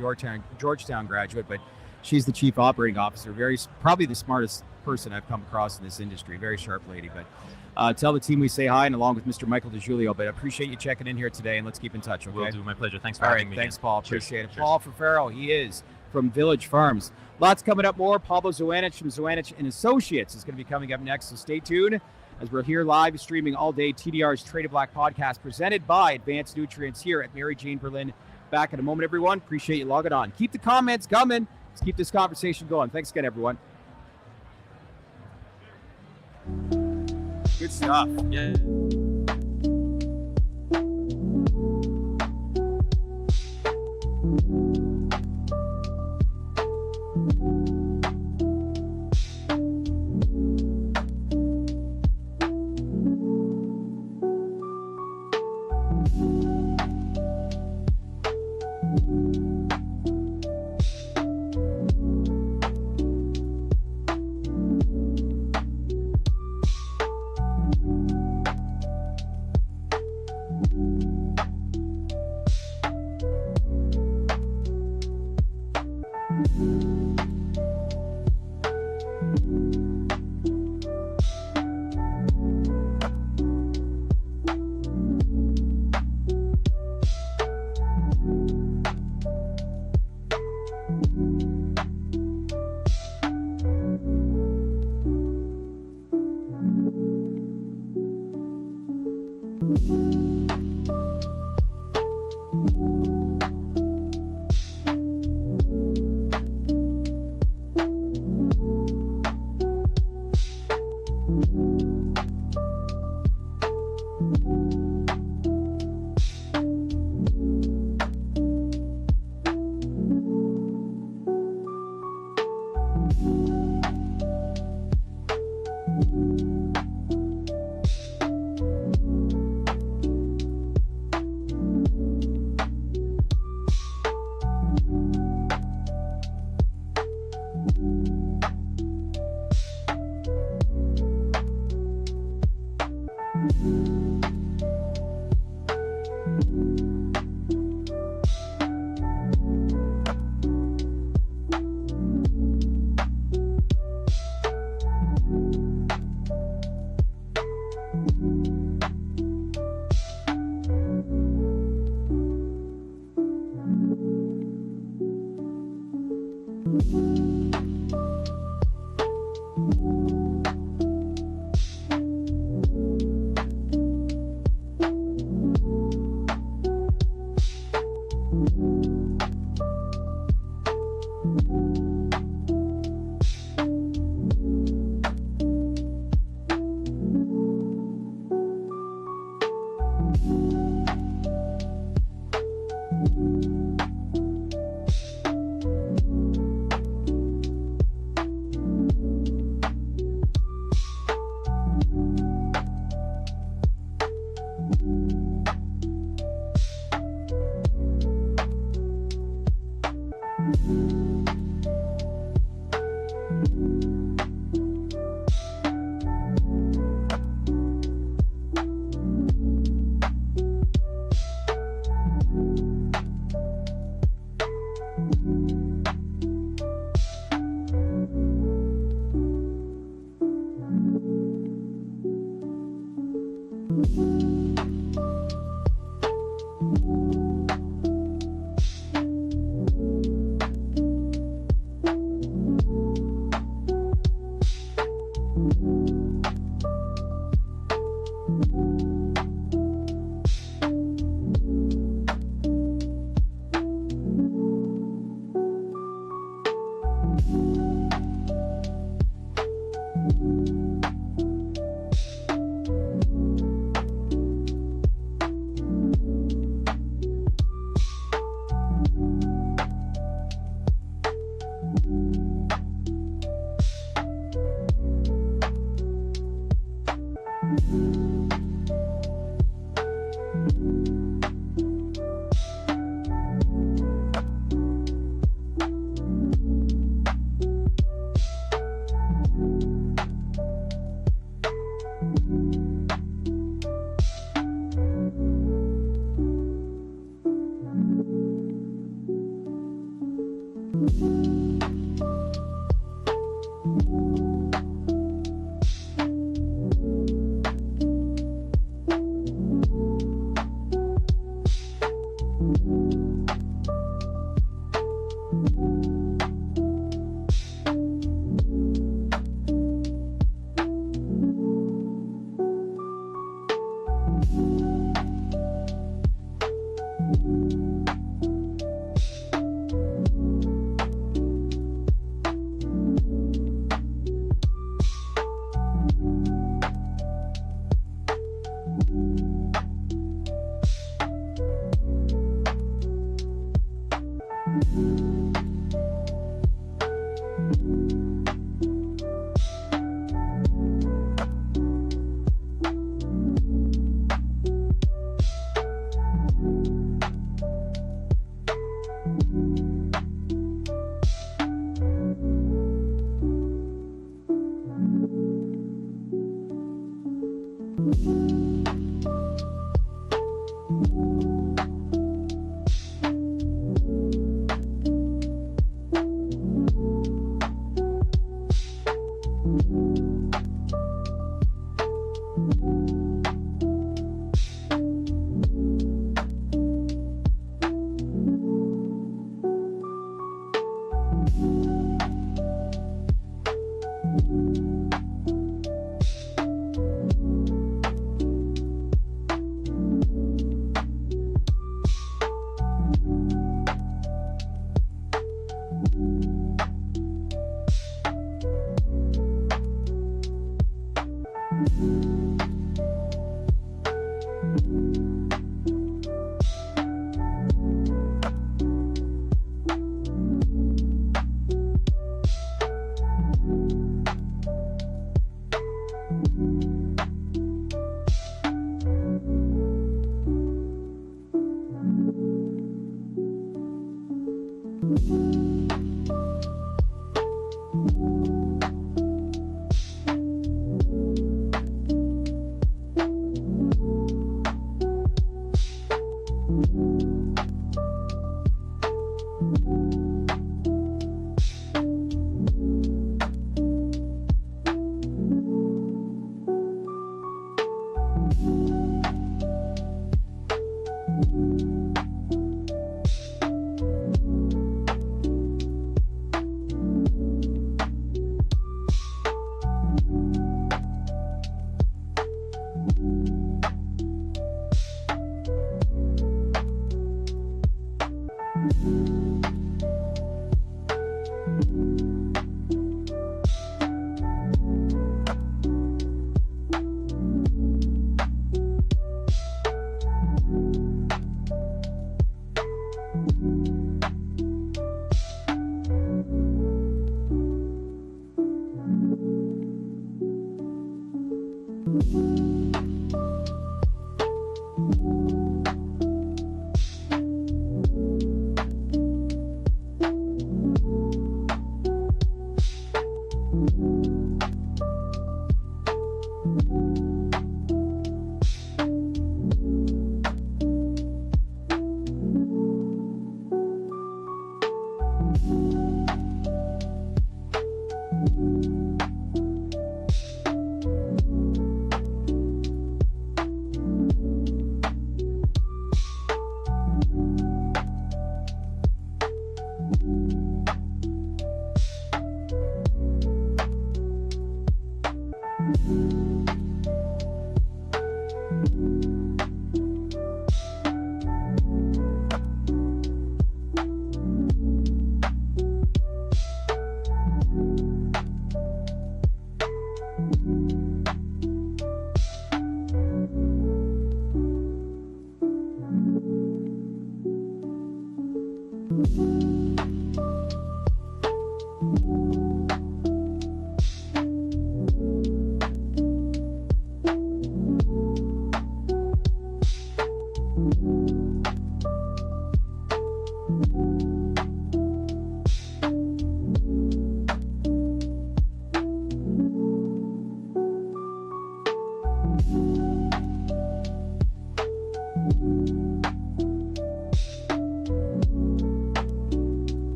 Georgetown graduate, but she's the chief operating officer. Probably the smartest person I've come across in this industry. Very sharp lady. But tell the team we say hi, and along with Mr. Michael DeJulio. But I appreciate you checking in here today, and let's keep in touch, okay? Will do. My pleasure. Thanks for having me. Thanks, again. Paul. Appreciate it. Paul Ferrero, he is from Village Farms. Lots coming up more. Pablo Zoanich from Zoanich and Associates is going to be coming up next, so stay tuned as we're here live streaming all day. TDR's Trade To Black podcast presented by Advanced Nutrients here at Mary Jane Berlin. Back in a moment, everyone. Appreciate you logging on. Keep the comments coming. Let's keep this conversation going. Thanks again, everyone. Good stuff. Yeah.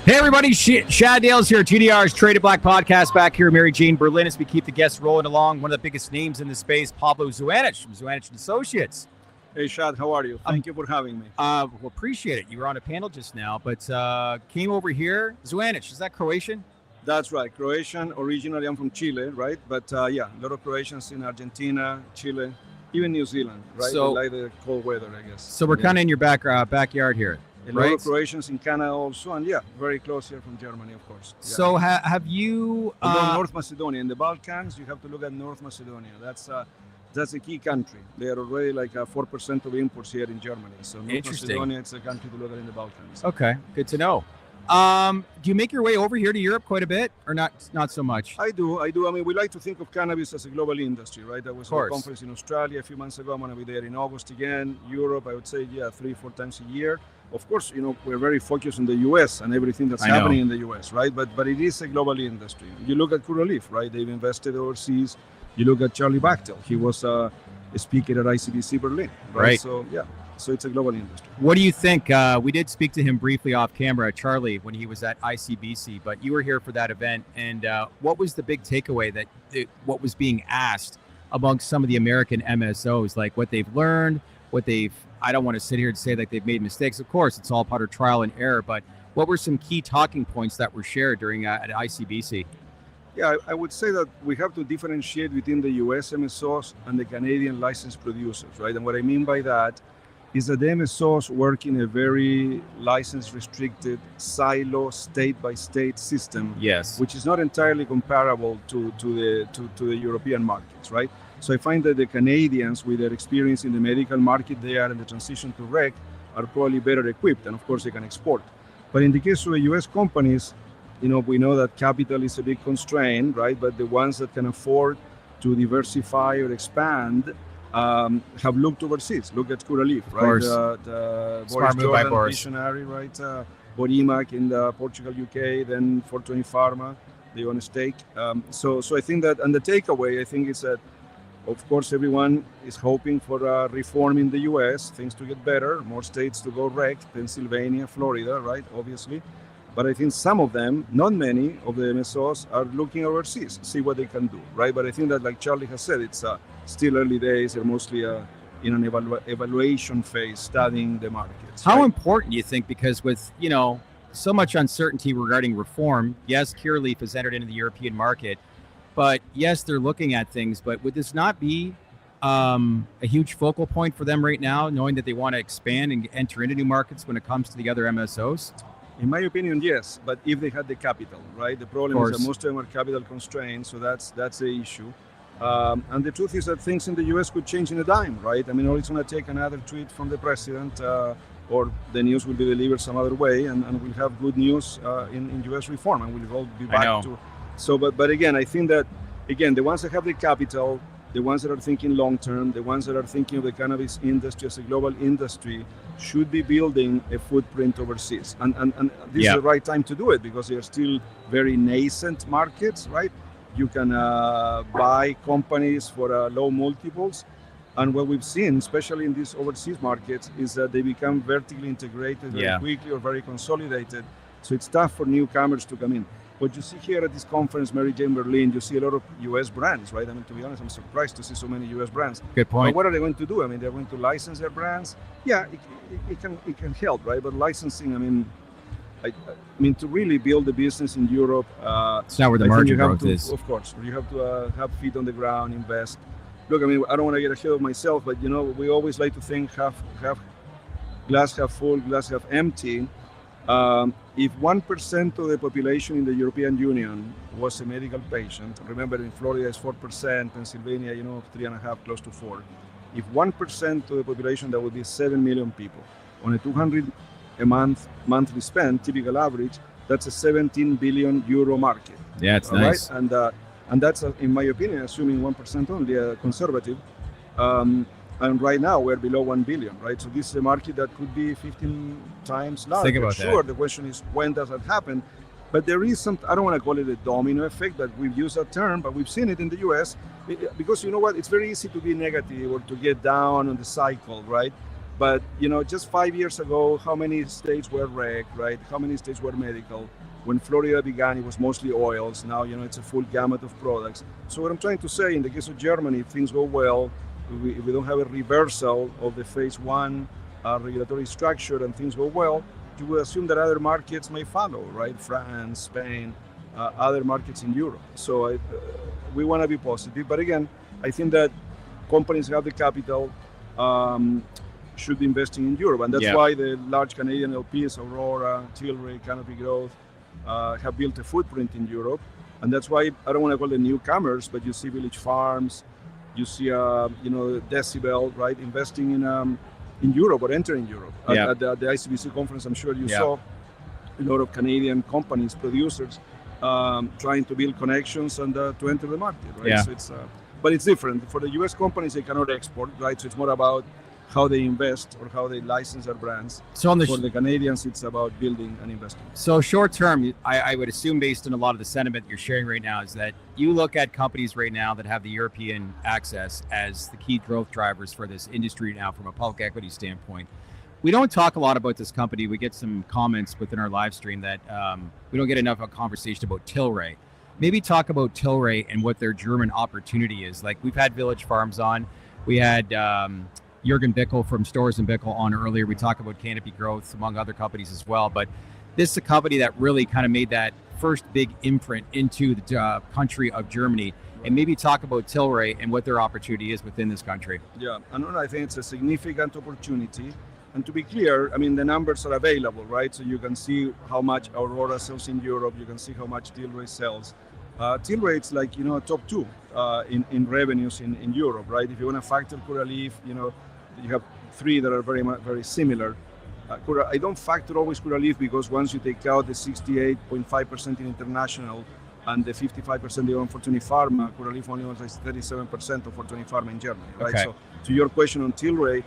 Hey everybody, Shad Dales here, TDR's Trade To Black podcast, back here in Mary Jane, Berlin, as we keep the guests rolling along. One of the biggest names in the space, Pablo Zuanich from Zuanich & Associates. Hey Shad, how are you? Thank you for having me. Well, appreciate it. You were on a panel just now, but came over here. Zuanich, is that Croatian? That's right, Croatian. Originally, I'm from Chile, right? But yeah, a lot of Croatians in Argentina, Chile, even New Zealand, right? So, they like the cold weather, I guess. So we're kind of in your backyard here. A lot of Croatians in Canada also, and yeah, very close here from Germany, of course. Yeah. So have you... North Macedonia. In the Balkans, you have to look at North Macedonia. That's a key country. They are already like 4% of imports here in Germany. So North Macedonia, it's a country to look at in the Balkans. Okay, good to know. Do you make your way over here to Europe quite a bit, or not so much? I do. I mean, we like to think of cannabis as a global industry, right? I was at a conference in Australia a few months ago. I'm going to be there in August again. Europe, I would say, 3-4 times a year. Of course, we're very focused on the U.S. and everything that's happening in the U.S., right? But it is a global industry. You look at Curaleaf, right? They've invested overseas. You look at Charlie Bickel. He was a speaker at ICBC Berlin, right? So, yeah. So it's a global industry. What do you think? We did speak to him briefly off camera, Charlie, when he was at ICBC, but you were here for that event. And what was the big takeaway what was being asked amongst some of the American MSOs, like what they've learned, I don't want to sit here and say that they've made mistakes. Of course, it's all part of trial and error, but what were some key talking points that were shared during at ICBC? Yeah, I would say that we have to differentiate between the US MSOs and the Canadian licensed producers, right? And what I mean by that is that the MSOs work in a very license-restricted, silo, state-by-state system, which is not entirely comparable to the European markets, right? So I find that the Canadians, with their experience in the medical market there and the transition to rec, are probably better equipped, and of course they can export. But in the case of the US companies, we know that capital is a big constraint, right? But the ones that can afford to diversify or expand have looked overseas. Look at Curaleaf, right? The Boris Jordan visionary, right? Borimac in Portugal, UK, then 420 Pharma, they own a stake. So I think that, and the takeaway, I think, is that, of course, everyone is hoping for reform in the US, things to get better, more states to go rec, Pennsylvania, Florida, right? Obviously. But I think some of them, not many of the MSOs, are looking overseas, see what they can do, right? But I think that, like Charlie has said, it's still early days. They're mostly in an evaluation phase, studying the markets. How important do you think? Because with so much uncertainty regarding reform, yes, Curaleaf has entered into the European market, but yes, they're looking at things. But would this not be a huge focal point for them right now, knowing that they want to expand and enter into new markets when it comes to the other MSOs? In my opinion, yes, but if they had the capital, right? The problem is that most of them are capital constrained, so that's the issue. And the truth is that things in the US could change in a dime, right? I mean, or it's going to take another tweet from the president, or the news will be delivered some other way, and we'll have good news in US reform, and we'll all be back to. So, but again, I think that, the ones that have the capital, the ones that are thinking long term, the ones that are thinking of the cannabis industry as a global industry, should be building a footprint overseas. And this is the right time to do it, because they are still very nascent markets, right? You can buy companies for low multiples. And what we've seen, especially in these overseas markets, is that they become vertically integrated very quickly or very consolidated. So it's tough for newcomers to come in. What you see here at this conference, Mary Jane Berlin, you see a lot of US brands, right? I mean, to be honest, I'm surprised to see so many US brands. Good point. But what are they going to do? I mean, they're going to license their brands. Yeah, it can help, right? But licensing, I mean, to really build a business in Europe, it's not where the margin growth is. Of course, you have to have feet on the ground, invest. Look, I mean, I don't want to get ahead of myself, but we always like to think glass half full, glass half empty. If 1% of the population in the European Union was a medical patient, remember in Florida it's 4%, Pennsylvania, 3.5, close to 4. If 1% of the population, that would be 7 million people. On a 200 a monthly spend, typical average, that's a 17 billion euro market. Yeah, it's nice. Right? And that's, in my opinion, assuming 1% only, conservative. And right now we're below 1 billion, right? So this is a market that could be 15 times larger. Think about that. The question is, when does that happen? But there is some, I don't want to call it a domino effect, but we've used that term, but we've seen it in the US, because you know what, it's very easy to be negative or to get down on the cycle, right? But just 5 years ago, how many states were rec, right? How many states were medical? When Florida began, it was mostly oils. Now, it's a full gamut of products. So what I'm trying to say, in the case of Germany, if things go well, if we don't have a reversal of the phase one regulatory structure and things go well, you would assume that other markets may follow, right? France, Spain, other markets in Europe. So we want to be positive. But again, I think that companies have the capital, should be investing in Europe. And that's why the large Canadian LPs, Aurora, Tilray, Canopy Growth, have built a footprint in Europe. And that's why I don't want to call them newcomers, but you see Village Farms, you see, Decibel, right, investing in Europe or entering Europe. At the ICBC conference, I'm sure you saw a lot of Canadian companies, producers, trying to build connections and to enter the market, right? Yeah. So but it's different. For the US companies, they cannot export, right? So it's more about how they invest or how they license their brands. So for the Canadians, it's about building and investing. So short term, I would assume, based on a lot of the sentiment you're sharing right now, is that you look at companies right now that have the European access as the key growth drivers for this industry now from a public equity standpoint. We don't talk a lot about this company. We get some comments within our live stream that we don't get enough of a conversation about Tilray. Maybe talk about Tilray and what their German opportunity is. Like, we've had Village Farms on. We had Jürgen Bickel from Storz Bickel on earlier. We talk about Canopy Growth, among other companies as well. But this is a company that really kind of made that first big imprint into the country of Germany. And maybe talk about Tilray and what their opportunity is within this country. Yeah, and I think it's a significant opportunity. And to be clear, I mean, the numbers are available, right? So you can see how much Aurora sells in Europe. You can see how much Tilray sells. Tilray, it's like, top two in revenues in Europe, right? If you want to factor Curaleaf, you have three that are very similar. I don't factor always Curaleaf because once you take out the 68.5% in international and the 55% they own Fortuny Pharma, Curaleaf only owns like 37% of Fortuny Pharma in Germany, right? Okay. So to your question on Tilray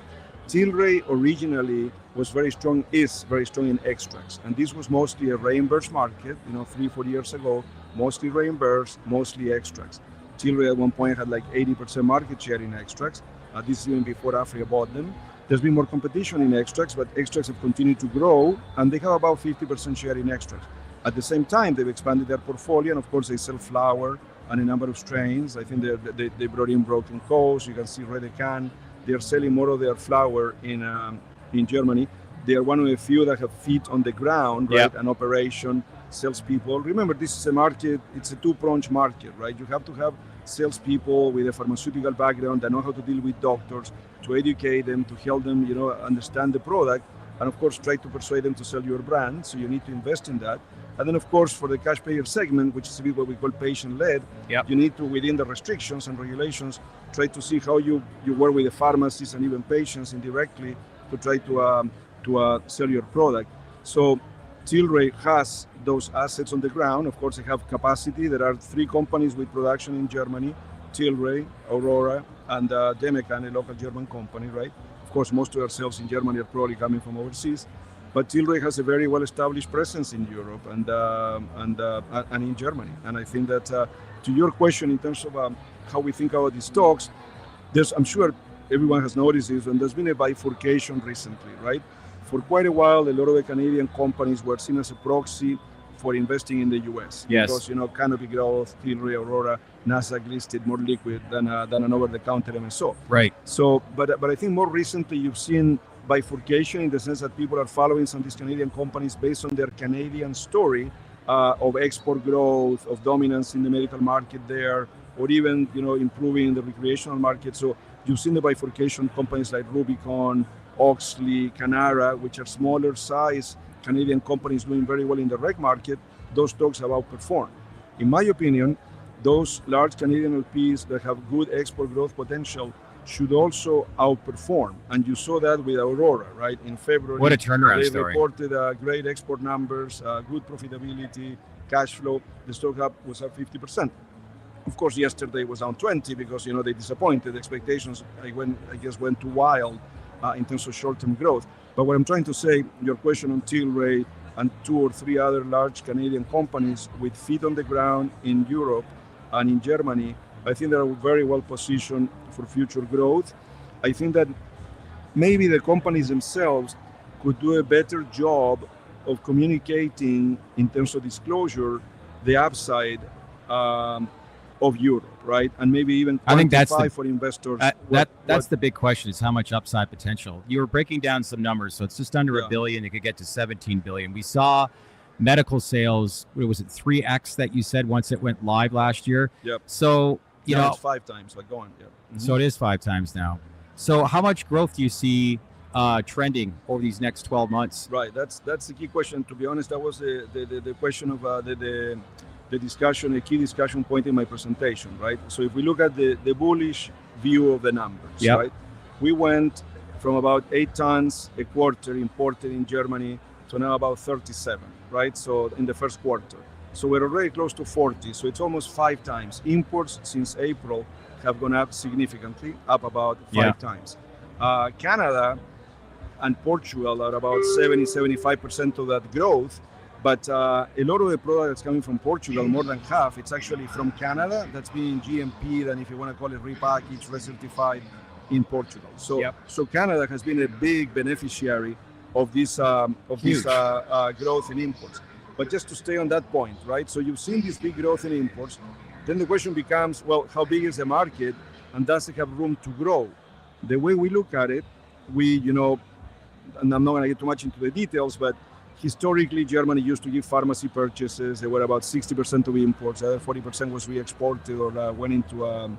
originally is very strong in extracts. And this was mostly a reimbursed market, 3-4 years ago, mostly reimbursed, mostly extracts. Tilray at one point had like 80% market share in extracts. This is even before Africa bought them. There's been more competition in extracts, but extracts have continued to grow, and they have about 50% share in extracts. At the same time, they've expanded their portfolio, and of course, they sell flower and a number of strains. I think they brought in Broken Coast. You can see Redecan. They're selling more of their flower in Germany. They are one of the few that have feet on the ground, right? An operation, salespeople. Remember, this is a market, it's a two-pronged market, right? You have to have salespeople with a pharmaceutical background that know how to deal with doctors, to educate them, to help them, understand the product, and of course, try to persuade them to sell your brand. So you need to invest in that. And then, of course, for the cash payer segment, which is a bit what we call patient-led, you need to, within the restrictions and regulations, try to see how you work with the pharmacies and even patients indirectly to try to sell your product. So Tilray has those assets on the ground. Of course, they have capacity. There are 3 companies with production in Germany: Tilray, Aurora, and Demecan, a local German company, right? Of course, most of their sales in Germany are probably coming from overseas. But Tilray has a very well-established presence in Europe and in Germany. And I think that to your question in terms of how we think about these stocks, I'm sure everyone has noticed this, and there's been a bifurcation recently, right? For quite a while, a lot of the Canadian companies were seen as a proxy for investing in the US. Yes. Because, Canopy Growth, Tilray, Aurora, NASDAQ listed, more liquid than an over-the-counter MSO. Right. So, but I think more recently you've seen bifurcation in the sense that people are following some of these Canadian companies based on their Canadian story of export growth, of dominance in the medical market there, or even, improving the recreational market. So you've seen the bifurcation, companies like Rubicon, Oxley, Canara, which are smaller size Canadian companies doing very well in the rec market. Those stocks have outperformed. In my opinion, those large Canadian LPs that have good export growth potential should also outperform. And you saw that with Aurora, right? In February, what a turnaround they story. reported great export numbers, good profitability, cash flow. The stock was up 50%. Of course, yesterday was down 20 because, they disappointed. Expectations, I guess, went too wild in terms of short-term growth. But what I'm trying to say, your question on Tilray and 2 or 3 other large Canadian companies with feet on the ground in Europe and in Germany, I think they're very well positioned for future growth. I think that maybe the companies themselves could do a better job of communicating in terms of disclosure the upside of Europe, right? And maybe even I think that's for investors. That's the big question, is how much upside potential. You were breaking down some numbers, so it's just under $1 billion. It could get to 17 billion. We saw medical sales, what was it, 3x that you said once it went live last year? Yep. So, you know, it's 5 times, but go on. Yeah. Mm-hmm. So it is 5 times now. So how much growth do you see trending over these next 12 months? Right. That's the key question. To be honest, that was the question of the discussion, a key discussion point in my presentation, right? So if we look at the bullish view of the numbers, right? We went from about 8 tons a quarter imported in Germany to now about 37, right? So in the first quarter. So we're already close to 40. So it's almost 5 times. Imports since April have gone up significantly, up about 5 times. Canada and Portugal are about 70-75% of that growth. But a lot of the product that's coming from Portugal, more than half, it's actually from Canada. That's being GMP'd, and if you want to call it repackaged, recertified in Portugal. So, so Canada has been a big beneficiary of this growth in imports. But just to stay on that point, right? So you've seen this big growth in imports. Then the question becomes, well, how big is the market, and does it have room to grow? The way we look at it, and I'm not going to get too much into the details, but historically, Germany used to give pharmacy purchases. They were about 60% of imports. The other 40% was re-exported or went into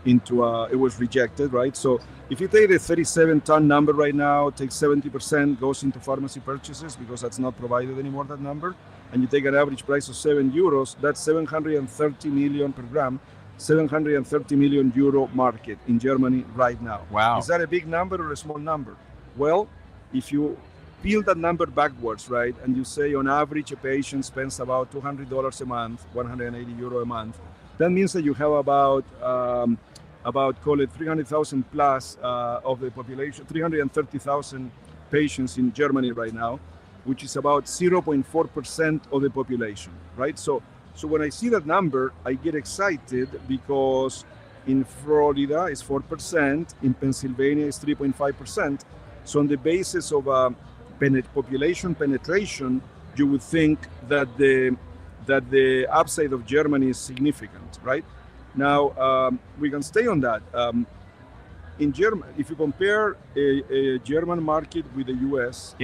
it was rejected, right? So if you take the 37-ton number right now, take 70% goes into pharmacy purchases because that's not provided anymore, that number, and you take an average price of €7, that's 730 million per gram, 730 million euro market in Germany right now. Wow. Is that a big number or a small number? Well, if you peel that number backwards, right, and you say on average a patient spends about $200 a month, 180 euro a month, that means that you have about call it 300,000 plus of the population, 330,000 patients in Germany right now, which is about 0.4% of the population, right? So when I see that number, I get excited because in Florida it's 4%, in Pennsylvania it's 3.5%. So on the basis of population penetration, you would think that the upside of Germany is significant, right? Now we can stay on that. In Germany, if you compare a German market with the US,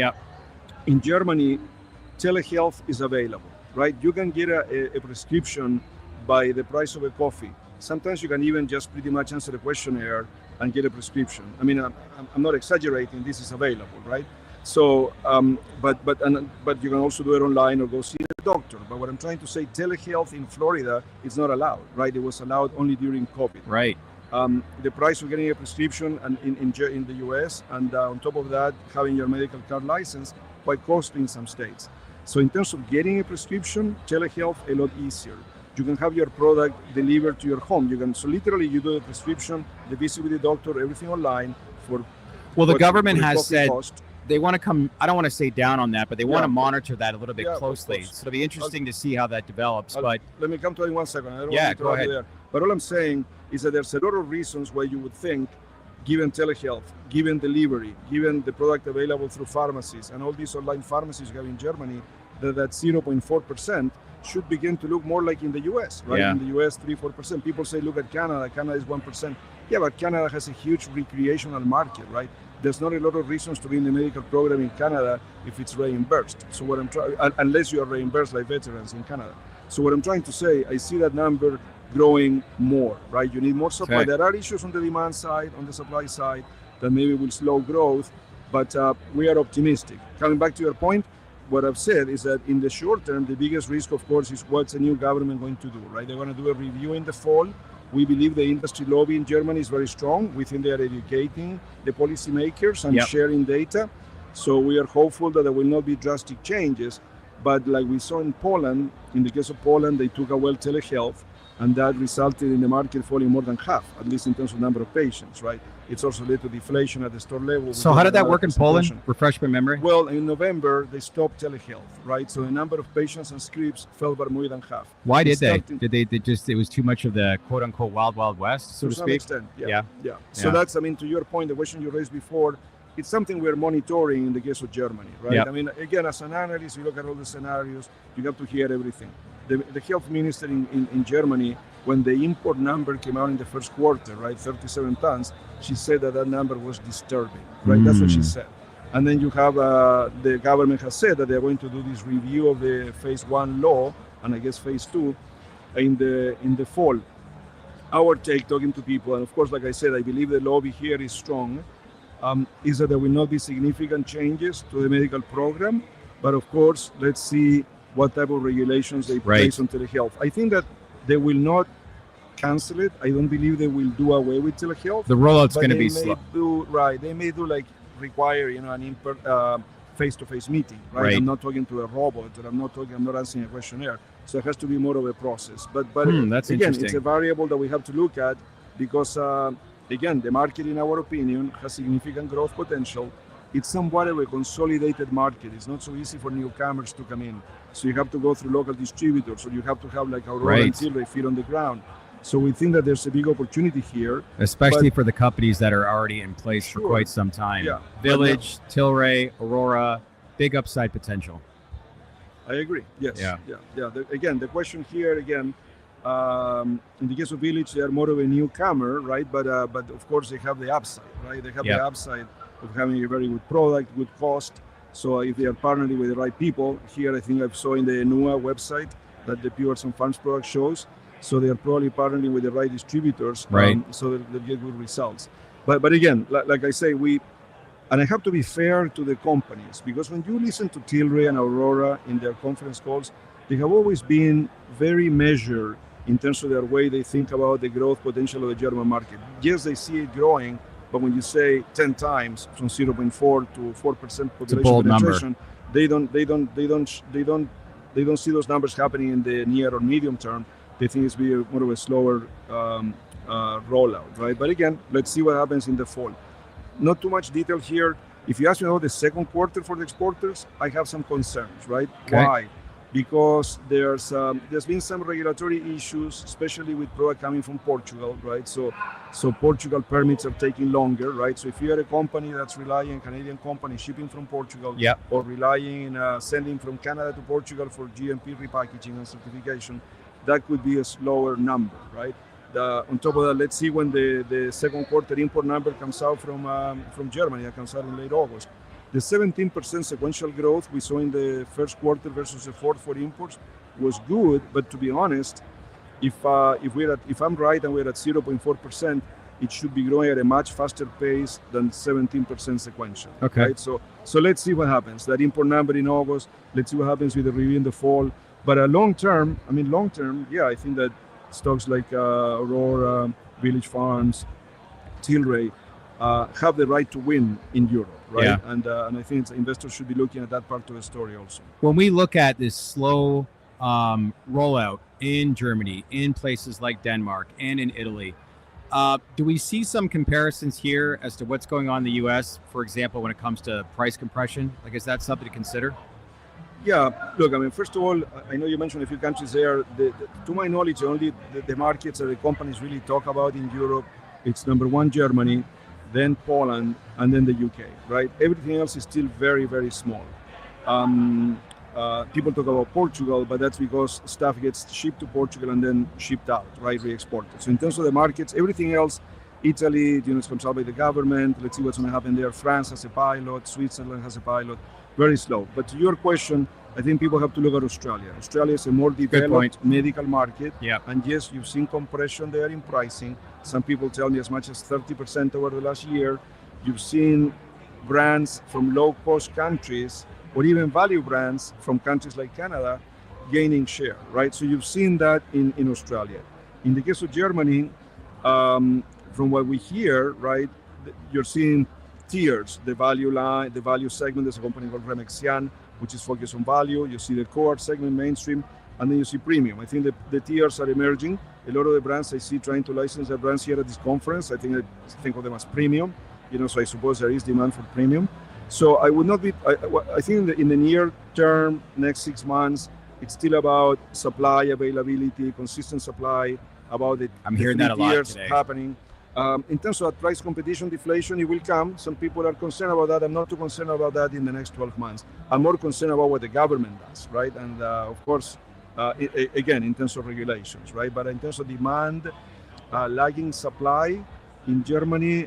in Germany, telehealth is available, right? You can get a prescription by the price of a coffee. Sometimes you can even just pretty much answer the questionnaire and get a prescription. I mean, I'm not exaggerating. This is available, right? So, but you can also do it online or go see a doctor. But what I'm trying to say, telehealth in Florida is not allowed, right? It was allowed only during COVID. Right. The price of getting a prescription and in the US, and on top of that, having your medical card license, quite costly in some states. So in terms of getting a prescription, telehealth a lot easier. You can have your product delivered to your home. So literally you do the prescription, the visit with the doctor, everything online for. Well, the government has said cost. They want to come, I don't want to say down on that, but they want to monitor that a little bit closely. So it'll be interesting to see how that develops. But let me come to it in 1 second. I don't yeah, want to go ahead. there. But all I'm saying is that there's a lot of reasons why you would think, given telehealth, given delivery, given the product available through pharmacies and all these online pharmacies you have in Germany, that 0.4% should begin to look more like in the US, right? Yeah. In the US, 3-4%. People say, look at Canada. Canada is 1%. Yeah, but Canada has a huge recreational market, right? There's not a lot of reasons to be in the medical program in Canada if it's reimbursed. So what I'm trying, unless you are reimbursed like veterans in Canada. So what I'm trying to say, I see that number growing more, right? You need more supply. Okay. There are issues on the demand side, on the supply side, that maybe will slow growth, but we are optimistic. Coming back to your point, what I've said is that in the short term, the biggest risk, of course, is what's the new government going to do, right? They're going to do a review in the fall. We believe the industry lobby in Germany is very strong. We think they are educating the policymakers and sharing data. So we are hopeful that there will not be drastic changes. But like we saw in Poland, in the case of Poland, they took away telehealth, and that resulted in the market falling more than half, at least in terms of number of patients, right? It's also led to deflation at the store level. So how did that work in Poland? Refresh my memory. Well, in November, they stopped telehealth, right? So the number of patients and scripts fell by more than half. Why did they? Did they just, it was too much of the quote unquote wild, wild west, so to speak? To some extent, yeah. So that's, I mean, to your point, the question you raised before, it's something we're monitoring in the case of Germany, right? Yep. I mean, again, as an analyst, you look at all the scenarios, you have to hear everything. The health minister in Germany, when the import number came out in the first quarter, right, 37 tons, she said that number was disturbing, right? That's what she said. And then you have the government has said that they're going to do this review of the phase 1 law, and I guess phase 2 in the fall. Our take, talking to people, and of course, like I said, I believe the lobby here is strong, is that there will not be significant changes to the medical program, but of course, let's see what type of regulations they place on telehealth. I think that they will not cancel it. I don't believe they will do away with telehealth. The rollout's going to be slow. They may do like require, an face-to-face meeting, right? I'm not talking to a robot, or I'm not answering a questionnaire. So it has to be more of a process. But that's again, interesting. It's a variable that we have to look at because, again, the market, in our opinion, has significant growth potential. It's somewhat of a consolidated market. It's not so easy for newcomers to come in. So you have to go through local distributors, or you have to have like Aurora and Tilray feet on the ground. So we think that there's a big opportunity here. Especially for the companies that are already in place for quite some time. Yeah. Village, Tilray, Aurora, big upside potential. I agree. Yes. Yeah. Again, the question here, in the case of Village, they are more of a newcomer, right? But of course, they have the upside, right? They have the upside of having a very good product, good cost. So if they are partnering with the right people, here I think I saw in the NUA website that the Pure and Farms product shows. So they are probably partnering with the right distributors, so that they'll get good results. But again, like I say, and I have to be fair to the companies, because when you listen to Tilray and Aurora in their conference calls, they have always been very measured in terms of their way they think about the growth potential of the German market. Yes, they see it growing, but when you say 10 times from 0.4 to 4% population penetration, they don't see those numbers happening in the near or medium term. They think it's be more of a slower rollout, right? But again, let's see what happens in the fall. Not too much detail here. If you ask me about the second quarter for the exporters, I have some concerns, right? Okay. Why? Because there's been some regulatory issues, especially with product coming from Portugal, right? So Portugal permits are taking longer, right? So if you're a company that's relying, Canadian company shipping from Portugal, or relying sending from Canada to Portugal for GMP repackaging and certification, that could be a slower number, right? On top of that, let's see when the second quarter import number comes out from Germany. That comes out in late August. The 17% sequential growth we saw in the first quarter versus the fourth for imports was good, but to be honest, if I'm right and we're at 0.4%, it should be growing at a much faster pace than 17% sequential. Okay. Right? So let's see what happens. That import number in August. Let's see what happens with the review in the fall. But long term, yeah, I think that stocks like Aurora, Village Farms, Tilray have the right to win in Europe, right? Yeah. And I think investors should be looking at that part of the story also. When we look at this slow rollout in Germany, in places like Denmark and in Italy, do we see some comparisons here as to what's going on in the U.S., for example, when it comes to price compression? Like, is that something to consider? Yeah, look, I mean, first of all, I know you mentioned a few countries there. To my knowledge, only the markets that the companies really talk about in Europe, it's number one, Germany, then Poland, and then the UK, right? Everything else is still very, very small. People talk about Portugal, but that's because stuff gets shipped to Portugal and then shipped out, right, re-exported. So in terms of the markets, everything else, Italy, it's controlled by the government. Let's see what's going to happen there. France has a pilot, Switzerland has a pilot. Very slow. But to your question, I think people have to look at Australia. Australia is a more developed medical market. Yeah. And yes, you've seen compression there in pricing. Some people tell me as much as 30% over the last year. You've seen brands from low-cost countries or even value brands from countries like Canada gaining share, right? So you've seen that in Australia. In the case of Germany, from what we hear, right, you're seeing tiers, the value line, the value segment. There's a company called Remexian, which is focused on value. You see the core segment, mainstream, and then you see premium. I think the tiers are emerging. A lot of the brands I see trying to license their brands here at this conference, I think of them as premium. So I suppose there is demand for premium. So I would not be. I think in the near term, next 6 months, it's still about supply availability, consistent supply. About it. I'm hearing that a lot years today. Happening. In terms of price competition, deflation, it will come. Some people are concerned about that. I'm not too concerned about that in the next 12 months. I'm more concerned about what the government does, right? And of course, again, in terms of regulations, right? But in terms of demand, lagging supply in Germany,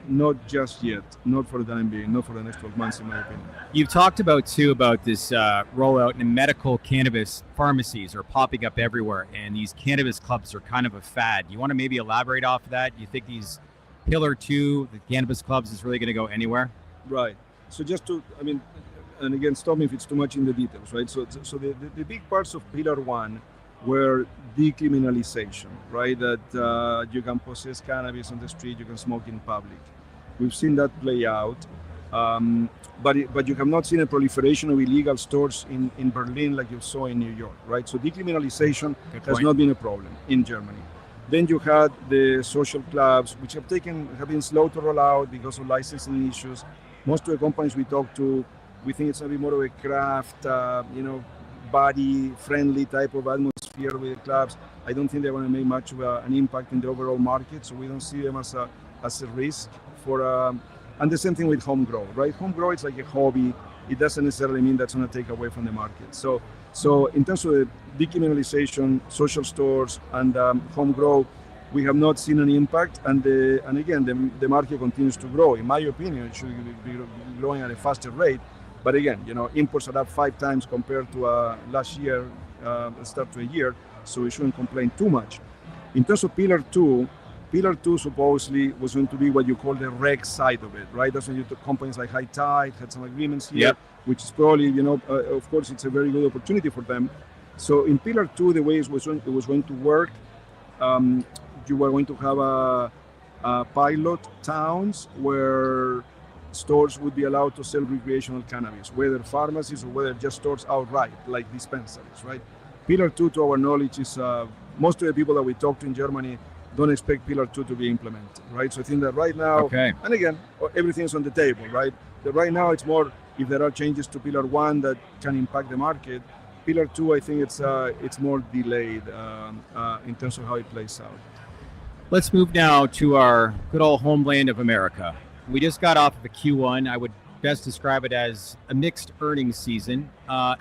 not just yet, not for the time being, not for the next 12 months, in my opinion. You've talked about this rollout in medical cannabis pharmacies are popping up everywhere, and these cannabis clubs are kind of a fad. You want to maybe elaborate off of that? You think these Pillar 2, the cannabis clubs, is really going to go anywhere? Right. So just to, and again, stop me if it's too much in the details, right? So the big parts of Pillar 1 were decriminalization, right? That you can possess cannabis on the street, you can smoke in public. We've seen that play out, but you have not seen a proliferation of illegal stores in Berlin like you saw in New York, right? So decriminalization has not been a problem in Germany. Then you had the social clubs, which have been slow to roll out because of licensing issues. Most of the companies we talk to, we think it's going to be more of a craft, body-friendly type of atmosphere with the clubs. I don't think they're going to make much of an impact in the overall market, so we don't see them as a risk for. And the same thing with home grow, right? Home grow is like a hobby. It doesn't necessarily mean that's going to take away from the market. So in terms of the decriminalization, social stores, and home grow, we have not seen an impact. And again, the market continues to grow. In my opinion, it should be growing at a faster rate. But again, imports are up 5 times compared to last year, start to a year, so we shouldn't complain too much. In terms of Pillar 2 supposedly was going to be what you call the rec side of it, right? That's when you took companies like HITI had some agreements here, which is probably, of course, it's a very good opportunity for them. So in Pillar 2, the way it was going to work, you were going to have a pilot towns where stores would be allowed to sell recreational cannabis, whether pharmacies or whether just stores outright, like dispensaries, right? Pillar 2, to our knowledge, is most of the people that we talk to in Germany don't expect Pillar 2 to be implemented, right? So I think that right now, and again, everything's on the table, right? That right now it's more if there are changes to Pillar 1 that can impact the market. Pillar 2, I think it's more delayed in terms of how it plays out. Let's move now to our good old homeland of America. We just got off of a Q1. I would best describe it as a mixed earnings season.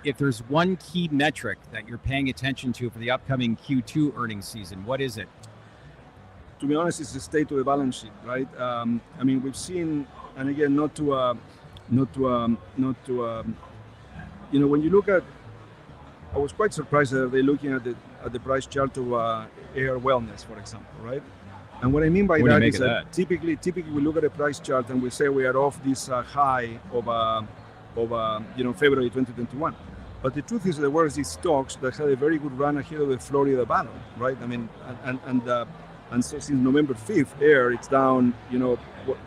If there's one key metric that you're paying attention to for the upcoming Q2 earnings season, what is it? To be honest, it's the state of the balance sheet, right? We've seen, and again, when you look at, I was quite surprised that they're looking at the price chart of Air Wellness, for example, right? And what I mean by that is that typically we look at a price chart and we say we are off this high of February 2021. But the truth is there were these stocks that had a very good run ahead of the Florida ban, right? And so since November 5th, Air, it's down,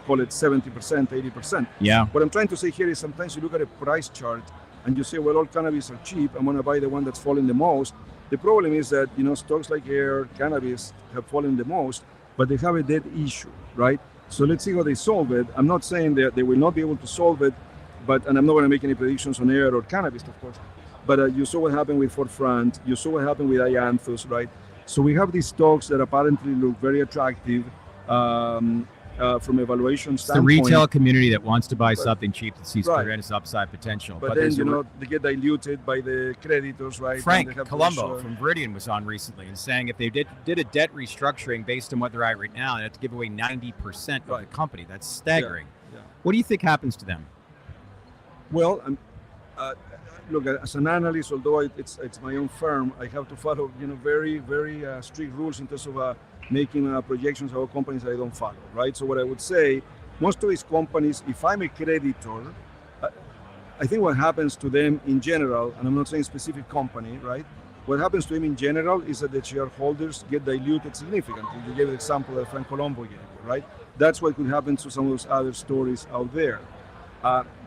call it 70%, 80%. Yeah. What I'm trying to say here is sometimes you look at a price chart and you say, well, all cannabis are cheap. I'm going to buy the one that's fallen the most. The problem is that, stocks like Air, Cannabis have fallen the most, but they have a debt issue, right? So let's see how they solve it. I'm not saying that they will not be able to solve it, and I'm not going to make any predictions on Air or Cannabis, of course. But you saw what happened with Forefront. You saw what happened with Ianthus, right? So we have these stocks that apparently look very attractive from a valuation standpoint. The retail community that wants to buy something cheap that sees tremendous upside potential. But then, they get diluted by the creditors, right? Frank Colombo from Viridian was on recently and saying if they did a debt restructuring based on what they're at right now, they have to give away 90% of the company. That's staggering. Yeah. What do you think happens to them? Well, look, as an analyst, although it's my own firm, I have to follow very, very strict rules in terms of making projections about companies that I don't follow, right? So what I would say, most of these companies, if I'm a creditor, I think what happens to them in general, and I'm not saying specific company, right? What happens to them in general is that the shareholders get diluted significantly. You gave the example that Frank Colombo gave, right? That's what could happen to some of those other stories out there.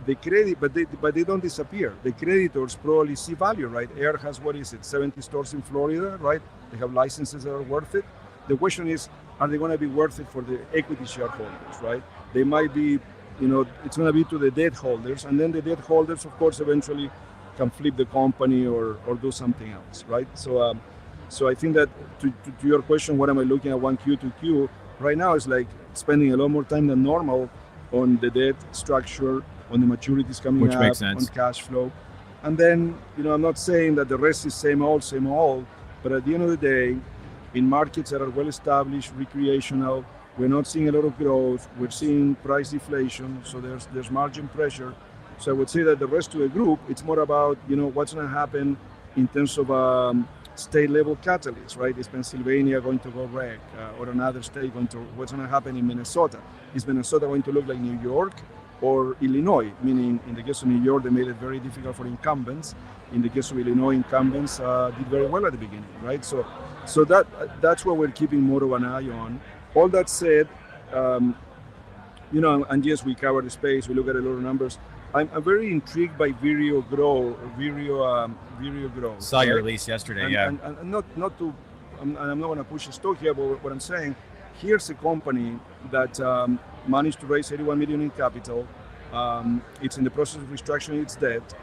The credit, but they don't disappear. The creditors probably see value, right? Air has 70 stores in Florida, right? They have licenses that are worth it. The question is, are they going to be worth it for the equity shareholders, right? They might be, it's going to be to the debt holders, and then the debt holders, of course, eventually can flip the company or do something else, right? So I think that to your question, what am I looking at 1Q, 2Q? Right now, it's like spending a lot more time than normal on the debt structure, on the maturities coming Which up, makes sense. on cash flow. And then, I'm not saying that the rest is same old, but at the end of the day, in markets that are well established, recreational, we're not seeing a lot of growth. We're seeing price deflation, so there's margin pressure. So I would say that the rest of the group, it's more about what's going to happen in terms of state level catalysts, right? Is Pennsylvania going to go rec, or another state going to? What's going to happen in Minnesota? Is Minnesota going to look like New York or Illinois? Meaning, in the case of New York, they made it very difficult for incumbents. In the case of Illinois, incumbents did very well at the beginning, right? So that's what we're keeping more of an eye on. All that said, and yes, we cover the space. We look at a lot of numbers. I'm very intrigued by Vireo Grow. Saw your release yesterday, and not to, I'm not going to push a stock here, but what I'm saying, here's a company that managed to raise 81 million in capital. It's in the process of restructuring its debt,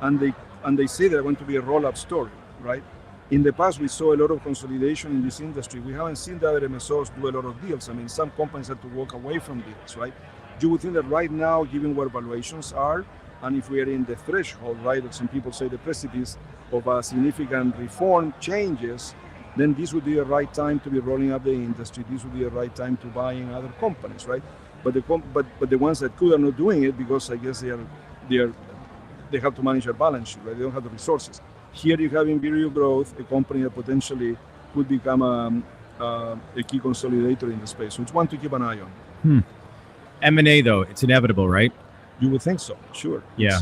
and they say they're going to be a roll-up story, right? In the past, we saw a lot of consolidation in this industry. We haven't seen the other MSOs do a lot of deals. I mean, some companies had to walk away from deals, right? You would think that right now, given where valuations are, and if we are in the threshold, right, that some people say the precipice of a significant reform changes, then this would be the right time to be rolling up the industry. This would be the right time to buying other companies, right? But the ones that could are not doing it because I guess they have to manage their balance sheet, right? They don't have the resources. Here you have in Vireo Growth a company that potentially could become a key consolidator in the space. So it's one to keep an eye on. M&A though, it's inevitable, right? You would think so, sure. Yeah.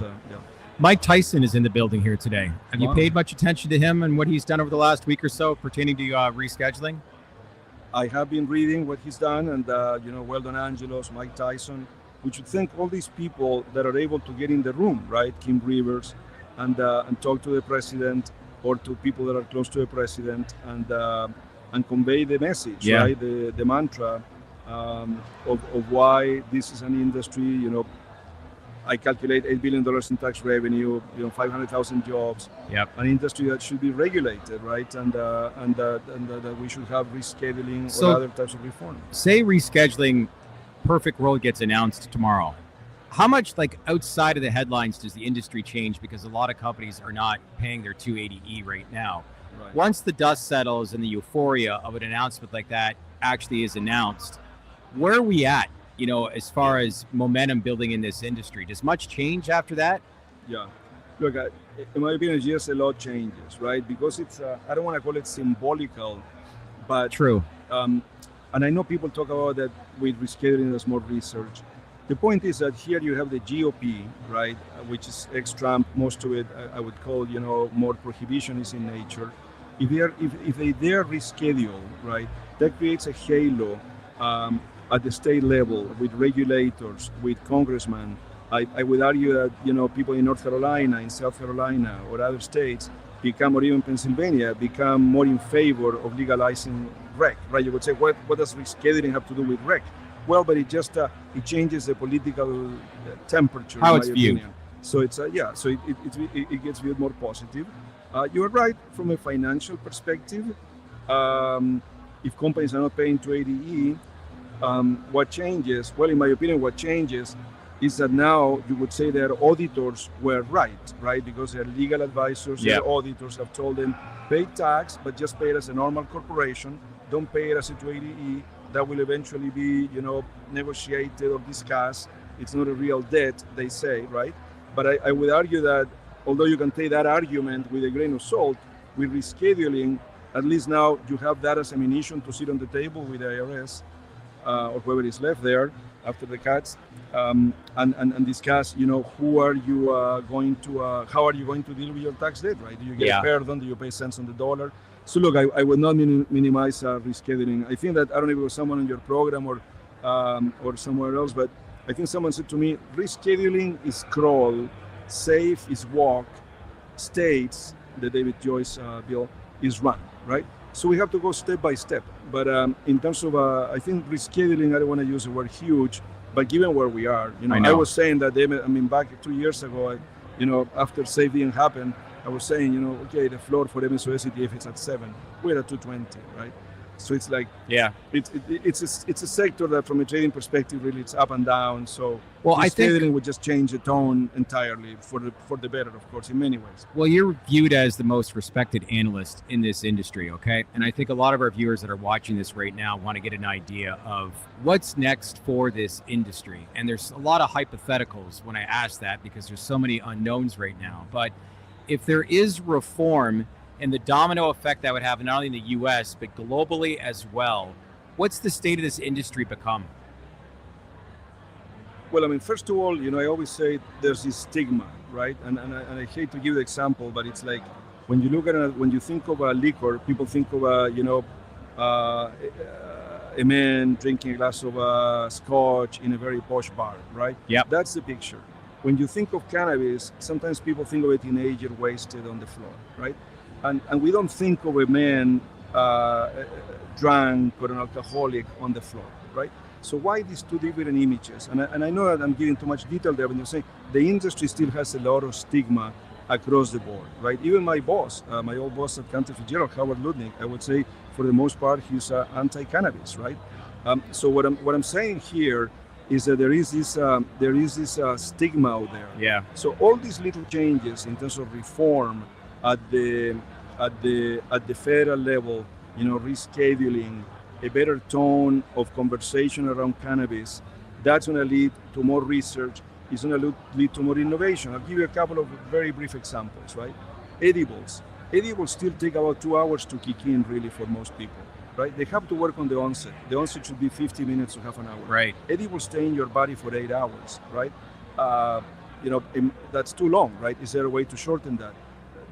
Mike Tyson is in the building here today. Have you paid much attention to him and what he's done over the last week or so pertaining to rescheduling? I have been reading what he's done, and Weldon Angelos, Mike Tyson. We should thank all these people that are able to get in the room, right? Kim Rivers, and talk to the president or to people that are close to the president, and convey the message, right? The mantra of why this is an industry. I calculate $8 billion in tax revenue, 500,000 jobs. Yep. An industry that should be regulated, right? And that we should have rescheduling So, or other types of reform. Say rescheduling, perfect world gets announced tomorrow. How much, outside of the headlines, does the industry change? Because a lot of companies are not paying their 280E right now. Right. Once the dust settles and the euphoria of an announcement like that actually is announced, where are we at? As far as momentum building in this industry, does much change after that? Yeah. Look, in my opinion, yes, a lot changes, right? Because it's, I don't want to call it symbolical, but True. And I know people talk about that with rescheduling, there's more research. The point is that here you have the GOP, right, which is ex-Trump. Most of it, I would call, more prohibitionist in nature. If they dare reschedule, right, that creates a halo at the state level with regulators, with congressmen. I would argue that people in North Carolina, in South Carolina, or other states or even Pennsylvania, become more in favor of legalizing rec, right? You would say, what does rescheduling have to do with rec? Well, but it just it changes the political temperature. How in it's my viewed. opinion. So it's so it gets viewed more positive. You're right from a financial perspective. If companies are not paying 280E, what changes? Well, in my opinion, what changes is that now you would say their auditors were right? Because their legal advisors, their auditors have told them, pay tax, but just pay it as a normal corporation. Don't pay it as a 280E. That will eventually be, negotiated or discussed. It's not a real debt, they say, right? But I would argue that although you can take that argument with a grain of salt, with rescheduling, at least now you have that as ammunition to sit on the table with the IRS or whoever is left there after the cuts, and discuss, who are you going to, how are you going to deal with your tax debt, right? Do you get a pardon? Do you pay cents on the dollar? So look, I would not minimize rescheduling. I think that, I don't know if it was someone on your program or somewhere else, but I think someone said to me, rescheduling is crawl, safe is walk, states, the David Joyce bill, is run, right? So we have to go step by step. But in terms of, I think rescheduling, I don't want to use the word huge, but given where we are, I was saying that, back 2 years ago, after SAFE didn't happen, I was saying, okay, the floor for MSOs ETF is at 7. We're at 220, right? So it's like Yeah. it's a sector that, from a trading perspective, really it's up and down. So Well, I think stealing would just change the tone entirely for the better, of course, in many ways. Well, you're viewed as the most respected analyst in this industry, okay? And I think a lot of our viewers that are watching this right now want to get an idea of what's next for this industry. And there's a lot of hypotheticals when I ask that because there's so many unknowns right now. But if there is reform and the domino effect that would have not only in the US, but globally as well, what's the state of this industry become? Well, I mean, first of all, I always say there's this stigma, right? And I hate to give the example, but it's like when you look at when you think of a liquor, people think of a man drinking a glass of scotch in a very posh bar, right? Yeah, that's the picture. When you think of cannabis, sometimes people think of a teenager wasted on the floor, right? And we don't think of a man drunk or an alcoholic on the floor, right? So why these two different images? And I know that I'm giving too much detail there when you say the industry still has a lot of stigma across the board, right? Even my boss, my old boss at Cantor Fitzgerald, Howard Lutnick, I would say for the most part he's anti-cannabis, right? So what I'm saying here is that there is this stigma out there. Yeah. So all these little changes in terms of reform at the federal level, rescheduling, a better tone of conversation around cannabis, that's going to lead to more research. It's going to lead to more innovation. I'll give you a couple of very brief examples, right? Edibles still take about 2 hours to kick in, really, for most people, right? They have to work on the onset. The onset should be 50 minutes to half an hour. Right. Edibles stay in your body for 8 hours, right? That's too long, right? Is there a way to shorten that?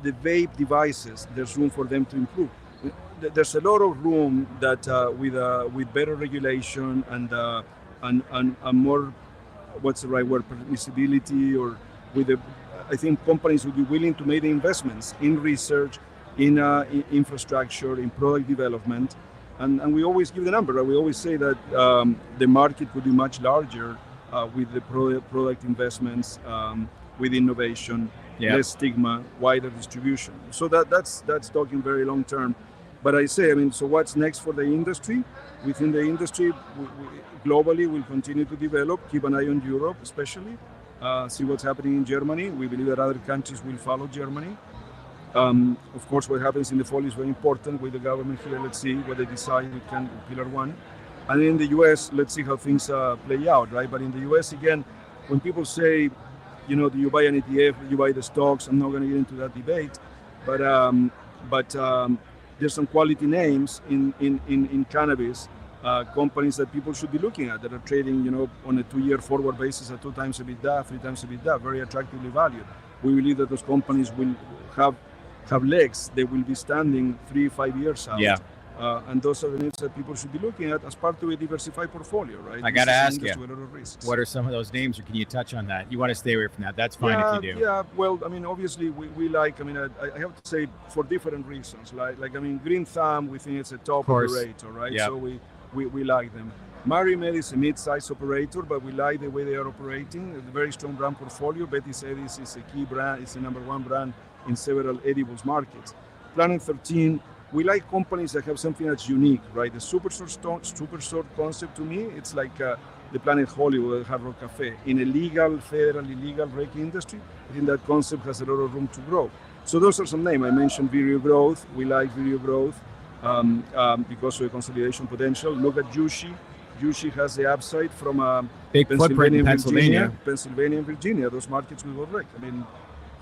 The vape devices, there's room for them to improve. There's a lot of room that with better regulation and more, what's the right word, permissibility, or I think companies would be willing to make the investments in research, in infrastructure, in product development, and we always give the number. Right? We always say that the market could be much larger with the product investments, with innovation, less stigma, wider distribution. So that's talking very long term. But I say, so what's next for the industry? Within the industry, we globally, we'll continue to develop, keep an eye on Europe especially, see what's happening in Germany. We believe that other countries will follow Germany. Of course, what happens in the fall is very important with the government here. Let's see what they decide with Pillar 1. And in the US, let's see how things play out, right? But in the US, again, when people say, do you buy an ETF, do you buy the stocks? I'm not going to get into that debate. But there's some quality names in cannabis, companies that people should be looking at that are trading, on a 2-year forward basis at 2 times EBITDA, 3 times EBITDA, very attractively valued. We believe that those companies will have legs. They will be standing 3-5 years out. Yeah. And those are the names that people should be looking at as part of a diversified portfolio, right? I got to ask you, what are some of those names, or can you touch on that? You want to stay away from that? That's fine if you do. Yeah, well, obviously we like, I have to say for different reasons. Like Green Thumb, we think it's a top operator, right? Yep. So we like them. MariMed is a mid-size operator, but we like the way they are operating. A very strong brand portfolio. Betis Edis is a key brand, it's the number 1 brand in several edibles markets. Planet 13, we like companies that have something that's unique, right? The Superstore concept, to me, it's like the Planet Hollywood, Hard Rock Cafe. In a federally legal rec industry, I think that concept has a lot of room to grow. So those are some names. I mentioned Video Growth. We like Video Growth because of the consolidation potential. Look at Jushi. Jushi has the upside from big footprint in Pennsylvania and Virginia. Those markets will go rec.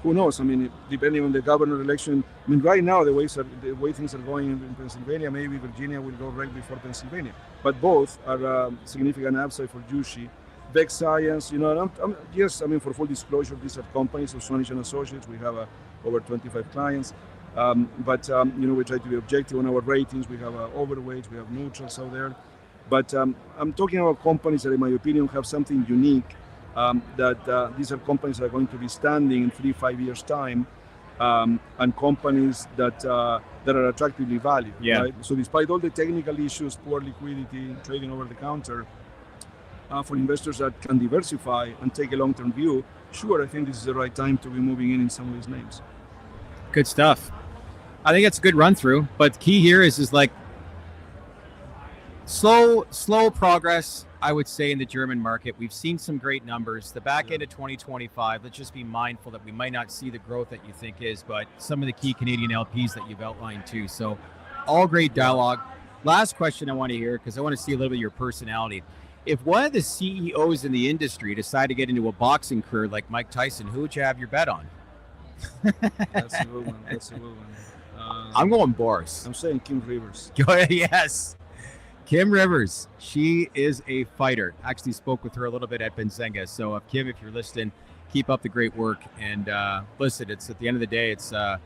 Who knows? Depending on the governor election. Right now, the way things are going in Pennsylvania, maybe Virginia will go right before Pennsylvania. But both are significant upside for Jushi. Beck Science, for full disclosure, these are companies of Swannish & Associates. We have over 25 clients. We try to be objective on our ratings. We have overweights, we have neutrals out there. But I'm talking about companies that, in my opinion, have something unique. These are companies that are going to be standing in 3-5 years' time, and companies that are attractively valued. Yeah. Right? So despite all the technical issues, poor liquidity, trading over the counter, for investors that can diversify and take a long-term view, sure, I think this is the right time to be moving in some of these names. Good stuff. I think it's a good run through, but key here is like, Slow progress, I would say, in the German market. We've seen some great numbers. The back end of 2025, let's just be mindful that we might not see the growth that you think is, but some of the key Canadian LPs that you've outlined too. So all great dialogue. Last question I want to hear, because I want to see a little bit of your personality. If one of the CEOs in the industry decide to get into a boxing career like Mike Tyson, who would you have your bet on? That's a good one. I'm going Boris. I'm saying Kim Rivers. Yes. Kim Rivers, she is a fighter. Actually spoke with her a little bit at Benzenga. So Kim, if you're listening, keep up the great work. And listen, it's at the end of the day, it's a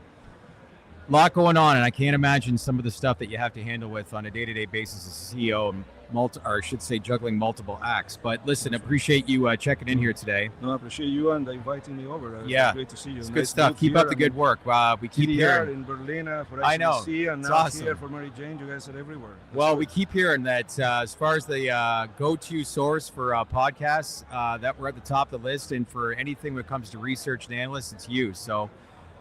lot going on. And I can't imagine some of the stuff that you have to handle with on a day-to-day basis as a CEO, or I should say juggling multiple acts. But listen, appreciate you checking in here today. No, I appreciate you and inviting me over. Yeah. Great to see you. It's Nice good stuff. Keep up the good work. We keep TDR hearing. in Berlin for I know. HITI, and It's now awesome. here for Mary Jane. You guys are everywhere. That's Well, good. we keep hearing that as far as the go-to source for podcasts, that we're at the top of the list. And for anything when it comes to research and analysts, it's you. So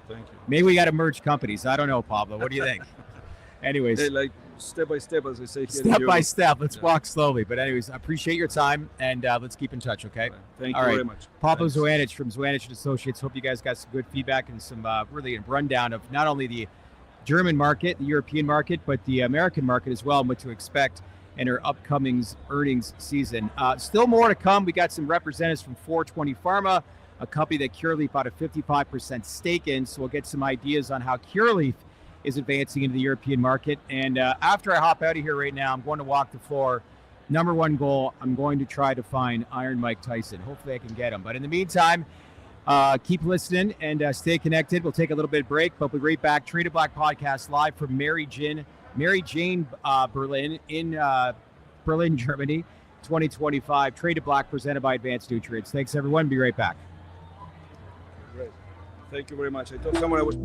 Thank you. maybe we got to merge companies. I don't know, Pablo. What do you think? Anyways, Hey, like step by step, as I say here. in step by Europe. step. Let's Yeah. walk slowly. But anyways, I appreciate your time, and let's keep in touch, okay? Thank All you right. very much. Pablo Thanks. Zoanich from Zoanich and Associates. Hope you guys got some good feedback and some really a rundown of not only the German market, the European market, but the American market as well, and what to expect in our upcoming earnings season. Still more to come. We got some representatives from 420 Pharma, a company that Curaleaf bought a 55% stake in. So we'll get some ideas on how Curaleaf is advancing into the European market. And after I hop out of here right now, I'm going to walk the floor. Number one goal, I'm going to try to find Iron Mike Tyson. Hopefully I can get him. But in the meantime, keep listening and stay connected. We'll take a little bit of break, but we'll be right back. Trade To Black podcast live from Mary Jane Berlin in Berlin, Germany, 2025. Trade To Black presented by Advanced Nutrients. Thanks, everyone. Be right back. Great. Thank you very much. I thought someone I was.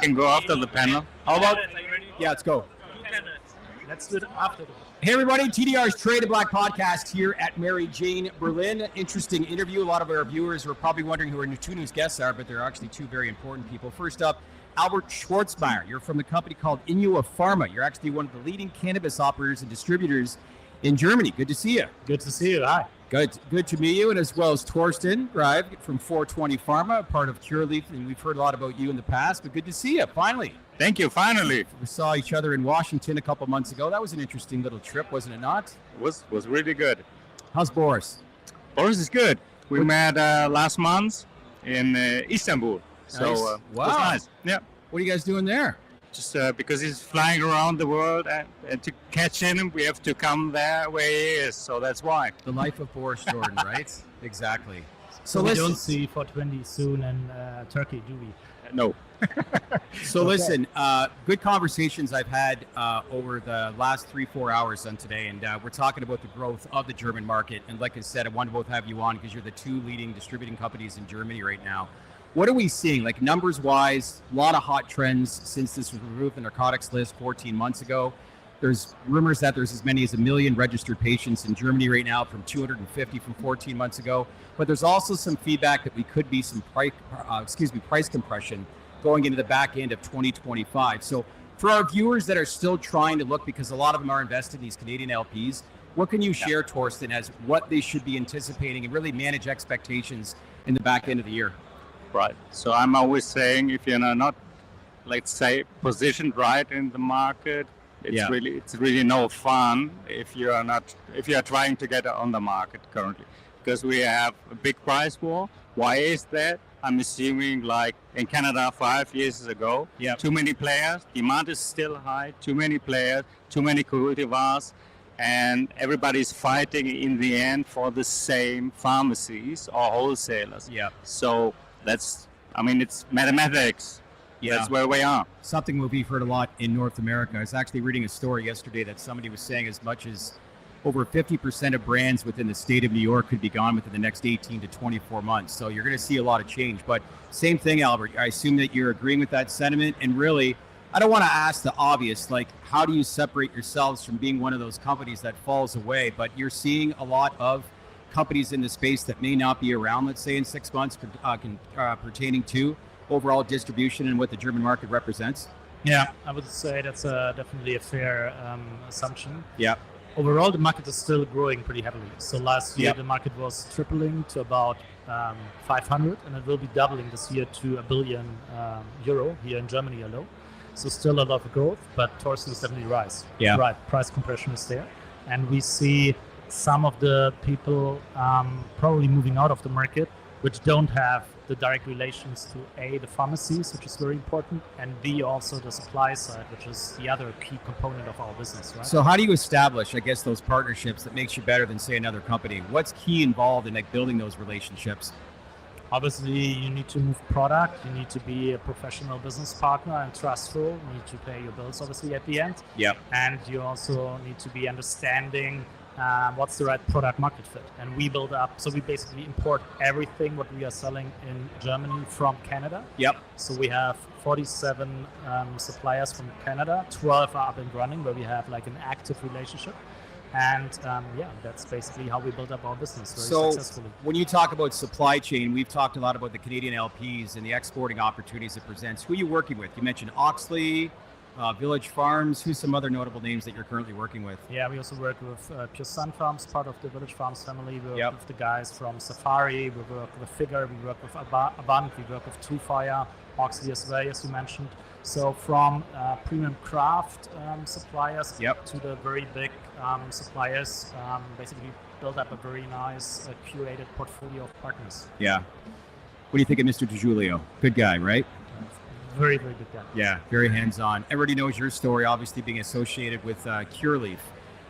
can go after the panel. How about? Yeah, let's go. Let's do it after. Hey everybody, TDR's Trade To Black podcast here at Mary Jane Berlin. Interesting interview. A lot of our viewers are probably wondering who our two news guests are, but they're actually two very important people. First up, Albert Schwarzmeyer. You're from the company called Inua Pharma. You're actually one of the leading cannabis operators and distributors in Germany. Good to see you. Good to see you. Hi. Good to meet you, and as well as Torsten Greib from 420 Pharma, part of Curaleaf, and we've heard a lot about you in the past, but good to see you, finally. Thank you, finally. We saw each other in Washington a couple months ago. That was an interesting little trip, wasn't it not? Was really good. How's Boris? Boris is good. We met last month in Istanbul. So Nice. It Wow. was nice. Yeah. What are you guys doing there? Just because he's flying around the world and to catch him, we have to come there where he is. So that's why. The life of Boris Jordan, right? Exactly. So we listen, don't see 420 soon in Turkey, do we? No. Listen, good conversations I've had over the last 3-4 hours on today, and we're talking about the growth of the German market. And like I said, I want to both have you on because you're the two leading distributing companies in Germany right now. What are we seeing, like numbers-wise? A lot of hot trends since this was removed the narcotics list 14 months ago. There's rumors that there's as many as 1 million registered patients in Germany right now from 250 from 14 months ago. But there's also some feedback that we could be some price compression going into the back end of 2025. So for our viewers that are still trying to look, because a lot of them are invested in these Canadian LPs, what can you share, Torsten, as what they should be anticipating and really manage expectations in the back end of the year? Right. So I'm always saying, if you're not, let's say, positioned right in the market, it's really no fun if you are trying to get on the market currently, because we have a big price war. Why is that? I'm assuming like in Canada 5 years ago, too many players, demand is still high, too many players, too many cultivars, and everybody's fighting in the end for the same pharmacies or wholesalers. Yeah. So it's mathematics. Yeah. That's where we are. Something we've heard a lot in North America. I was actually reading a story yesterday that somebody was saying as much as over 50% of brands within the state of New York could be gone within the next 18 to 24 months. So you're going to see a lot of change. But same thing, Albert. I assume that you're agreeing with that sentiment. And really, I don't want to ask the obvious, like, how do you separate yourselves from being one of those companies that falls away? But you're seeing a lot of companies in the space that may not be around, let's say in 6 months, pertaining to overall distribution and what the German market represents? Yeah, I would say that's definitely a fair assumption. Yeah. Overall, the market is still growing pretty heavily. So last year, the market was tripling to about 500, and it will be doubling this year to €1 billion here in Germany alone. So still a lot of growth, but Torsten is definitely right. Yeah. Right, price compression is there. And we see some of the people probably moving out of the market, which don't have the direct relations to A, the pharmacies, which is very important, and B, also the supply side, which is the other key component of our business, right? So how do you establish, I guess, those partnerships that makes you better than, say, another company? What's key involved in like building those relationships? Obviously, you need to move product, you need to be a professional business partner and trustful, you need to pay your bills, obviously, at the end. Yep. And you also need to be understanding what's the right product market fit. And we build up, so we basically import everything what we are selling in Germany from Canada. Yep. So we have 47 suppliers from Canada, 12 are up and running, where we have like an active relationship. And that's basically how we build up our business very successfully. When you talk about supply chain, we've talked a lot about the Canadian LPs and the exporting opportunities it presents. Who are you working with? You mentioned Oxley, Village Farms. Who's some other notable names that you're currently working with? Yeah, we also work with Pure Sun Farms, part of the Village Farms family. We work with the guys from Safari. We work with Figure. We work with Avant. We work with Two Fire, Oxley as well, as you mentioned. So from premium craft suppliers to the very big suppliers, basically build up a very nice curated portfolio of partners. Yeah. What do you think of Mr. DiGiulio? Good guy, right? Very, very good guy. Yeah, very hands-on. Everybody knows your story, obviously being associated with Curaleaf.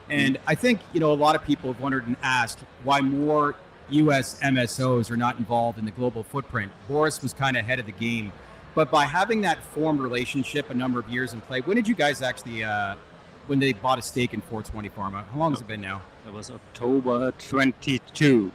And I think, a lot of people have wondered and asked why more U.S. MSOs are not involved in the global footprint. Boris was kind of ahead of the game. But by having that formed relationship a number of years in play, when did you guys actually, when they bought a stake in 420 Pharma? How long has it been now? It was October 22.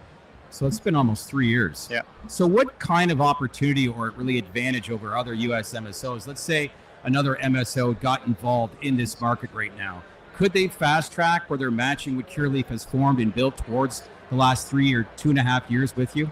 So it's been almost 3 years. Yeah. So what kind of opportunity or really advantage over other US MSOs? Let's say another MSO got involved in this market right now. Could they fast track where they're matching what Curaleaf has formed and built towards the last 3 or 2.5 years with you?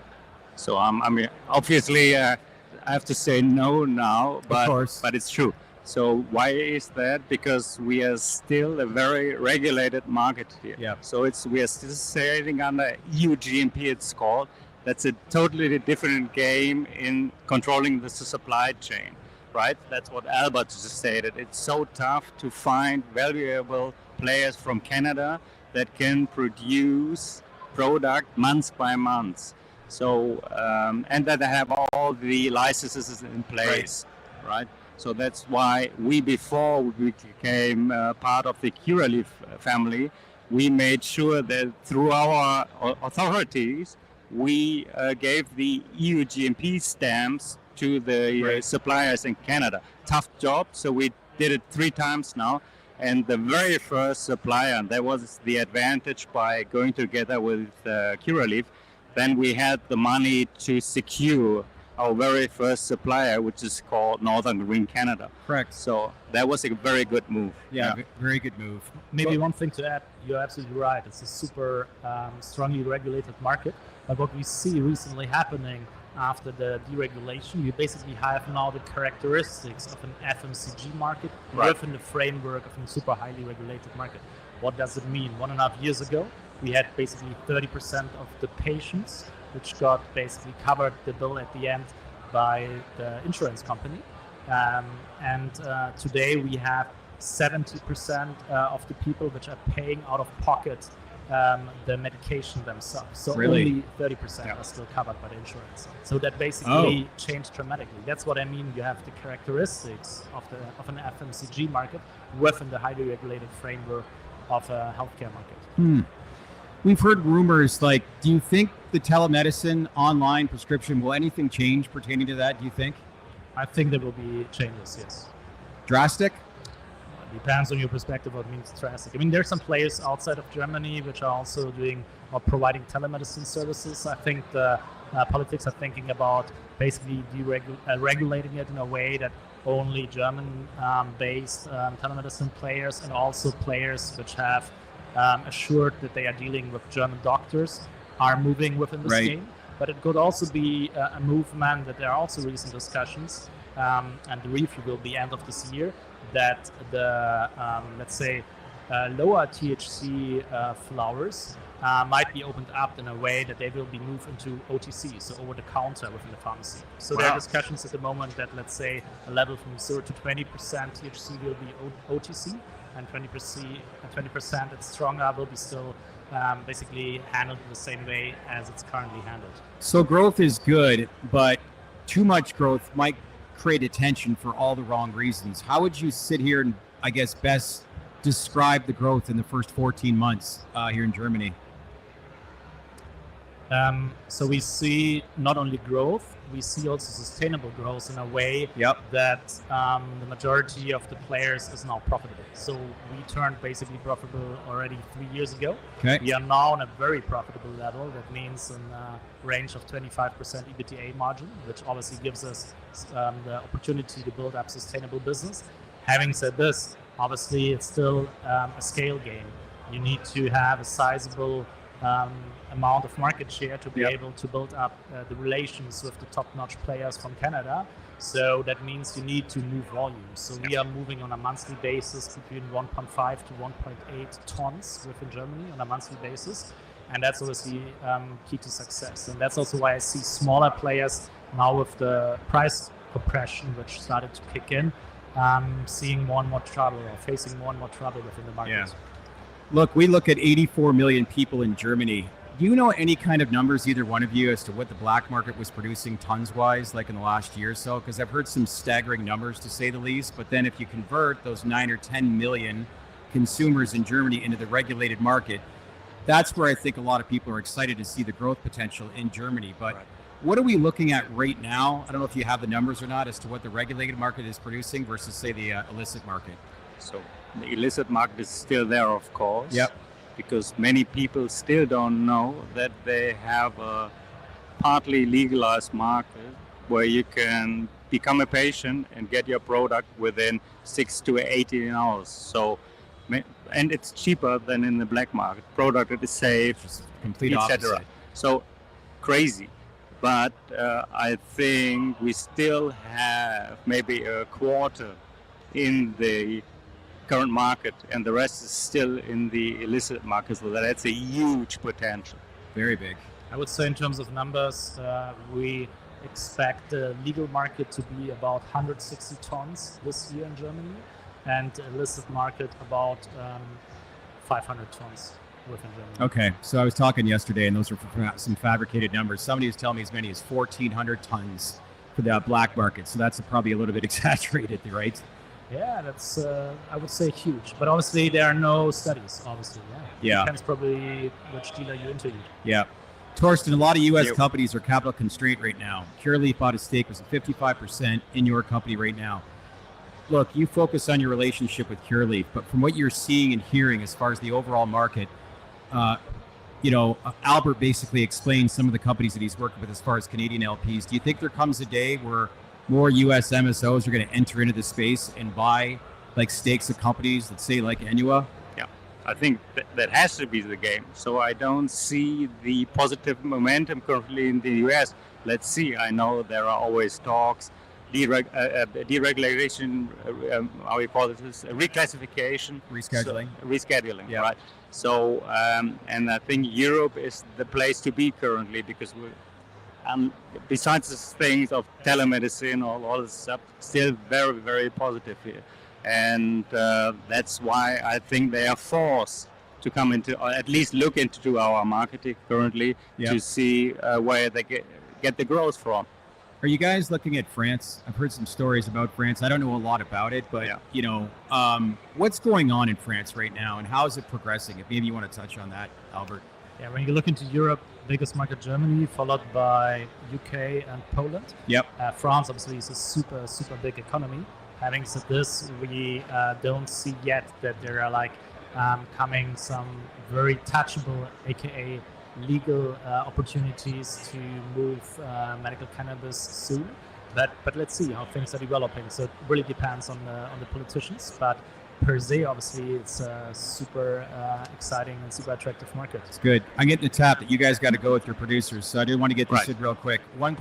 So I mean, obviously, I have to say no now, Of course. but it's true. So why is that? Because we are still a very regulated market here. Yeah. So we are still sailing under EU GMP, it's called. That's a totally different game in controlling the supply chain, right? That's what Albert just stated. It's so tough to find valuable players from Canada that can produce product month by month. So, and that have all the licenses in place, right? So that's why before we became part of the Curaleaf family, we made sure that through our authorities, we gave the EU GMP stamps to the suppliers in Canada. Tough job, so we did it 3 times now. And the very first supplier, and that was the advantage by going together with Curaleaf, then we had the money to secure our very first supplier, which is called Northern Green Canada. Correct. So that was a very good move. Yeah. Very good move. Maybe one thing to add, you're absolutely right. It's a super strongly regulated market. But what we see recently happening after the deregulation, you basically have now the characteristics of an FMCG market within the framework of a super highly regulated market. What does it mean? 1.5 years ago, we had basically 30% of the patients which got basically covered the bill at the end by the insurance company. And today we have 70% of the people which are paying out of pocket the medication themselves. So only 30% are still covered by the insurance. So that basically changed dramatically. That's what I mean. You have the characteristics of an FMCG market within the highly regulated framework of a healthcare market. We've heard rumors like, do you think the telemedicine online prescription, will anything change pertaining to that, do you think? I think there will be changes, yes. Drastic? Depends on your perspective what means drastic. I mean, there's some players outside of Germany which are also doing or providing telemedicine services. I think the politics are thinking about basically regulating it in a way that only German-based telemedicine players and also players which have assured that they are dealing with German doctors are moving within this game. But it could also be a movement that there are also recent discussions, and the review will be end of this year, that the, let's say, lower THC flowers might be opened up in a way that they will be moved into OTC, so over the counter within the pharmacy. So there are discussions at the moment that, let's say, a level from 0 to 20% THC will be OTC, and 20% that's stronger will be still basically handled in the same way as it's currently handled. So growth is good, but too much growth might create attention for all the wrong reasons. How would you sit here and, I guess, best describe the growth in the first 14 months here in Germany? So we see not only growth, we see also sustainable growth in a way that the majority of the players is now profitable. So we turned basically profitable already 3 years ago. We are now on a very profitable level. That means in a range of 25% EBITDA margin, which obviously gives us the opportunity to build up sustainable business. Having said this, obviously it's still a scale game. You need to have a sizable amount of market share to be able to build up the relations with the top-notch players from Canada. So that means you need to move volume. So we are moving on a monthly basis between 1.5 to 1.8 tons within Germany on a monthly basis. And that's obviously key to success. And that's also why I see smaller players now with the price compression, which started to kick in, seeing more and more trouble or facing more and more trouble within the market. Look, we look at 84 million people in Germany. Do you know any kind of numbers, either one of you, as to what the black market was producing tons-wise, like in the last year or so? Because I've heard some staggering numbers, to say the least. But then if you convert those 9 or 10 million consumers in Germany into the regulated market, that's where I think a lot of people are excited to see the growth potential in Germany. But what are we looking at right now? I don't know if you have the numbers or not as to what the regulated market is producing versus, say, the illicit market. So the illicit market is still there, of course. because many people still don't know that they have a partly legalized market where you can become a patient and get your product within 6 to 18 hours. So, and it's cheaper than in the black market. Product that is safe, complete etc. opposite. So crazy. But I think we still have maybe a quarter in the current market, and the rest is still in the illicit market. So that's a huge potential. Very big. I would say in terms of numbers, we expect the legal market to be about 160 tons this year in Germany, and illicit market about 500 tons within Germany. Okay, so I was talking yesterday, and those are some fabricated numbers. Somebody was telling me as many as 1,400 tons for the black market. So that's probably a little bit exaggerated, right? Yeah, that's I would say huge. But obviously there are no studies. Obviously, Yeah. Depends probably which dealer you interviewed. Yeah. Torsten, a lot of U.S. companies are capital constrained right now. Curaleaf bought a stake, was at 55% in your company right now. Look, you focus on your relationship with Curaleaf, but from what you're seeing and hearing as far as the overall market, Albert basically explained some of the companies that he's working with as far as Canadian LPs. Do you think there comes a day where more U.S. MSOs are going to enter into the space and buy like stakes of companies that say like Enua? I think that has to be the game. So I don't see the positive momentum currently in the US. Let's see. I know there are always talks, deregulation, how we call it, reclassification. Rescheduling. Yeah. Right. So, and I think Europe is the place to be currently because besides the things of telemedicine, all this stuff, still very, very positive here. And that's why I think they are forced to come into, or at least look into our marketing currently to see where they get the growth from. Are you guys looking at France? I've heard some stories about France. I don't know a lot about it, but what's going on in France right now, and how is it progressing? If maybe you want to touch on that, Albert. Yeah, when you look into Europe, biggest market Germany, followed by UK and Poland. France obviously is a super, super big economy. Having said this, we don't see yet that there are coming some very touchable, aka legal opportunities to move medical cannabis soon. But let's see how things are developing. So it really depends on the politicians. But per se, obviously, it's a super exciting and super attractive market. It's good. I'm getting the tap that you guys got to go with your producers. So I do want to get this in real quick. One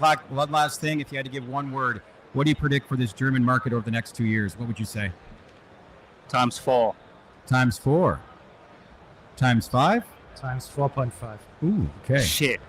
last thing, if you had to give one word, what do you predict for this German market over the next 2 years? What would you say? Times 4. Times 4. Times 5? Times 4.5. Ooh, okay. Shit.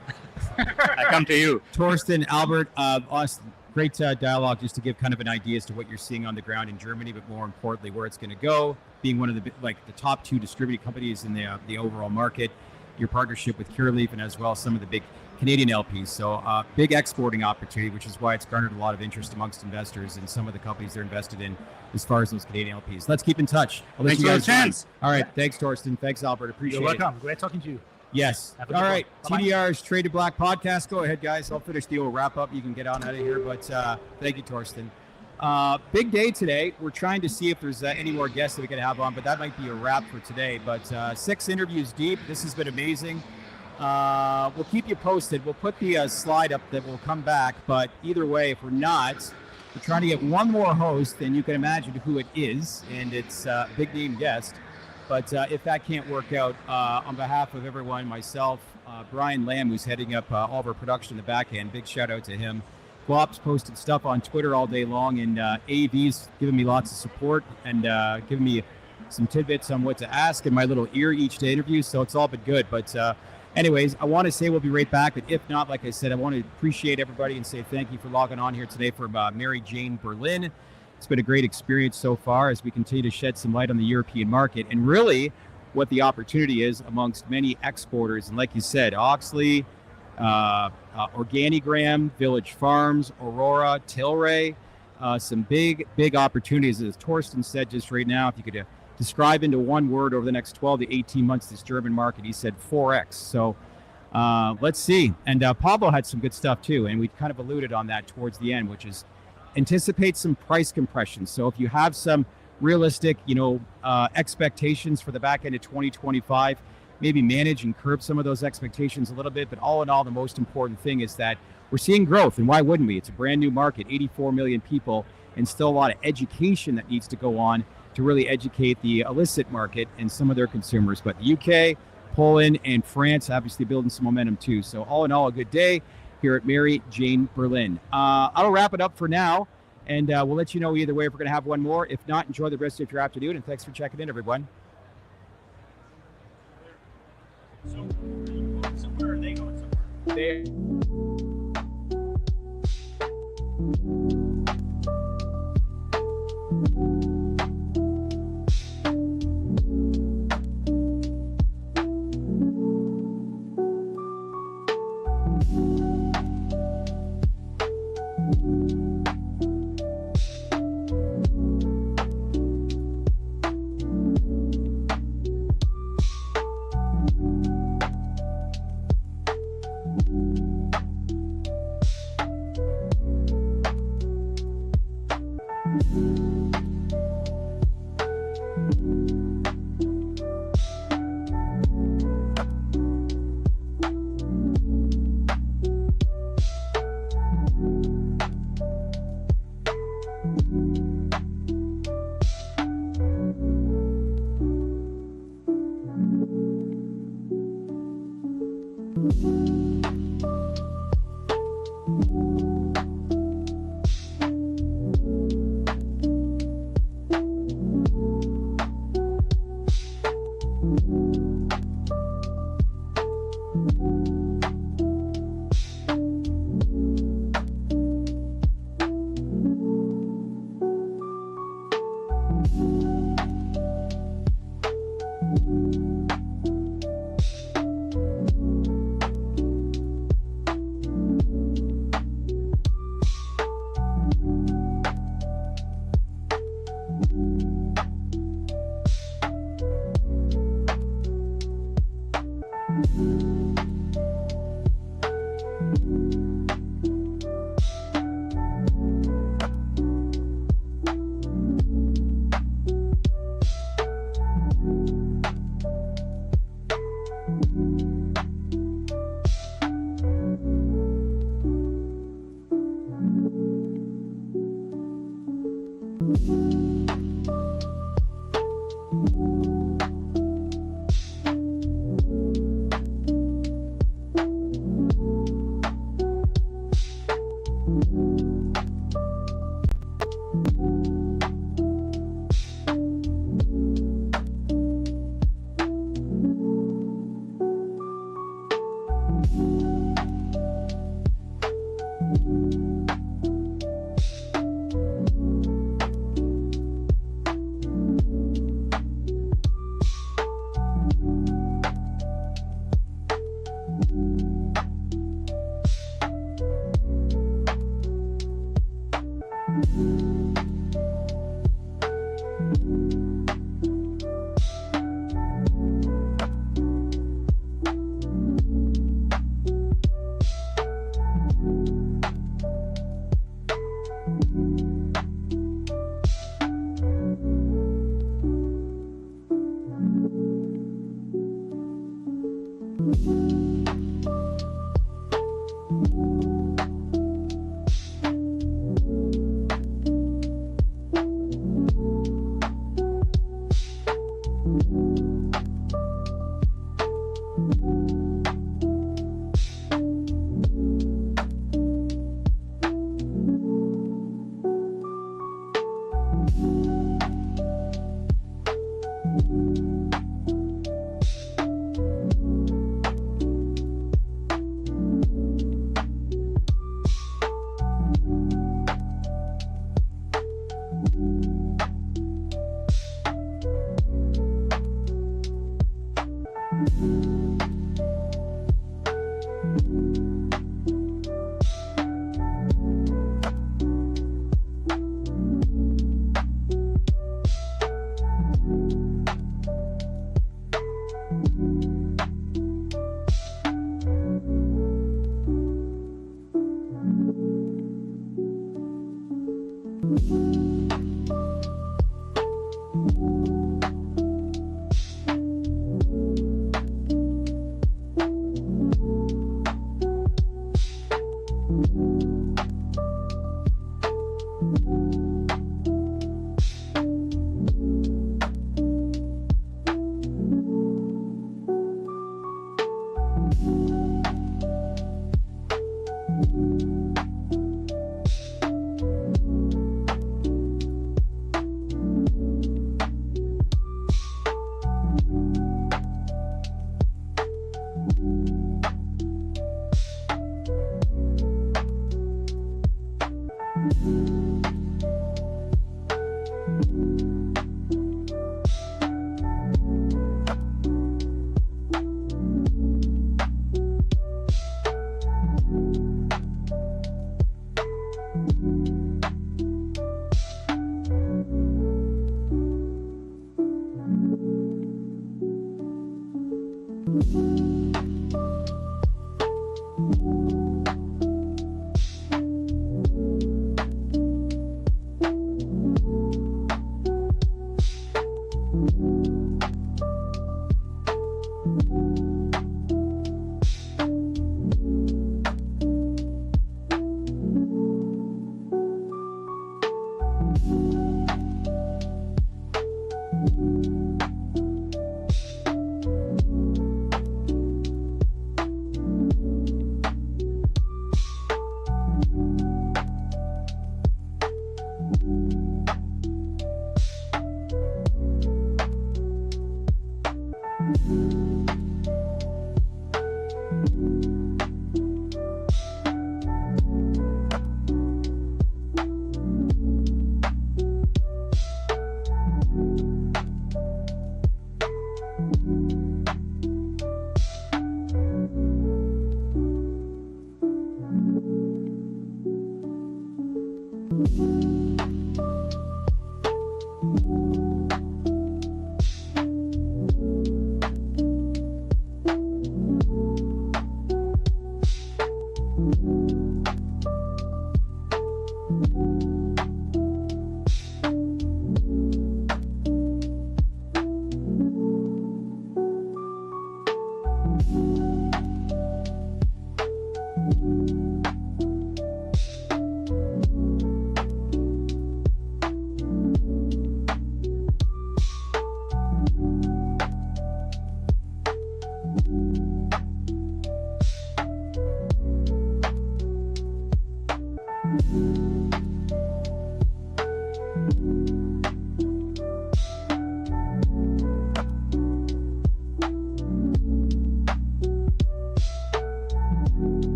I come to you. Torsten, Albert, awesome. Great dialogue just to give kind of an idea as to what you're seeing on the ground in Germany, but more importantly, where it's going to go, being one of the top 2 distributed companies in the overall market, your partnership with Curaleaf, and as well some of the big Canadian LPs. So big exporting opportunity, which is why it's garnered a lot of interest amongst investors and some of the companies they're invested in as far as those Canadian LPs. Let's keep in touch. Thanks for the chance. All right. Thanks, Torsten. Thanks, Albert. Appreciate it. You're welcome. Great talking to you. Yes. All right. TDR's Trade to Black podcast. Go ahead, guys. I'll finish the old wrap up. You can get on out of here. But thank you, Torsten. Big day today. We're trying to see if there's any more guests that we can have on, but that might be a wrap for today. But 6 interviews deep. This has been amazing. We'll keep you posted. We'll put the slide up that will come back. But either way, if we're not, we're trying to get one more host, and you can imagine who it is. And it's a big name guest. But if that can't work out, on behalf of everyone, myself, Brian Lamb, who's heading up all of our production in the back end, big shout out to him. Guap's posted stuff on Twitter all day long, and AV's giving me lots of support and giving me some tidbits on what to ask in my little ear each day interview. So it's all been good. But anyways, I want to say we'll be right back. But if not, like I said, I want to appreciate everybody and say thank you for logging on here today from Mary Jane Berlin. It's been a great experience so far as we continue to shed some light on the European market and really what the opportunity is amongst many exporters. And like you said, Oxley, Organigram, Village Farms, Aurora, Tilray, some big opportunities. As Torsten said just right now, if you could describe into one word over the next 12 to 18 months this German market, he said 4x. So let's see. And Pablo had some good stuff too, and we kind of alluded on that towards the end, which is anticipate some price compression. So if you have some realistic, expectations for the back end of 2025, maybe manage and curb some of those expectations a little bit. But all in all, the most important thing is that we're seeing growth, and why wouldn't we? It's a brand new market, 84 million people, and still a lot of education that needs to go on to really educate the illicit market and some of their consumers. But the UK, Poland, and France obviously building some momentum too. So all in all, a good day here at Mary Jane Berlin. I'll wrap it up for now, and we'll let you know either way if we're going to have one more. If not, enjoy the rest of your afternoon, and thanks for checking in, everyone. So, are you going somewhere or are they going somewhere?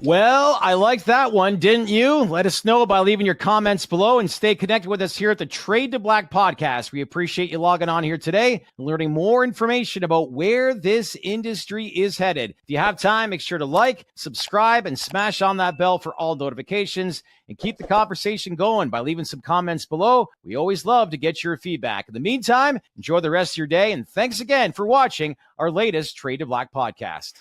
Well, I liked that one, didn't you? Let us know by leaving your comments below and stay connected with us here at the Trade to Black podcast. We appreciate you logging on here today and learning more information about where this industry is headed. If you have time, make sure to like, subscribe, and smash on that bell for all notifications and keep the conversation going by leaving some comments below. We always love to get your feedback. In the meantime, enjoy the rest of your day, and thanks again for watching our latest Trade to Black podcast.